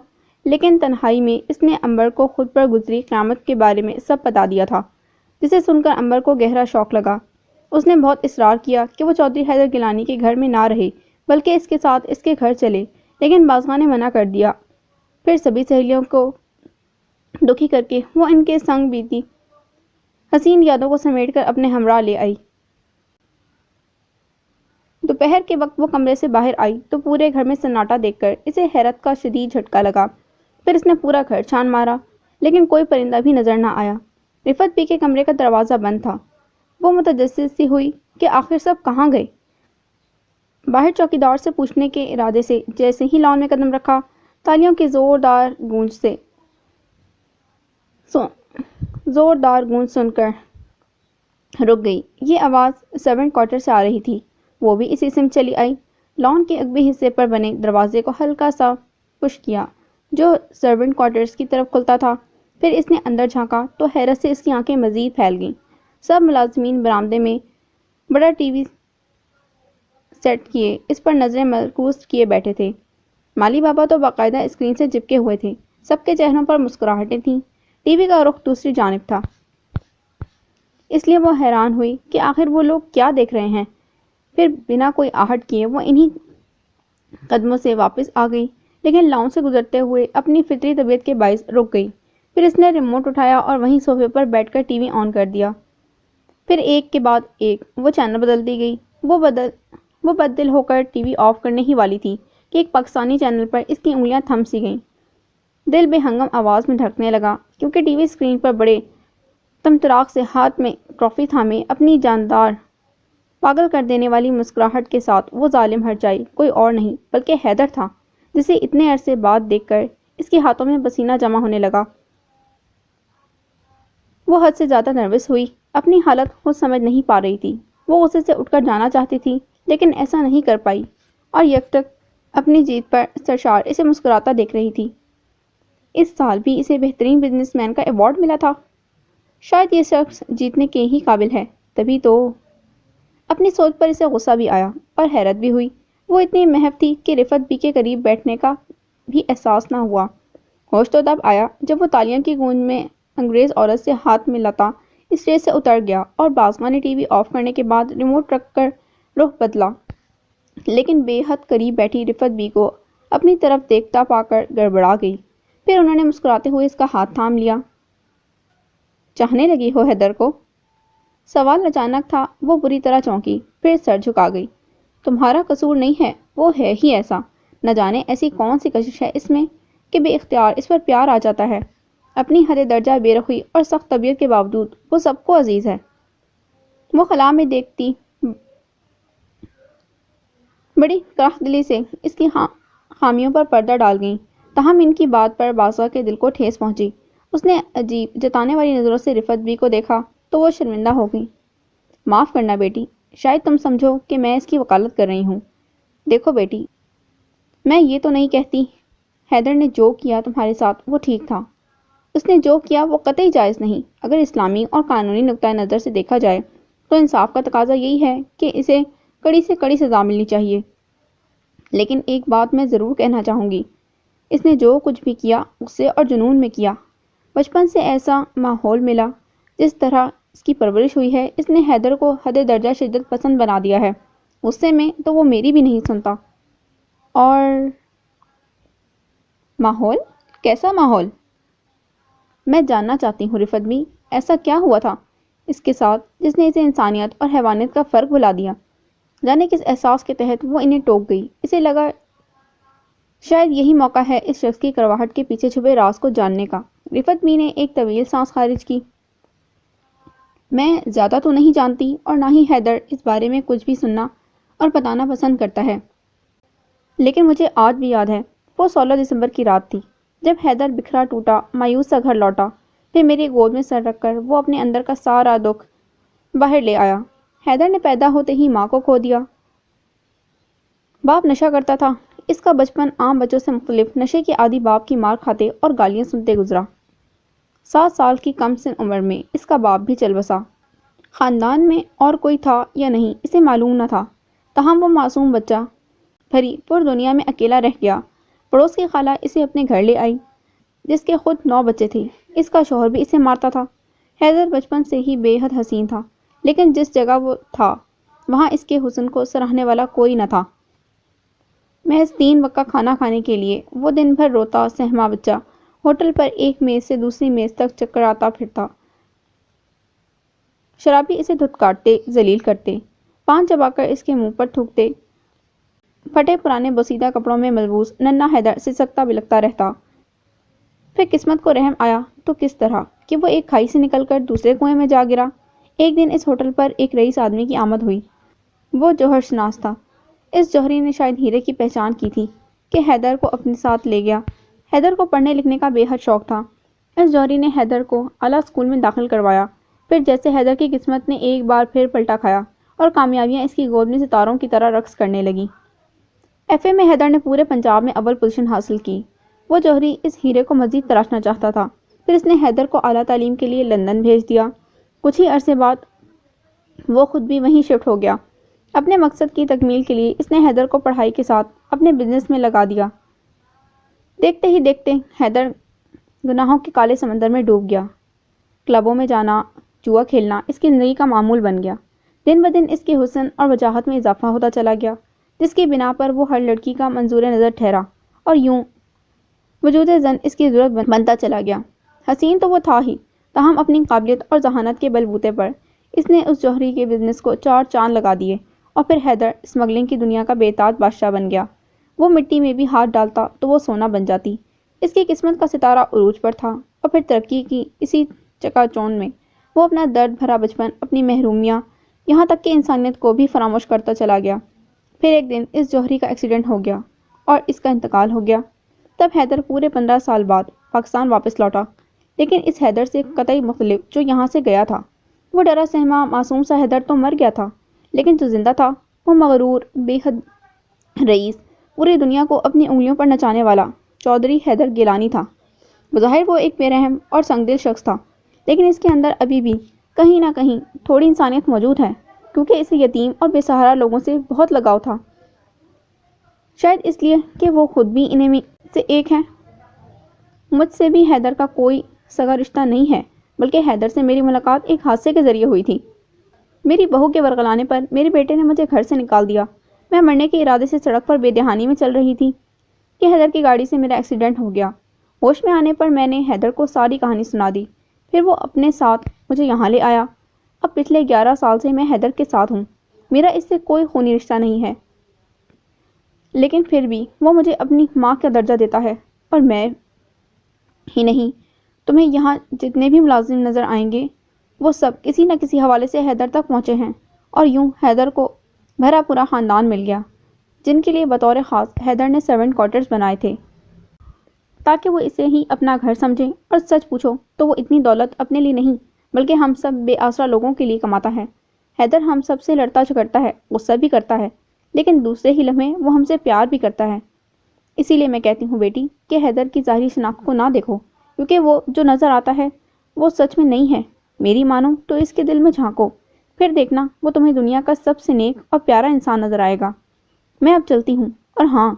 لیکن تنہائی میں اس نے امبر کو خود پر گزری قیامت کے بارے میں سب بتا دیا تھا، جسے سن کر امبر کو گہرا شوق لگا۔ اس نے بہت اصرار کیا کہ وہ چودھری حیدر گیلانی کے گھر میں نہ رہے بلکہ اس کے ساتھ اس کے گھر چلے، لیکن بازغہ نے منع کر دیا۔ پھر سبھی سہیلیوں کو دکھی کر کے وہ ان کے سنگ بیتی حسین یادوں کو سمیٹ کر اپنے ہمراہ لے آئی۔ دوپہر کے وقت وہ کمرے سے باہر آئی تو پورے گھر میں سناٹا دیکھ کر اسے حیرت کا شدید جھٹکا لگا۔ پھر اس نے پورا گھر چھان مارا، لیکن کوئی پرندہ بھی نظر نہ آیا۔ رفعت بی کے کمرے کا دروازہ بند تھا۔ وہ متجسس سی ہوئی کہ آخر سب کہاں گئے۔ باہر چوکیدار سے پوچھنے کے ارادے سے جیسے ہی لان میں قدم رکھا، تالیوں کی زوردار گونج سن کر رک گئی۔ یہ آواز سرونٹ کوارٹر سے آ رہی تھی۔ وہ بھی اسی سمت چلی آئی۔ لان کے عقبی حصے پر بنے دروازے کو ہلکا سا پش کیا جو سرونٹ کوارٹرز کی طرف کھلتا تھا۔ پھر اس نے اندر جھانکا تو حیرت سے اس کی آنکھیں مزید پھیل گئیں۔ سب ملازمین برآمدے میں بڑا ٹی وی سیٹ کیے اس پر نظریں مرکوز کیے بیٹھے تھے۔ مالی بابا تو باقاعدہ اسکرین سے چپکے ہوئے تھے۔ سب کے چہروں پر مسکراہٹیں تھیں۔ ٹی وی کا رخ دوسری جانب تھا، اس لیے وہ حیران ہوئی کہ آخر وہ لوگ کیا دیکھ رہے ہیں۔ پھر بنا کوئی آہٹ کیے وہ انہی قدموں سے واپس آ گئی، لیکن لاؤنج سے گزرتے ہوئے اپنی فطری طبیعت کے باعث رک گئی۔ پھر اس نے ریموٹ اٹھایا اور وہیں صوفے پر بیٹھ کر ٹی وی آن کر دیا۔ پھر ایک کے بعد ایک وہ چینل بدلتی گئی۔ وہ بددل ہو کر ٹی وی آف کرنے ہی والی تھی کہ ایک پاکستانی چینل پر اس کی انگلیاں تھم سی گئیں۔ دل بے ہنگم آواز میں دھڑکنے لگا، کیونکہ ٹی وی اسکرین پر بڑے تمطراق سے ہاتھ میں ٹرافی تھامے اپنی جاندار پاگل کر دینے والی مسکراہٹ کے ساتھ وہ ظالم ہرجائی کوئی اور نہیں بلکہ حیدر تھا، جسے اتنے عرصے بعد دیکھ کر اس کے ہاتھوں میں پسینہ جمع ہونے لگا۔ وہ حد سے زیادہ نروس ہوئی، اپنی حالت خود سمجھ نہیں پا رہی تھی۔ وہ غصے سے اٹھ کر جانا چاہتی تھی لیکن ایسا نہیں کر پائی اور یکٹک اپنی جیت پر سرشار اسے مسکراتا دیکھ رہی تھی۔ اس سال بھی اسے بہترین بزنس مین کا ایوارڈ ملا تھا۔ شاید یہ شخص جیتنے کے ہی قابل ہے، تبھی تو۔ اپنی سوچ پر اسے غصہ بھی آیا اور حیرت بھی ہوئی۔ وہ اتنی محو تھی کہ رفعت بھی کے قریب بیٹھنے کا بھی احساس نہ ہوا۔ ہوش تو تب آیا جب وہ تالیوں کی گونج میں انگریز عورت سے ہاتھ ملاتا اسٹیج سے اتر گیا اور باسما نے ٹی وی آف کرنے کے بعد ریموٹ رکھ کر رخ بدلا، لیکن بے حد قریب بیٹھی رفعت بی کو اپنی طرف دیکھتا پا کر گڑبڑا گئی۔ پھر انہوں نے مسکراتے ہوئے اس کا ہاتھ تھام لیا۔ چاہنے لگی ہو حیدر کو؟ سوال اچانک تھا، وہ بری طرح چونکی، پھر سر جھکا گئی۔ تمہارا قصور نہیں ہے، وہ ہے ہی ایسا۔ نہ جانے ایسی کون سی کشش ہے اس میں کہ بے اختیار اس پر پیار آ جاتا ہے۔ اپنی حد درجہ بے رخی اور سخت طبیعت کے باوجود وہ سب کو عزیز ہے۔ وہ خلا میں دیکھتی بڑی کراہ دلی سے اس کی خامیوں پر پردہ ڈال گئیں، تاہم ان کی بات پر باسا کے دل کو ٹھیس پہنچی۔ اس نے عجیب جتانے والی نظروں سے رفعت بی کو دیکھا تو وہ شرمندہ ہو گئی۔ معاف کرنا بیٹی، شاید تم سمجھو کہ میں اس کی وکالت کر رہی ہوں۔ دیکھو بیٹی، میں یہ تو نہیں کہتی حیدر نے جو کیا تمہارے ساتھ وہ ٹھیک تھا۔ اس نے جو کیا وہ قطعی جائز نہیں۔ اگر اسلامی اور قانونی نقطۂ نظر سے دیکھا جائے تو انصاف کا تقاضا یہی ہے کہ اسے کڑی سے کڑی سزا ملنی چاہیے۔ لیکن ایک بات میں ضرور کہنا چاہوں گی، اس نے جو کچھ بھی کیا غصے اور جنون میں کیا۔ بچپن سے ایسا ماحول ملا، جس طرح اس کی پرورش ہوئی ہے، اس نے حیدر کو حد درجہ شدت پسند بنا دیا ہے۔ غصے میں تو وہ میری بھی نہیں سنتا۔ اور ماحول؟ کیسا ماحول؟ میں جاننا چاہتی ہوں رفعت بی، ایسا کیا ہوا تھا اس کے ساتھ جس نے اسے انسانیت اور حیوانیت کا فرق بھلا دیا؟ جانے کس احساس کے تحت وہ انہیں ٹوک گئی۔ اسے لگا شاید یہی موقع ہے اس شخص کی کڑواہٹ کے پیچھے چھپے راز کو جاننے کا۔ رفعت بی نے ایک طویل سانس خارج کی۔ میں زیادہ تو نہیں جانتی اور نہ ہی حیدر اس بارے میں کچھ بھی سننا اور بتانا پسند کرتا ہے، لیکن مجھے آج بھی یاد ہے وہ 16 دسمبر کی رات تھی جب حیدر بکھرا ٹوٹا مایوس سا گھر لوٹا۔ پھر میری گود میں سر رکھ کر وہ اپنے اندر کا سارا دکھ باہر لے آیا۔ حیدر نے پیدا ہوتے ہی ماں کو کھو دیا۔ باپ نشہ کرتا تھا۔ اس کا بچپن عام بچوں سے مختلف نشے کے عادی باپ کی مار کھاتے اور گالیاں سنتے گزرا۔ 7 سال کی کم سن عمر میں اس کا باپ بھی چل بسا۔ خاندان میں اور کوئی تھا یا نہیں اسے معلوم نہ تھا، تاہم وہ معصوم بچہ بھری پر دنیا میں اکیلا رہ گیا۔ پڑوس کی خالہ اسے اپنے گھر لے آئی، جس کے خود 9 بچے تھے۔ اس کا شوہر بھی اسے مارتا تھا۔ حیدر بچپن سے ہی بے حد حسین تھا، لیکن جس جگہ وہ تھا وہاں اس کے حسن کو سراہنے والا کوئی نہ تھا۔ محض 3 وقت کھانا کھانے کے لیے وہ دن بھر روتا سہما بچہ ہوٹل پر ایک میز سے دوسری میز تک چکر آتا پھرتا۔ شرابی اسے دھتکارتے ذلیل کرتے، پان چبا کر اس کے منہ پر تھوکتے۔ پھٹے پرانے بوسیدہ کپڑوں میں ملبوس ننھا حیدر سسکتا بلکتا رہتا۔ پھر قسمت کو رحم آیا تو کس طرح کہ وہ ایک کھائی سے نکل کر دوسرے کنویں میں جا گرا۔ ایک دن اس ہوٹل پر ایک رئیس آدمی کی آمد ہوئی۔ وہ جوہر شناس تھا۔ اس جوہری نے شاید ہیرے کی پہچان کی تھی کہ حیدر کو اپنے ساتھ لے گیا۔ حیدر کو پڑھنے لکھنے کا بے حد شوق تھا۔ اس جوہری نے حیدر کو اعلیٰ اسکول میں داخل کروایا۔ پھر جیسے حیدر کی قسمت نے ایک بار پھر پلٹا کھایا اور کامیابیاں اس کی گود میں ستاروں کی طرح رقص کرنے لگیں۔ ایف اے میں حیدر نے پورے پنجاب میں اول پوزیشن حاصل کی۔ وہ جوہری اس ہیرے کو مزید تراشنا چاہتا تھا۔ پھر اس نے حیدر کو اعلیٰ تعلیم کے لیے لندن بھیج دیا۔ کچھ ہی عرصے بعد وہ خود بھی وہیں شفٹ ہو گیا۔ اپنے مقصد کی تکمیل کے لیے اس نے حیدر کو پڑھائی کے ساتھ اپنے بزنس میں لگا دیا۔ دیکھتے ہی دیکھتے حیدر گناہوں کے کالے سمندر میں ڈوب گیا۔ کلبوں میں جانا، جوا کھیلنا اس کی زندگی کا معمول بن گیا۔ دن بدن اس کے حسن اور وجاہت میں اضافہ ہوتا چلا گیا، جس کی بنا پر وہ ہر لڑکی کا منظور نظر ٹھہرا اور یوں وجود زن اس کی ضرورت بنتا چلا گیا۔ حسین تو وہ تھا ہی، تاہم اپنی قابلیت اور ذہانت کے بل بوتے پر اس نے اس جوہری کے بزنس کو 4 چاند لگا دیے اور پھر حیدر اسمگلنگ کی دنیا کا بے تاج بادشاہ بن گیا۔ وہ مٹی میں بھی ہاتھ ڈالتا تو وہ سونا بن جاتی۔ اس کی قسمت کا ستارہ عروج پر تھا اور پھر ترقی کی اسی چکا چوند میں وہ اپنا درد بھرا بچپن، اپنی محرومیاں یہاں تک کہ انسانیت کو بھی فراموش کرتا چلا گیا۔ پھر ایک دن اس جوہری کا ایکسیڈنٹ ہو گیا اور اس کا انتقال ہو گیا۔ تب حیدر پورے 15 سال بعد پاکستان واپس لوٹا، لیکن اس حیدر سے قطعی مختلف جو یہاں سے گیا تھا۔ وہ ڈرا سہما معصوم سا حیدر تو مر گیا تھا، لیکن جو زندہ تھا وہ مغرور، بے حد رئیس، پوری دنیا کو اپنی انگلیوں پر نچانے والا چودھری حیدر گیلانی تھا۔ بظاہر وہ ایک بے رحم اور سنگدل شخص تھا، لیکن اس کے اندر ابھی بھی کہیں نہ کہیں تھوڑی انسانیت موجود ہے، کیونکہ اسے یتیم اور بے سہارا لوگوں سے بہت لگاؤ تھا۔ شاید اس لیے کہ وہ خود بھی انہیں میں سے ایک ہے۔ مجھ سے بھی حیدر کا کوئی سگا رشتہ نہیں ہے، بلکہ حیدر سے میری ملاقات ایک حادثے کے ذریعے ہوئی تھی۔ میری بہو کے ورغلانے پر میرے بیٹے نے مجھے گھر سے نکال دیا۔ میں مرنے کے ارادے سے سڑک پر بے دہانی میں چل رہی تھی کہ حیدر کی گاڑی سے میرا ایکسیڈنٹ ہو گیا۔ ہوش میں آنے پر میں نے حیدر کو ساری کہانی سنا دی۔ پھر وہ اپنے ساتھ مجھے یہاں لے آیا۔ اب پچھلے 11 سال سے میں حیدر کے ساتھ ہوں۔ میرا اس سے کوئی خونی رشتہ نہیں ہے، لیکن پھر بھی وہ مجھے اپنی ماں کا درجہ دیتا ہے، اور میں ہی نہیں، تمہیں یہاں جتنے بھی ملازم نظر آئیں گے وہ سب کسی نہ کسی حوالے سے حیدر تک پہنچے ہیں۔ اور یوں حیدر کو بھرا پورا خاندان مل گیا، جن کے لیے بطور خاص حیدر نے سرونٹ کوارٹرز بنائے تھے تاکہ وہ اسے ہی اپنا گھر سمجھیں۔ اور سچ پوچھو تو وہ اتنی دولت اپنے لیے نہیں بلکہ ہم سب بے آسرا لوگوں کے لیے کماتا ہے۔ حیدر ہم سب سے لڑتا جھگڑتا ہے، غصہ بھی کرتا ہے، لیکن دوسرے ہی لمحے وہ ہم سے پیار بھی کرتا ہے۔ اسی لیے میں کہتی ہوں بیٹی کہ حیدر کی ظاہری شناخت کو نہ دیکھو، کیونکہ وہ جو نظر آتا ہے وہ سچ میں نہیں ہے۔ میری مانو تو اس کے دل میں جھانکو، پھر دیکھنا وہ تمہیں دنیا کا سب سے نیک اور پیارا انسان نظر آئے گا۔ میں اب چلتی ہوں، اور ہاں،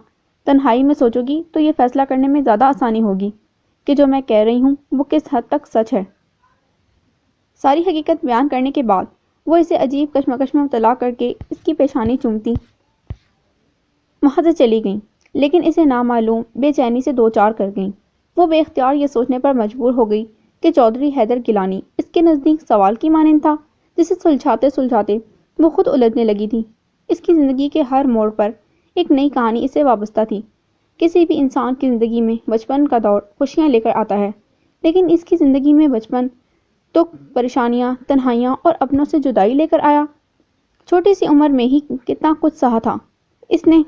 تنہائی میں سوچو گی تو یہ فیصلہ کرنے میں زیادہ آسانی ہوگی کہ جو میں کہہ رہی ہوں وہ کس حد تک سچ ہے۔ ساری حقیقت بیان کرنے کے بعد وہ اسے عجیب کشمکش میں مبتلا کر کے اس کی پیشانی چومتی وہاں سے چلی گئیں، لیکن اسے نامعلوم بے چینی سے دوچار کر گئیں۔ وہ بے اختیار یہ سوچنے پر مجبور ہو گئی کہ چودھری حیدر گیلانی اس کے نزدیک سوال کی مانند تھا، جسے سلجھاتے سلجھاتے وہ خود الجھنے لگی تھی۔ اس کی زندگی کے ہر موڑ پر ایک نئی کہانی اسے وابستہ تھی۔ کسی بھی انسان کی زندگی میں بچپن کا دور خوشیاں لے کر آتا ہے، لیکن اس کی زندگی میں بچپن تو پریشانیاں، تنہائیاں اور اپنوں سے جدائی لے کر آیا۔ چھوٹی سی عمر میں ہی کتنا کچھ سہا تھا اس نے۔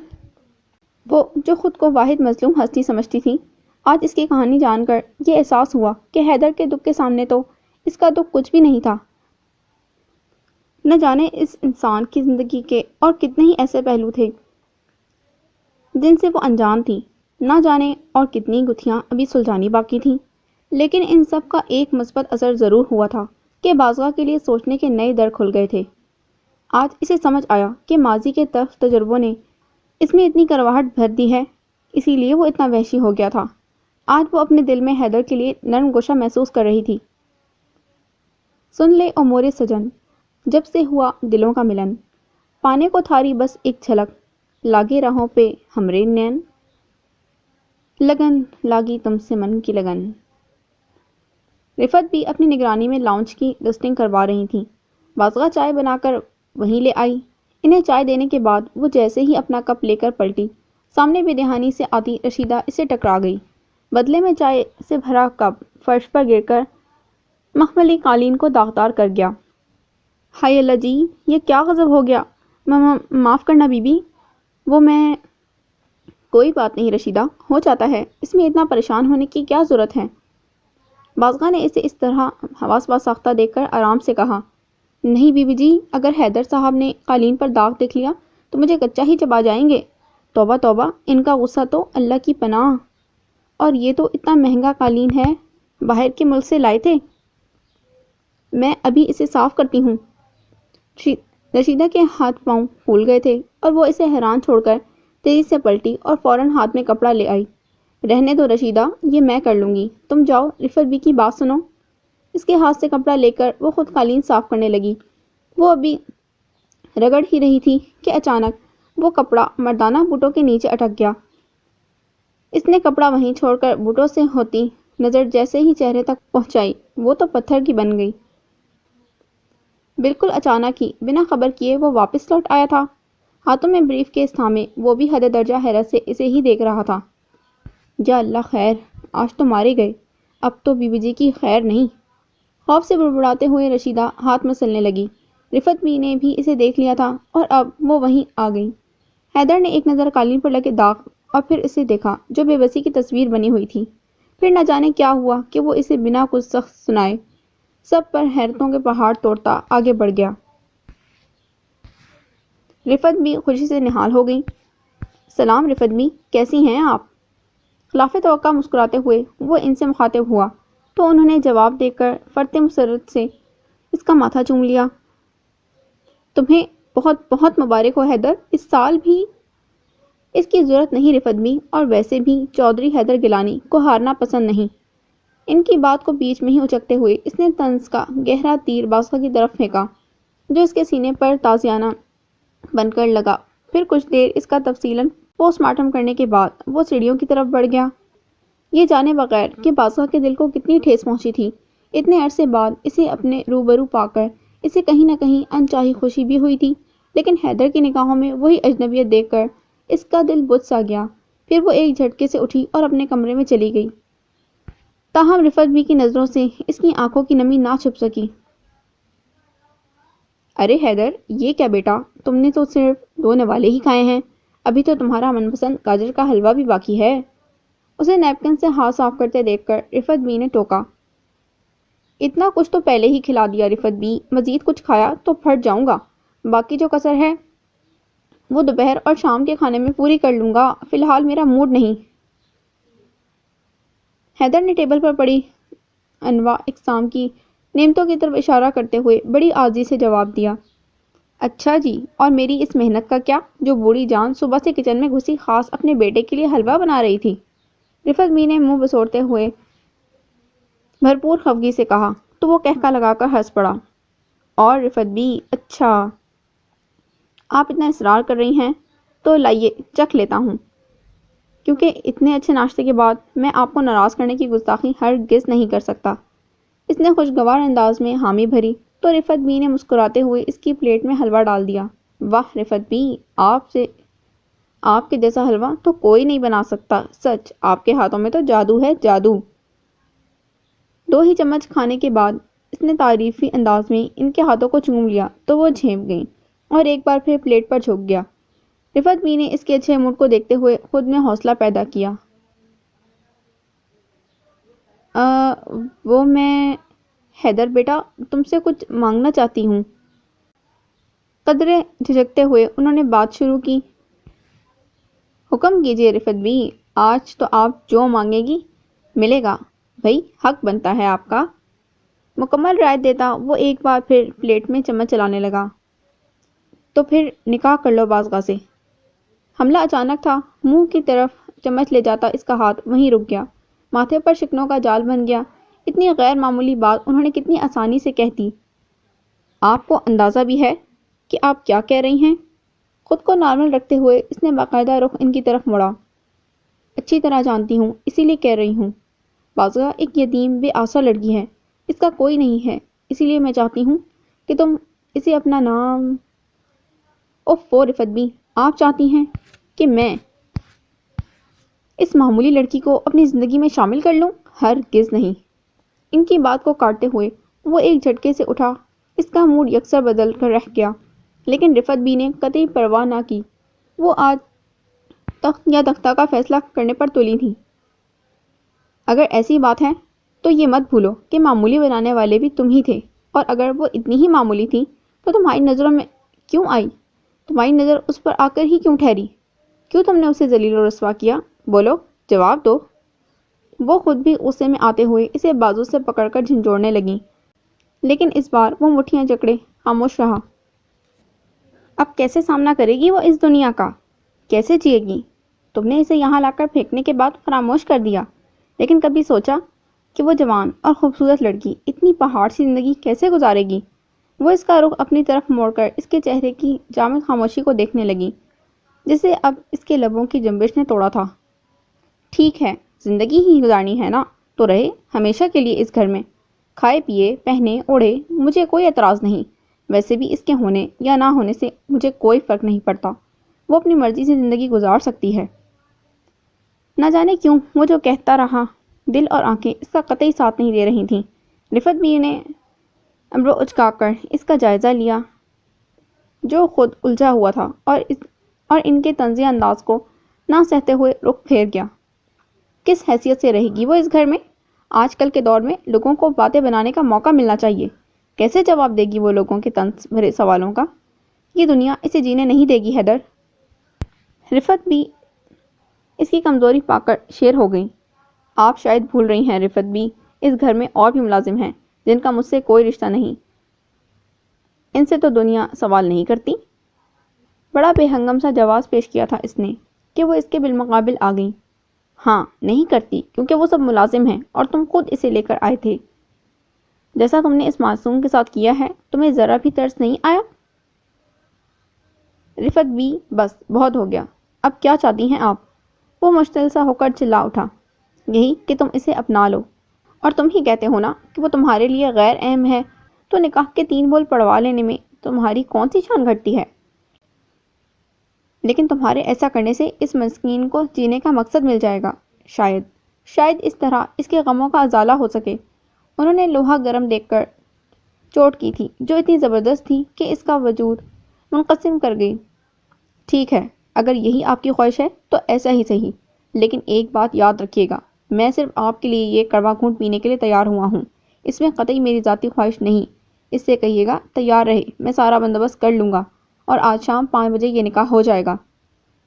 وہ جو خود کو واحد مظلوم ہستی سمجھتی تھی، آج اس کی کہانی جان کر یہ احساس ہوا کہ حیدر کے دکھ کے سامنے تو اس کا دکھ کچھ بھی نہیں تھا۔ نہ جانے اس انسان کی زندگی کے اور کتنے ہی ایسے پہلو تھے جن سے وہ انجان تھی، نہ جانے اور کتنی گتھیاں ابھی سلجھانی باقی تھیں، لیکن ان سب کا ایک مثبت اثر ضرور ہوا تھا کہ بازگاہ کے لیے سوچنے کے نئے در کھل گئے تھے۔ آج اسے سمجھ آیا کہ ماضی کے تلخ تجربوں نے اس میں اتنی کرواہٹ بھر دی ہے، اسی لیے وہ اتنا وحشی ہو گیا تھا۔ آج وہ اپنے دل میں حیدر کے لیے نرم گوشہ محسوس کر رہی تھی۔ سن لے او مورے سجن، جب سے ہوا دلوں کا ملن، پانے کو تھاری بس ایک جھلک، لاگے راہوں پہ ہمرے نین، لگن لاگی تم سے من کی لگن۔ رفت بھی اپنی نگرانی میں لاؤنج کی ڈسٹنگ کروا رہی تھیں۔ بازگاہ چائے بنا کر وہیں لے آئی۔ انہیں چائے دینے کے بعد وہ جیسے ہی اپنا کپ لے کر پلٹی، سامنے بے دہانی سے آتی رشیدہ اسے ٹکرا گئی۔ بدلے میں چائے سے بھرا کپ فرش پر گر کر مخملی قالین کو داغدار کر گیا۔ ہائے اللہ جی، یہ کیا غضب ہو گیا! معاف کرنا بی بی، وہ میں… کوئی بات نہیں رشیدہ، ہو جاتا ہے، اس میں اتنا پریشان ہونے کی کیا ضرورت ہے؟ بازگاہ نے اسے اس طرح حواس بازساختہ دیکھ کر آرام سے کہا۔ نہیں بی بی جی، اگر حیدر صاحب نے قالین پر داغ دیکھ لیا تو مجھے کچا ہی چبا جائیں گے۔ توبہ توبہ، ان کا غصہ تو اللہ کی پناہ! اور یہ تو اتنا مہنگا قالین ہے، باہر کے ملک سے لائے تھے؟ میں ابھی اسے صاف کرتی ہوں۔ رشیدہ کے ہاتھ پاؤں پھول گئے تھے اور وہ اسے حیران چھوڑ کر تیزی سے پلٹی اور فوراً ہاتھ میں کپڑا لے آئی۔ رہنے دو رشیدہ، یہ میں کر لوں گی، تم جاؤ۔ رفت بی کی بات سنو۔ اس کے ہاتھ سے کپڑا لے کر وہ خود قالین صاف کرنے لگی۔ وہ ابھی رگڑ ہی رہی تھی کہ اچانک وہ کپڑا مردانہ بوٹوں کے نیچے اٹک گیا۔ اس نے کپڑا وہیں چھوڑ کر بوٹوں سے ہوتی نظر جیسے ہی چہرے تک پہنچائی، وہ تو پتھر کی بن گئی۔ بالکل اچانک ہی، بنا خبر کیے وہ واپس لوٹ آیا تھا، ہاتھوں میں بریف کیس تھامے، وہ بھی حد درجہ حیرت سے اسے ہی دیکھ رہا تھا۔ یا اللہ خیر، آج تو مارے گئے، اب تو بی بی جی کی خیر نہیں۔ خوف سے بڑبڑاتے ہوئے رشیدہ ہاتھ مسلنے لگی۔ رفت بھی نے بھی اسے دیکھ لیا تھا اور اب وہ وہیں آ گئی۔ حیدر نے ایک نظر قالین پر لگے داغ اور پھر اسے دیکھا جو بے بسی کی تصویر بنی ہوئی تھی۔ پھر نہ جانے کیا ہوا کہ وہ اسے بنا کچھ سخت سنائے سب پر حیرتوں کے پہاڑ توڑتا آگے بڑھ گیا۔ رفت بھی خوشی سے نہال ہو گئی۔ سلام رفت بھی، کیسی ہیں آپ؟ خلاف توقع مسکراتے ہوئے وہ ان سے مخاطب ہوا تو انہوں نے جواب دے کر فرط مسرت سے اس کا ماتھا چوم لیا۔ تمہیں بہت بہت مبارک ہو حیدر، اس سال بھی۔ اس کی ضرورت نہیں رفت بھی، اور ویسے بھی چودھری حیدر گیلانی کو ہارنا پسند نہیں۔ ان کی بات کو بیچ میں ہی اچکتے ہوئے اس نے طنز کا گہرا تیر بازوقہ کی طرف پھینکا جو اس کے سینے پر تازیانہ بن کر لگا۔ پھر کچھ دیر اس کا تفصیلاً پوسٹ مارٹم کرنے کے بعد وہ سیڑھیوں کی طرف بڑھ گیا، یہ جانے بغیر کہ بازوقہ کے دل کو کتنی ٹھیس پہنچی تھی۔ اتنے عرصے بعد اسے اپنے روبرو پا کر اسے کہیں نہ کہیں انچاہی خوشی بھی ہوئی تھی، لیکن حیدر کی نگاہوں میں وہی اجنبیت دیکھ کر اس کا دل بجھ سا گیا۔ پھر وہ ایک جھٹکے سے اٹھی اور اپنے کمرے میں چلی گئی، تاہم رفت بھی کی نظروں سے اس کی آنکھوں کی نمی نہ چھپ سکی۔ ارے حیدر، یہ کیا بیٹا، تم نے تو صرف 2 نوالے ہی کھائے ہیں، ابھی تو تمہارا من پسند گاجر کا حلوہ بھی باقی ہے۔ اسے نیپکن سے ہاتھ صاف کرتے دیکھ کر رفت بی نے ٹوکا۔ اتنا کچھ تو پہلے ہی کھلا دیا رفت بی، مزید کچھ کھایا تو پھٹ جاؤں گا، باقی جو کسر ہے وہ دوپہر اور شام کے کھانے میں پوری کر لوں گا، فی الحال میرا موڈ نہیں۔ حیدر نے ٹیبل پر پڑی انواع اقسام کی نعمتوں کی طرف اشارہ کرتے ہوئے بڑی عاجزی سے جواب دیا۔ اچھا جی، اور میری اس محنت کا کیا جو بوڑھی جان صبح سے کچن میں گھسی خاص اپنے بیٹے کے لیے حلوہ بنا رہی تھی؟ رفت بی نے منہ بسوڑتے ہوئے بھرپور خفگی سے کہا تو وہ کہکا لگا کر ہنس پڑا۔ اور رفت بی، اچھا آپ اتنا اصرار کر رہی ہیں تو لائیے چکھ لیتا ہوں، کیونکہ اتنے اچھے ناشتے کے بعد میں آپ کو ناراض کرنے کی گستاخی ہرگز نہیں کر سکتا۔ اس نے خوشگوار انداز میں حامی بھری تو رفت بی نے مسکراتے ہوئے اس کی پلیٹ میں حلوہ ڈال دیا۔ واہ رفت بی، آپ کے جیسا حلوہ تو کوئی نہیں بنا سکتا، سچ آپ کے ہاتھوں میں تو جادو ہے، جادو۔ 2 ہی چمچ کھانے کے بعد اس نے تعریفی انداز میں ان کے ہاتھوں کو چوم لیا تو وہ جھینپ گئیں اور ایک بار پھر پلیٹ پر جھک گیا۔ رفت بی نے اس کے اچھے موڈ کو دیکھتے ہوئے خود میں حوصلہ پیدا کیا۔ وہ میں حیدر بیٹا تم سے کچھ مانگنا چاہتی ہوں۔ قدرے جھجکتے ہوئے انہوں نے بات شروع کی۔ حکم کیجیے رفت بی، آج تو آپ جو مانگے گی ملے گا، بھئی حق بنتا ہے آپ کا۔ مکمل رعایت دیتا وہ ایک بار پھر پلیٹ میں چمچ چلانے لگا۔ تو پھر نکاح کر لو بازگاہ سے۔ حملہ اچانک تھا، منہ کی طرف چمچ لے جاتا اس کا ہاتھ وہیں رک گیا، ماتھے پر شکنوں کا جال بن گیا۔ اتنی غیر معمولی بات انہوں نے کتنی آسانی سے کہہ دی۔ آپ کو اندازہ بھی ہے کہ آپ کیا کہہ رہی ہیں؟ خود کو نارمل رکھتے ہوئے اس نے باقاعدہ رخ ان کی طرف موڑا۔ اچھی طرح جانتی ہوں، اسی لیے کہہ رہی ہوں۔ بازگاہ ایک یتیم بے آسرا لڑکی ہے، اس کا کوئی نہیں ہے، اسی لیے میں چاہتی ہوں کہ تم اسے اپنا نام… اوفو رفت بی، آپ چاہتی ہیں کہ میں اس معمولی لڑکی کو اپنی زندگی میں شامل کر لوں؟ ہرگز نہیں۔ ان کی بات کو کاٹتے ہوئے وہ ایک جھٹکے سے اٹھا، اس کا موڈ یکسر بدل کر رہ گیا، لیکن رفت بی نے قطعی پرواہ نہ کی۔ وہ آج تخت یا تختہ کا فیصلہ کرنے پر تلی تھی۔ اگر ایسی بات ہے تو یہ مت بھولو کہ معمولی بنانے والے بھی تم ہی تھے، اور اگر وہ اتنی ہی معمولی تھی تو تمہاری نظروں میں کیوں آئی؟ تمہاری نظر اس پر آ کر ہی کیوں ٹھہری؟ کیوں تم نے اسے ذلیل و رسوا کیا؟ بولو، جواب دو۔ وہ خود بھی غصے میں آتے ہوئے اسے بازو سے پکڑ کر جھنجھوڑنے لگیں، لیکن اس بار وہ مٹھیاں جکڑے خاموش رہا۔ اب کیسے سامنا کرے گی وہ اس دنیا کا؟ کیسے جیے گی؟ تم نے اسے یہاں لا کر پھینکنے کے بعد فراموش کر دیا، لیکن کبھی سوچا کہ وہ جوان اور خوبصورت لڑکی اتنی پہاڑ سی زندگی کیسے گزارے گی؟ وہ اس کا رخ اپنی طرف موڑ کر اس کے چہرے کی جامد خاموشی کو دیکھنے لگی، جسے اب اس کے لبوں کی جنبش نے توڑا تھا۔ ٹھیک ہے، زندگی ہی گزارنی ہے نا، تو رہے ہمیشہ کے لیے اس گھر میں، کھائے پیے پہنے اوڑھے، مجھے کوئی اعتراض نہیں۔ ویسے بھی اس کے ہونے یا نہ ہونے سے مجھے کوئی فرق نہیں پڑتا، وہ اپنی مرضی سے زندگی گزار سکتی ہے۔ نہ جانے کیوں وہ جو کہتا رہا، دل اور آنکھیں اس کا قطعی ساتھ نہیں دے رہی تھیں۔ رفت بی نے ابرو اچکا کر اس کا جائزہ لیا۔ جو خود الجھا ہوا تھا اور ان کے طنزیہ انداز کو نہ سہتے ہوئے رخ پھیر گیا۔ کس حیثیت سے رہے گی وہ اس گھر میں؟ آج کل کے دور میں لوگوں کو باتیں بنانے کا موقع ملنا چاہیے۔ کیسے جواب دے گی وہ لوگوں کے طنز بھرے سوالوں کا؟ یہ دنیا اسے جینے نہیں دے گی حیدر۔ رفت بھی اس کی کمزوری پا کر شیر ہو گئی۔ آپ شاید بھول رہی ہیں رفت بھی، اس گھر میں اور بھی ملازم ہیں جن کا مجھ سے کوئی رشتہ نہیں، ان سے تو دنیا سوال نہیں کرتی۔ بڑا بے ہنگم سا جواز پیش کیا تھا اس نے کہ وہ اس کے بالمقابل آ گئیں۔ ہاں نہیں کرتی، کیونکہ وہ سب ملازم ہیں اور تم خود اسے لے کر آئے تھے۔ جیسا تم نے اس معصوم کے ساتھ کیا ہے، تمہیں ذرا بھی ترس نہیں آیا؟ رفت بھی بس بہت ہو گیا، اب کیا چاہتی ہیں آپ؟ وہ مشتعل سا ہو کر چلا اٹھا۔ یہی کہ تم اسے اپنا لو، اور تم ہی کہتے ہو نا کہ وہ تمہارے لیے غیر اہم ہے، تو نکاح کے 3 بول پڑوا لینے میں تمہاری کون سی شان گھٹتی ہے؟ لیکن تمہارے ایسا کرنے سے اس مسکین کو جینے کا مقصد مل جائے گا، شاید اس طرح اس کے غموں کا ازالہ ہو سکے۔ انہوں نے لوہا گرم دیکھ کر چوٹ کی تھی جو اتنی زبردست تھی کہ اس کا وجود منقسم کر گئی۔ ٹھیک ہے، اگر یہی آپ کی خواہش ہے تو ایسا ہی صحیح، لیکن ایک بات یاد رکھیے گا، میں صرف آپ کے لیے یہ کڑوا گھونٹ پینے کے لیے تیار ہوا ہوں، اس میں قطعی میری ذاتی خواہش نہیں۔ اس سے کہیے گا تیار رہے، میں سارا بندوبست کر لوں گا، اور آج شام 5 بجے یہ نکاح ہو جائے گا۔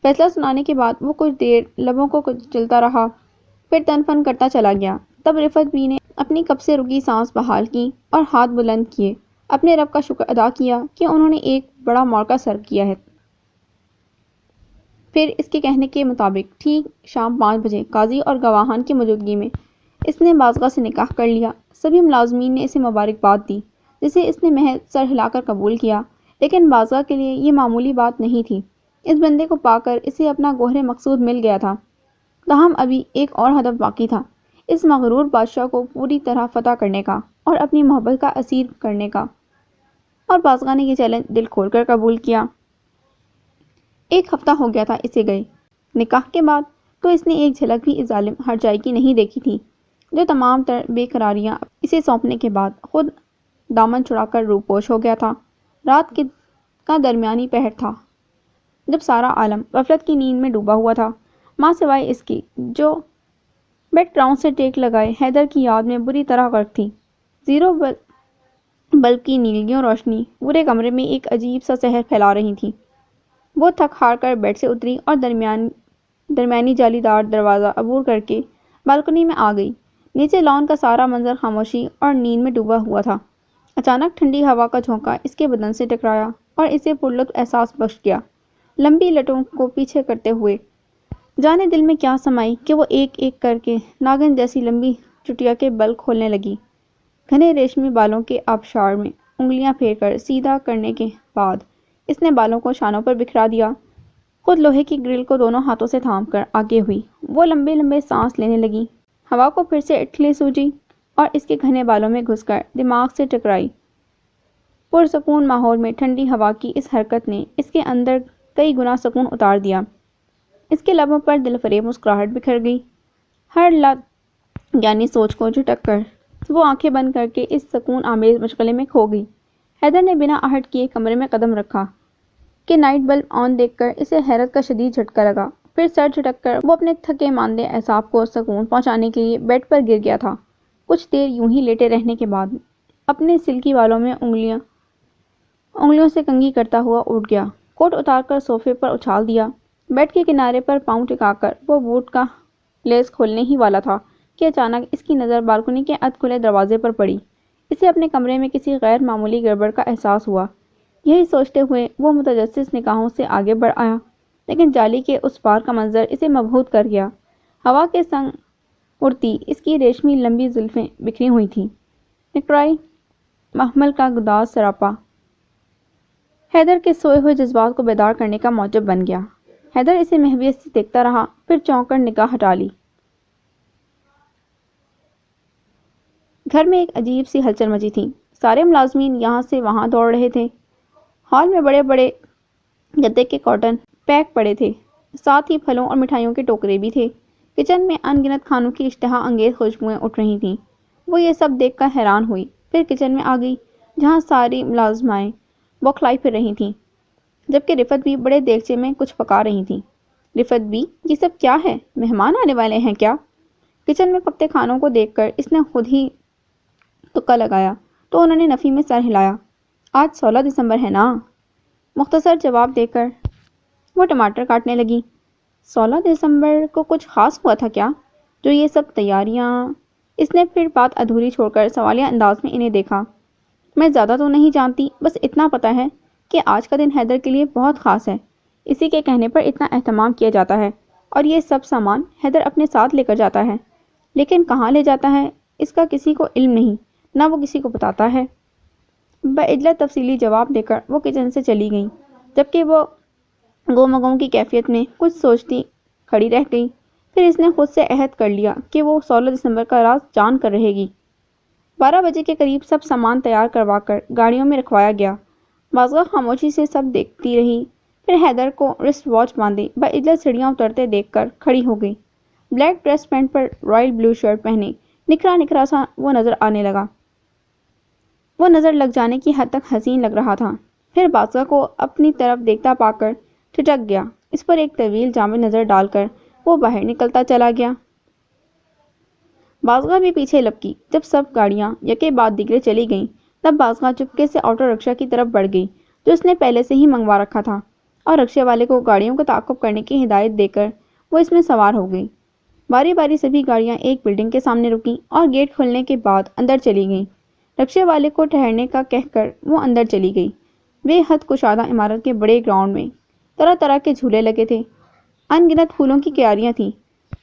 فیصلہ سنانے کے بعد وہ کچھ دیر لبوں کو چلتا رہا، پھر تن فن کرتا چلا گیا۔ تب رفت بھی نے اپنی کب سے رکی سانس بحال کی اور ہاتھ بلند کیے، اپنے رب کا شکر ادا کیا کہ انہوں نے ایک بڑا موقع سرو کیا ہے۔ پھر اس کے کہنے کے مطابق ٹھیک شام 5 بجے قاضی اور گواہان کی موجودگی میں اس نے بازگاہ سے نکاح کر لیا۔ سبھی ملازمین نے اسے مبارکباد دی، جسے اس نے محض سر ہلا کر قبول کیا، لیکن بازگاہ کے لیے یہ معمولی بات نہیں تھی۔ اس بندے کو پا کر اسے اپنا گوہر مقصود مل گیا تھا، تاہم ابھی ایک اور ہدف باقی تھا، اس مغرور بادشاہ کو پوری طرح فتح کرنے کا اور اپنی محبت کا اسیر کرنے کا، اور بازگاہ نے یہ چیلنج دل کھول کر قبول کیا۔ 1 ہفتہ ہو گیا تھا اسے گئے۔ نکاح کے بعد تو اس نے ایک جھلک بھی اس ظالم ہرجائی کی نہیں دیکھی تھی، جو تمام تر بے قراریاں اسے سونپنے کے بعد خود دامن چھڑا کر روپوش ہو گیا تھا۔ رات کا درمیانی پہر تھا، جب سارا عالم غفلت کی نیند میں ڈوبا ہوا تھا، ماں سوائے اس کی جو بیک گراؤنڈ سے ٹیک لگائے حیدر کی یاد میں بری طرح غرق تھی۔ زیرو بلب کی نیلیوں روشنی پورے کمرے میں ایک عجیب سا سحر پھیلا رہی تھی۔ وہ تھک ہار کر بیڈ سے اتری اور درمیانی جالی دار دروازہ عبور کر کے بالکنی میں آ گئی۔ نیچے لان کا سارا منظر خاموشی اور نیند میں ڈوبا ہوا تھا۔ اچانک ٹھنڈی ہوا کا جھونکا اس کے بدن سے ٹکرایا اور اسے پرلطف احساس بخش گیا۔ لمبی لٹوں کو پیچھے کرتے ہوئے جانے دل میں کیا سمائی کہ وہ ایک ایک کر کے ناگن جیسی لمبی چٹیا کے بل کھولنے لگی۔ گھنے ریشمی بالوں کے آبشار میں انگلیاں پھیر کر سیدھا کرنے کے بعد اس نے بالوں کو شانوں پر بکھرا دیا، خود لوہے کی گرل کو دونوں ہاتھوں سے تھام کر آگے ہوئی۔ وہ لمبے لمبے سانس لینے لگی، ہوا کو پھر سے اٹھلی سوجی اور اس کے گھنے بالوں میں گھس کر دماغ سے ٹکرائی۔ پرسکون ماحول میں ٹھنڈی ہوا کی اس حرکت نے اس کے اندر کئی گنا سکون اتار دیا۔ اس کے لبوں پر دل فریب مسکراہٹ بکھر گئی۔ ہر یعنی سوچ کو جھٹک کر وہ آنکھیں بند کر کے اس سکون آمیز مشغلے میں کھو گئی۔ حیدر نے بنا آہٹ کیے کمرے میں قدم رکھا کہ نائٹ بلب آن دیکھ کر اسے حیرت کا شدید جھٹکا لگا۔ پھر سر جھٹک کر وہ اپنے تھکے ماندے اعصاب کو سکون پہنچانے کے لیے بیڈ پر گر گیا تھا۔ کچھ دیر یوں ہی لیٹے رہنے کے بعد اپنے سلکی بالوں میں انگلیوں سے کنگھی کرتا ہوا اٹھ گیا، کوٹ اتار کر صوفے پر اچھال دیا۔ بیڈ کے کنارے پر پاؤں ٹکا کر وہ بوٹ کا لیس کھولنے ہی والا تھا کہ اچانک اس کی نظر بالکنی کے ادھ کھلے دروازے پر پڑی۔ اسے اپنے کمرے میں کسی غیر معمولی گڑبڑ کا احساس ہوا۔ یہی سوچتے ہوئے وہ متجسس نگاہوں سے آگے بڑھ آیا، لیکن جالی کے اس پار کا منظر اسے مبہوت کر گیا۔ ہوا کے سنگ اڑتی اس کی ریشمی لمبی زلفیں بکھری ہوئی تھیں۔ نکرائی محمل کا گداز سراپا حیدر کے سوئے ہوئے جذبات کو بیدار کرنے کا موجب بن گیا۔ حیدر اسے محویت سے دیکھتا رہا، پھر چونک کر نگاہ ہٹا لی۔ گھر میں ایک عجیب سی ہلچل مچی تھی۔ سارے ملازمین یہاں سے وہاں دوڑ رہے تھے۔ ہال میں بڑے بڑے گدے کے کارٹن پیک پڑے تھے، ساتھ ہی پھلوں اور مٹھائیوں کے ٹوکرے بھی تھے۔ کچن میں ان گنت کھانوں کی اشتہا انگیز خوشبوئیں اٹھ رہی تھیں۔ وہ یہ سب دیکھ کر حیران ہوئی، پھر کچن میں آ گئی جہاں ساری ملازمائیں بوکھلائی پھر رہی تھیں۔ جبکہ رفت بھی بڑے دیگچے میں کچھ پکا رہی تھی۔ رفت بھی، یہ سب کیا ہے؟ مہمان آنے والے ہیں کیا؟ کچن میں پکتے کھانوں کو دیکھ کر اس نے خود ہی تکا لگایا تو انہوں نے نفی میں سر ہلایا۔ آج 16 دسمبر ہے نا؟ مختصر جواب دے کر وہ ٹماٹر کاٹنے لگی۔ 16 دسمبر کو کچھ خاص ہوا تھا کیا؟ جو یہ سب تیاریاں؟ اس نے پھر بات ادھوری چھوڑ کر سوالیہ انداز میں انہیں دیکھا۔ میں زیادہ تو نہیں جانتی، بس اتنا پتا ہے کہ آج کا دن حیدر کے لیے بہت خاص ہے۔ اسی کے کہنے پر اتنا اہتمام کیا جاتا ہے اور یہ سب سامان حیدر اپنے ساتھ لے کر جاتا ہے، لیکن کہاں لے جاتا ہے اس کا کسی کو علم نہیں، نہ وہ کسی کو بتاتا ہے۔ بعجلت تفصیلی جواب دے کر وہ کچن سے چلی گئیں، جبکہ وہ گومگوں کی کیفیت میں کچھ سوچتی کھڑی رہ گئی۔ پھر اس نے خود سے عہد کر لیا کہ وہ 16 دسمبر کا راز جان کر رہے گی۔ 12 بجے کے قریب سب سامان تیار کروا کر گاڑیوں میں رکھوایا گیا۔ بازگاہ خاموشی سے سب دیکھتی رہی، پھر حیدر کو رسٹ واچ باندھے بعجلت سیڑھیاں اترتے دیکھ کر کھڑی ہو گئی۔ بلیک ڈریس پینٹ پر رائل بلو شرٹ پہنے نکھرا نکھرا سا وہ نظر آنے لگا۔ وہ نظر لگ جانے کی حد تک حسین لگ رہا تھا۔ پھر بازگاہ کو اپنی طرف دیکھتا پا کر ٹھٹک گیا۔ اس پر ایک طویل جامع نظر ڈال کر وہ باہر نکلتا چلا گیا۔ بازگاہ بھی پیچھے لپکی۔ جب سب گاڑیاں یکے بعد دیگرے چلی گئیں تب بازگاہ چپکے سے آٹو رکشا کی طرف بڑھ گئی جو اس نے پہلے سے ہی منگوا رکھا تھا، اور رکشے والے کو گاڑیوں کو تعاقب کرنے کی ہدایت دے کر وہ اس میں سوار ہو گئی۔ باری باری سبھی گاڑیاں ایک بلڈنگ کے سامنے رکیں اور گیٹ کھلنے کے بعد اندر چلی گئیں۔ رکشے والے کو ٹھہرنے کا کہہ کر وہ اندر چلی گئی۔ بے حد کشادہ عمارت کے بڑے گراؤنڈ میں طرح طرح کے جھولے لگے تھے، ان گنت پھولوں کی کیاریاں تھیں۔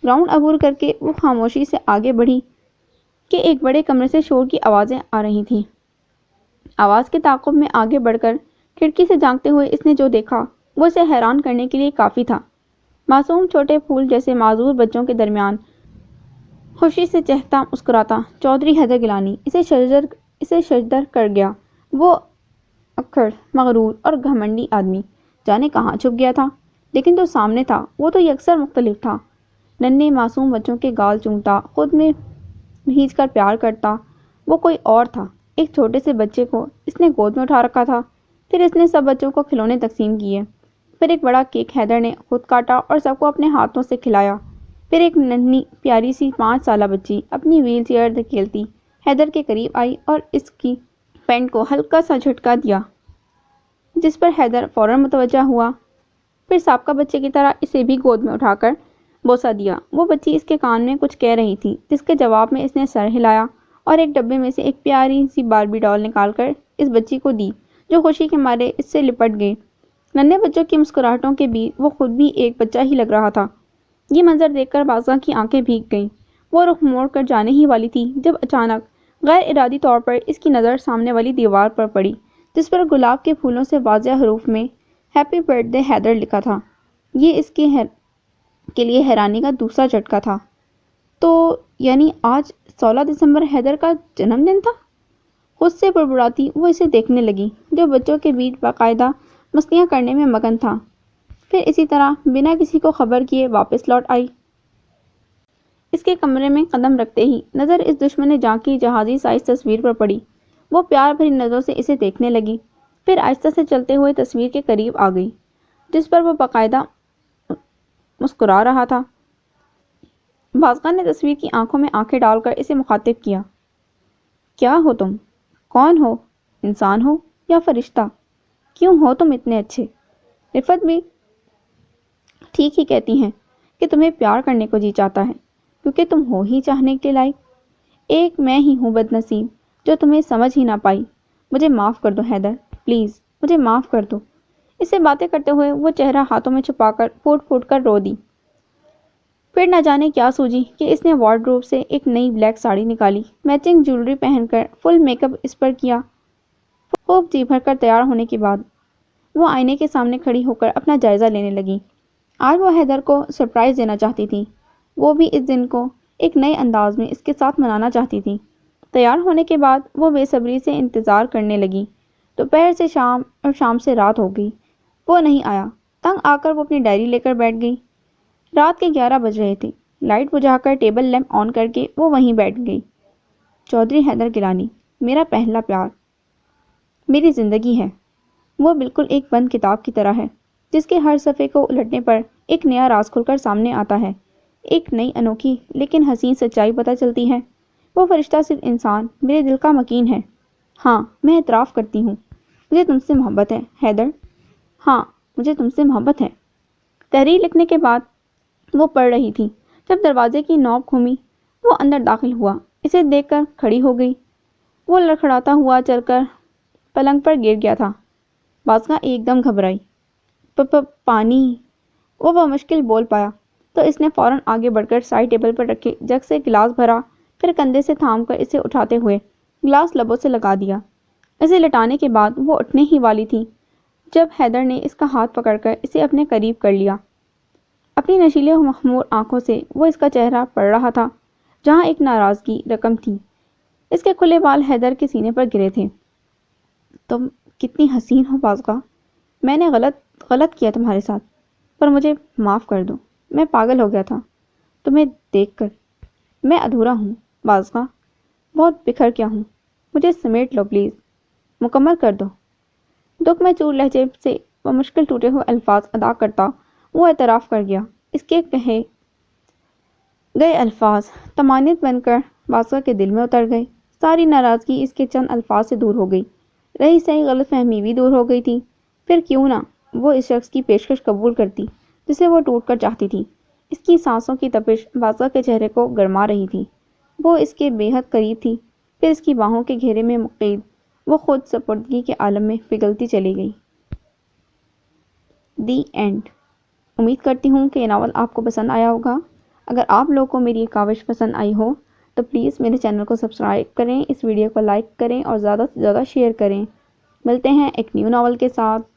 گراؤنڈ عبور کر کے وہ خاموشی سے آگے بڑھی کہ ایک بڑے کمرے سے شور کی آوازیں آ رہی تھیں۔ آواز کے تعاقب میں آگے بڑھ کر کھڑکی سے جھانکتے ہوئے اس نے جو دیکھا وہ اسے حیران کرنے کے لیے کافی تھا۔ معصوم چھوٹے پھول جیسے معذور بچوں کے درمیان خوشی سے چہکتا مسکراتا چودھری حیدر گیلانی اسے شجدر کر گیا۔ وہ اکڑ، مغرور اور گھمنڈی آدمی جانے کہاں چھپ گیا تھا، لیکن جو سامنے تھا وہ تو یکسر مختلف تھا۔ ننھے معصوم بچوں کے گال چومتا، خود میں بھیج کر پیار کرتا، وہ کوئی اور تھا۔ ایک چھوٹے سے بچے کو اس نے گود میں اٹھا رکھا تھا۔ پھر اس نے سب بچوں کو کھلونے تقسیم کیے۔ پھر ایک بڑا کیک حیدر نے خود کاٹا اور سب کو اپنے ہاتھوں سے کھلایا۔ پھر ایک ننھی پیاری سی 5 سالہ بچی اپنی ویل چیئر دھکیلتی حیدر کے قریب آئی اور اس کی پینٹ کو ہلکا سا جھٹکا دیا، جس پر حیدر فوراً متوجہ ہوا۔ پھر سابقہ بچے کی طرح اسے بھی گود میں اٹھا کر بوسہ دیا۔ وہ بچی اس کے کان میں کچھ کہہ رہی تھی، جس کے جواب میں اس نے سر ہلایا اور ایک ڈبے میں سے ایک پیاری سی باربی ڈال نکال کر اس بچی کو دی، جو خوشی کے مارے اس سے لپٹ گئے۔ ننھے بچوں کی مسکراہٹوں کے بیچ وہ خود بھی ایک بچہ ہی لگ رہا تھا۔ یہ منظر دیکھ کر بازگاہ کی آنکھیں بھیگ گئیں۔ وہ رخ موڑ کر جانے ہی والی تھی جب اچانک غیر ارادی طور پر اس کی نظر سامنے والی دیوار پر پڑی، جس پر گلاب کے پھولوں سے واضح حروف میں ہیپی برتھ ڈے حیدر لکھا تھا۔ یہ اس کے لیے حیرانی کا دوسرا جھٹکا تھا۔ تو یعنی آج 16 دسمبر حیدر کا جنم دن تھا؟ خود سے بڑبڑاتی وہ اسے دیکھنے لگی، جو بچوں کے بیچ باقاعدہ مستیاں کرنے میں مگن تھا۔ پھر اسی طرح بنا کسی کو خبر کیے واپس لوٹ آئی۔ اس کے کمرے میں قدم رکھتے ہی نظر اس دشمن جاں کی جہازی سائز تصویر پر پڑی۔ وہ پیار بھری نظروں سے اسے دیکھنے لگی، پھر آہستہ سے چلتے ہوئے تصویر کے قریب آ گئی، جس پر وہ باقاعدہ مسکرا رہا تھا۔ بازگاہ نے تصویر کی آنکھوں میں آنکھیں ڈال کر اسے مخاطب کیا۔ کیا ہو تم؟ کون ہو؟ انسان ہو یا فرشتہ؟ کیوں ہو تم اتنے اچھے؟ رفت بھی ٹھیک ہی کہتی ہیں کہ تمہیں پیار کرنے کو جی چاہتا ہے، کیونکہ تم ہو ہی چاہنے کے لائق۔ ایک میں ہی ہوں بد نصیب جو تمہیں سمجھ ہی نہ پائی۔ مجھے معاف کر دو حیدر، پلیز مجھے معاف کر دو۔ اسے باتیں کرتے ہوئے وہ چہرہ ہاتھوں میں چھپا کر پھوٹ پھوٹ کر رو دی۔ پھر نہ جانے کیا سوجی کہ اس نے وارڈروب سے ایک نئی بلیک ساڑی نکالی، میچنگ جیولری پہن کر فل میک اپ اس پر کیا۔ خوب جی بھر کر تیار ہونے کے بعد وہ آئینے کے سامنے کھڑی ہو کر اپنا جائزہ لینے لگی۔ آج وہ حیدر کو سرپرائز دینا چاہتی تھی، وہ بھی اس دن کو ایک نئے انداز میں اس کے ساتھ منانا چاہتی تھی۔ تیار ہونے کے بعد وہ بے صبری سے انتظار کرنے لگی۔ دوپہر سے شام اور شام سے رات ہو گئی، وہ نہیں آیا۔ تنگ آ کر وہ اپنی ڈائری لے کر بیٹھ گئی۔ رات کے 11 بج رہے تھے۔ لائٹ بجھا کر ٹیبل لیمپ آن کر کے وہ وہیں بیٹھ گئی۔ چودھری حیدر گیلانی، میرا پہلا پیار، میری زندگی ہے۔ وہ بالکل ایک بند کتاب کی طرح ہے جس کے ہر صفحے کو الٹنے پر ایک نیا راز کھل کر سامنے آتا ہے، ایک نئی انوکھی لیکن حسین سچائی پتہ چلتی ہے۔ وہ فرشتہ صرف انسان میرے دل کا مکین ہے۔ ہاں، میں اعتراف کرتی ہوں، مجھے تم سے محبت ہے حیدر۔ ہاں، مجھے تم سے محبت ہے۔ تحریر لکھنے کے بعد وہ پڑھ رہی تھی جب دروازے کی نوب گھومی۔ وہ اندر داخل ہوا، اسے دیکھ کر کھڑی ہو گئی۔ وہ لڑکھڑاتا ہوا چل کر پلنگ پر گر گیا تھا۔ بازگاہ ایک دم گھبرائی۔ پانی، وہ بمشکل بول پایا تو اس نے فوراً آگے بڑھ کر سائڈ ٹیبل پر رکھے جگ سے گلاس بھرا، پھر کندھے سے تھام کر اسے اٹھاتے ہوئے گلاس لبوں سے لگا دیا۔ اسے لٹانے کے بعد وہ اٹھنے ہی والی تھی جب حیدر نے اس کا ہاتھ پکڑ کر اسے اپنے قریب کر لیا۔ اپنی نشیلے و مخمور آنکھوں سے وہ اس کا چہرہ پڑھ رہا تھا جہاں ایک ناراضگی رقم تھی۔ اس کے کھلے بال حیدر کے سینے پر گرے تھے۔ تم کتنی حسین ہو بازگاہ، میں نے غلط کیا تمہارے ساتھ، پر مجھے معاف کر دو۔ میں پاگل ہو گیا تھا تمہیں دیکھ کر۔ میں ادھورا ہوں بازگاہ، بہت بکھر گیا ہوں، مجھے سمیٹ لو پلیز، مکمل کر دو۔ دکھ میں چور لہجے سے بمشکل ٹوٹے ہوئے الفاظ ادا کرتا وہ اعتراف کر گیا۔ اس کے کہے گئے الفاظ طمانینت بن کر بازگاہ کے دل میں اتر گئے۔ ساری ناراضگی اس کے چند الفاظ سے دور ہو گئی، رہی سہی غلط فہمی بھی دور ہو گئی تھی۔ پھر کیوں نہ وہ اس شخص کی پیشکش قبول کرتی جسے وہ ٹوٹ کر چاہتی تھی۔ اس کی سانسوں کی تپش بازگاہ کے چہرے کو گرما رہی تھی۔ وہ اس کے بے حد قریب تھی، پھر اس کی باہوں کے گھیرے میں مقید وہ خود سپردگی کے عالم میں پگھلتی چلی گئی۔ The end. امید کرتی ہوں کہ یہ ناول آپ کو پسند آیا ہوگا۔ اگر آپ لوگوں کو میری یہ کاوش پسند آئی ہو تو پلیز میرے چینل کو سبسکرائب کریں، اس ویڈیو کو لائک کریں اور زیادہ سے زیادہ شیئر کریں۔ ملتے ہیں ایک نیو ناول کے ساتھ۔